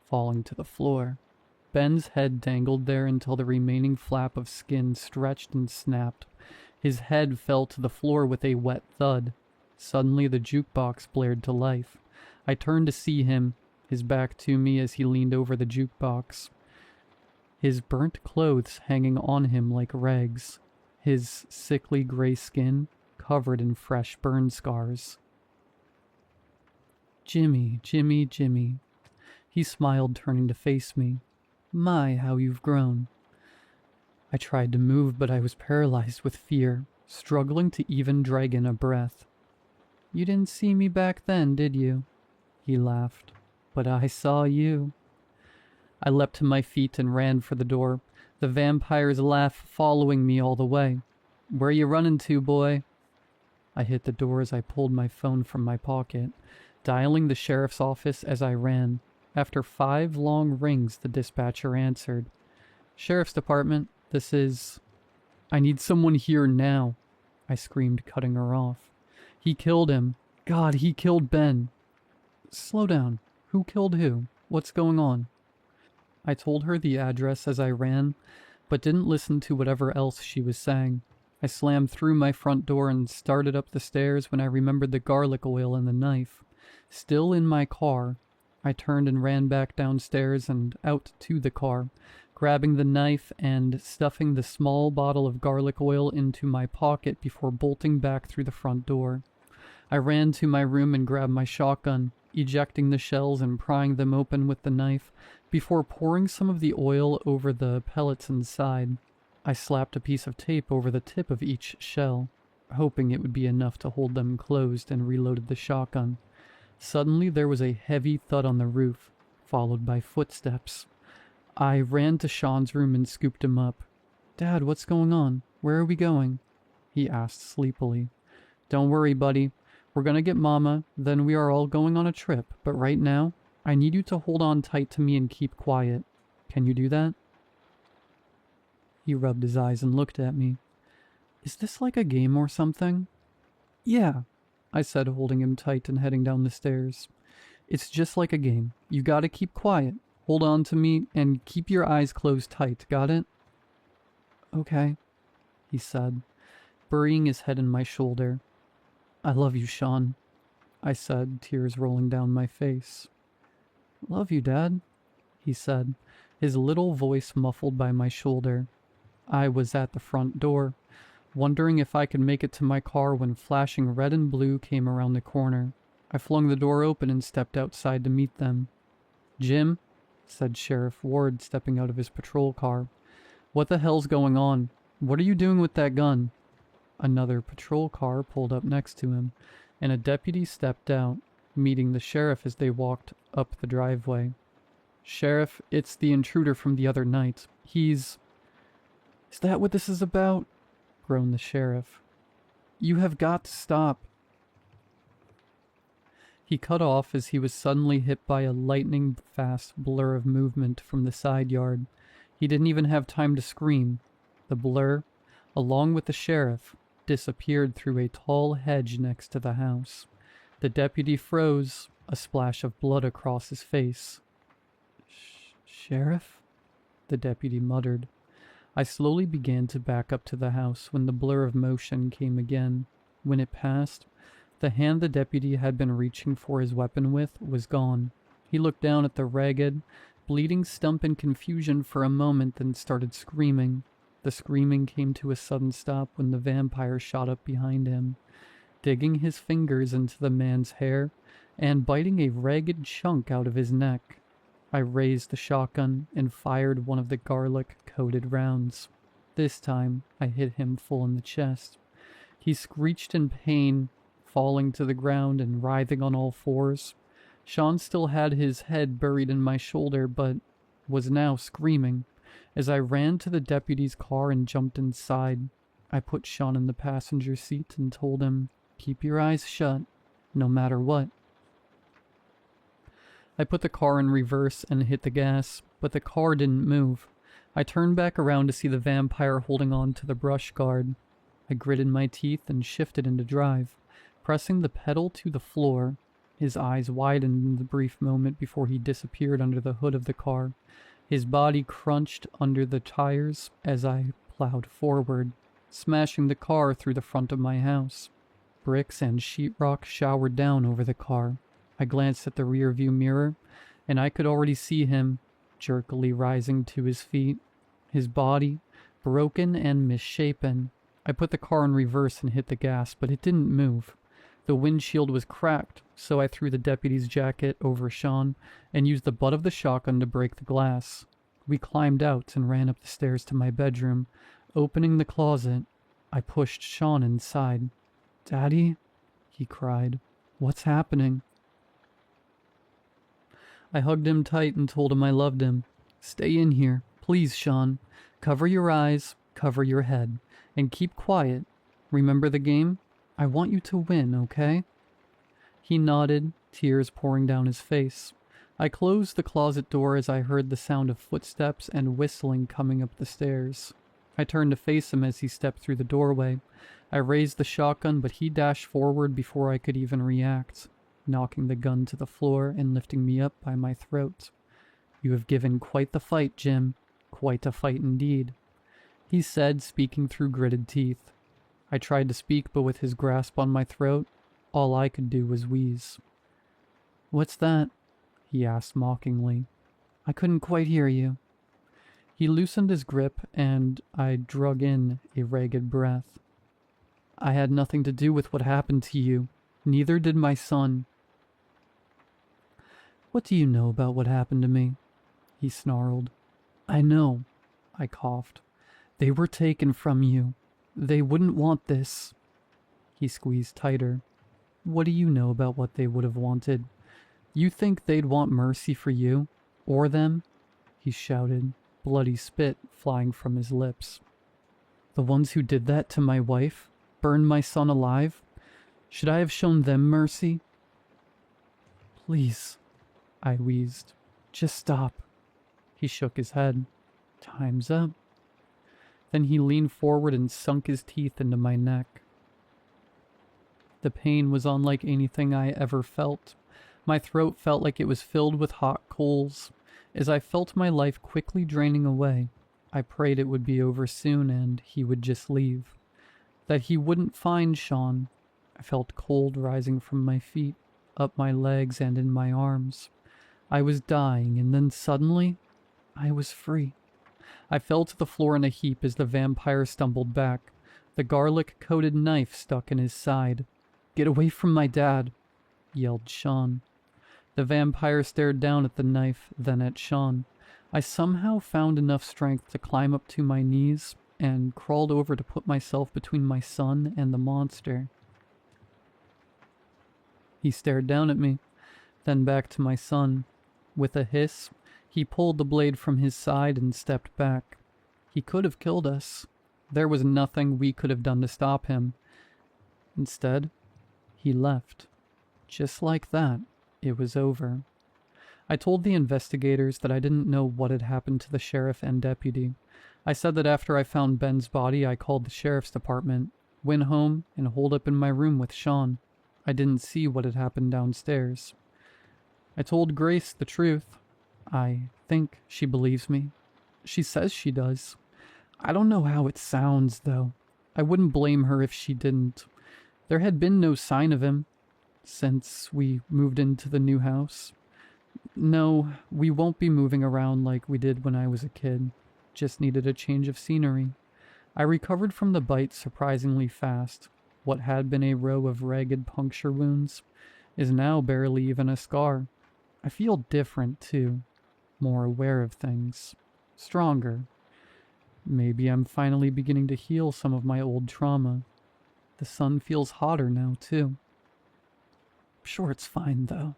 falling to the floor. Ben's head dangled there until the remaining flap of skin stretched and snapped. His head fell to the floor with a wet thud. Suddenly the jukebox blared to life. I turned to see him, his back to me as he leaned over the jukebox. His burnt clothes hanging on him like rags. His sickly gray skin covered in fresh burn scars. "Jimmy, Jimmy, Jimmy." He smiled, turning to face me. "My, how you've grown." I tried to move, but I was paralyzed with fear, struggling to even drag in a breath. "You didn't see me back then, did you?" He laughed. "But I saw you." I leapt to my feet and ran for the door, the vampire's laugh following me all the way. "Where you running to, boy?" I hit the door as I pulled my phone from my pocket, dialing the sheriff's office as I ran. After 5 long rings, the dispatcher answered. "Sheriff's Department, this is..." "I need someone here now," I screamed, cutting her off. "He killed him. God, he killed Ben." "Slow down. Who killed who? What's going on?" I told her the address as I ran, but didn't listen to whatever else she was saying. I slammed through my front door and started up the stairs when I remembered the garlic oil and the knife. Still in my car, I turned and ran back downstairs and out to the car, grabbing the knife and stuffing the small bottle of garlic oil into my pocket before bolting back through the front door. I ran to my room and grabbed my shotgun, ejecting the shells and prying them open with the knife before pouring some of the oil over the pellets inside. I slapped a piece of tape over the tip of each shell, hoping it would be enough to hold them closed, and reloaded the shotgun. Suddenly there was a heavy thud on the roof, followed by footsteps. I ran to Sean's room and scooped him up. "Dad, what's going on? Where are we going?" he asked sleepily. "Don't worry, buddy. We're gonna get Mama, then we are all going on a trip, but right now, I need you to hold on tight to me and keep quiet. Can you do that?" He rubbed his eyes and looked at me. "Is this like a game or something?" "Yeah," I said, holding him tight and heading down the stairs. "It's just like a game. You gotta keep quiet. Hold on to me and keep your eyes closed tight, got it?" "Okay," he said, burying his head in my shoulder. "I love you, Sean," I said, tears rolling down my face. "Love you, Dad," he said, his little voice muffled by my shoulder. I was at the front door, wondering if I could make it to my car when flashing red and blue came around the corner. I flung the door open and stepped outside to meet them. "Jim," said Sheriff Ward, stepping out of his patrol car. "What the hell's going on? What are you doing with that gun?" Another patrol car pulled up next to him, and a deputy stepped out, meeting the sheriff as they walked up the driveway. Sheriff, it's the intruder from the other night. He's... Is that what this is about? Groaned the sheriff. You have got to stop. He cut off as he was suddenly hit by a lightning-fast blur of movement from the side yard. He didn't even have time to scream. The blur, along with the sheriff, disappeared through a tall hedge next to the house. The deputy froze, a splash of blood across his face. Sheriff? The deputy muttered. I slowly began to back up to the house when the blur of motion came again. When it passed, the hand the deputy had been reaching for his weapon with was gone. He looked down at the ragged, bleeding stump in confusion for a moment, then started screaming. The screaming came to a sudden stop when the vampire shot up behind him, digging his fingers into the man's hair and biting a ragged chunk out of his neck. I raised the shotgun and fired one of the garlic-coated rounds. This time, I hit him full in the chest. He screeched in pain, falling to the ground and writhing on all fours. Sean still had his head buried in my shoulder, but was now screaming. As I ran to the deputy's car and jumped inside, I put Sean in the passenger seat and told him, "Keep your eyes shut, no matter what." I put the car in reverse and hit the gas, but the car didn't move. I turned back around to see the vampire holding on to the brush guard. I gritted my teeth and shifted into drive, pressing the pedal to the floor. His eyes widened in the brief moment before he disappeared under the hood of the car. His body crunched under the tires as I plowed forward, smashing the car through the front of my house. Bricks and sheetrock showered down over the car. I glanced at the rearview mirror, and I could already see him, jerkily rising to his feet, his body broken and misshapen. I put the car in reverse and hit the gas, but it didn't move. The windshield was cracked, so I threw the deputy's jacket over Sean and used the butt of the shotgun to break the glass. We climbed out and ran up the stairs to my bedroom. Opening the closet, I pushed Sean inside. "Daddy?" he cried. "What's happening?" I hugged him tight and told him I loved him. "Stay in here, please, Sean. Cover your eyes, cover your head, and keep quiet. Remember the game? I want you to win, okay?" He nodded, tears pouring down his face. I closed the closet door as I heard the sound of footsteps and whistling coming up the stairs. I turned to face him as he stepped through the doorway. I raised the shotgun, but he dashed forward before I could even react, knocking the gun to the floor and lifting me up by my throat. "You have given quite the fight, Jim. Quite a fight indeed," he said, speaking through gritted teeth. I tried to speak, but with his grasp on my throat, all I could do was wheeze. "What's that?" he asked mockingly. "I couldn't quite hear you." He loosened his grip, and I drug in a ragged breath. "I had nothing to do with what happened to you. Neither did my son." "What do you know about what happened to me?" he snarled. "I know," I coughed. "They were taken from you. They wouldn't want this." He squeezed tighter. "What do you know about what they would have wanted? You think they'd want mercy for you? Or them?" he shouted, bloody spit flying from his lips. "The ones who did that to my wife? Burned my son alive? Should I have shown them mercy?" "Please," I wheezed. "Just stop." He shook his head. "Time's up." Then he leaned forward and sunk his teeth into my neck. The pain was unlike anything I ever felt. My throat felt like it was filled with hot coals. As I felt my life quickly draining away, I prayed it would be over soon and he would just leave. That he wouldn't find Sean. I felt cold rising from my feet, up my legs and in my arms. I was dying, and then suddenly, I was free. I fell to the floor in a heap as the vampire stumbled back, the garlic-coated knife stuck in his side. "Get away from my dad," yelled Sean. The vampire stared down at the knife, then at Sean. I somehow found enough strength to climb up to my knees and crawled over to put myself between my son and the monster. He stared down at me, then back to my son. With a hiss, He pulled the blade from his side and stepped back. He could have killed us. There was nothing we could have done to stop him. Instead, he left. Just like that, it was over. I told the investigators that I didn't know what had happened to the sheriff and deputy. I said that after I found Ben's body, I called the sheriff's department, went home, and holed up in my room with Sean. I didn't see what had happened downstairs. I told Grace the truth. I think she believes me. She says she does. I don't know how it sounds, though. I wouldn't blame her if she didn't. There had been no sign of him since we moved into the new house. No, we won't be moving around like we did when I was a kid. Just needed a change of scenery. I recovered from the bite surprisingly fast. What had been a row of ragged puncture wounds is now barely even a scar. I feel different, too. More aware of things. Stronger. Maybe I'm finally beginning to heal some of my old trauma. The sun feels hotter now, too. I'm sure it's fine, though.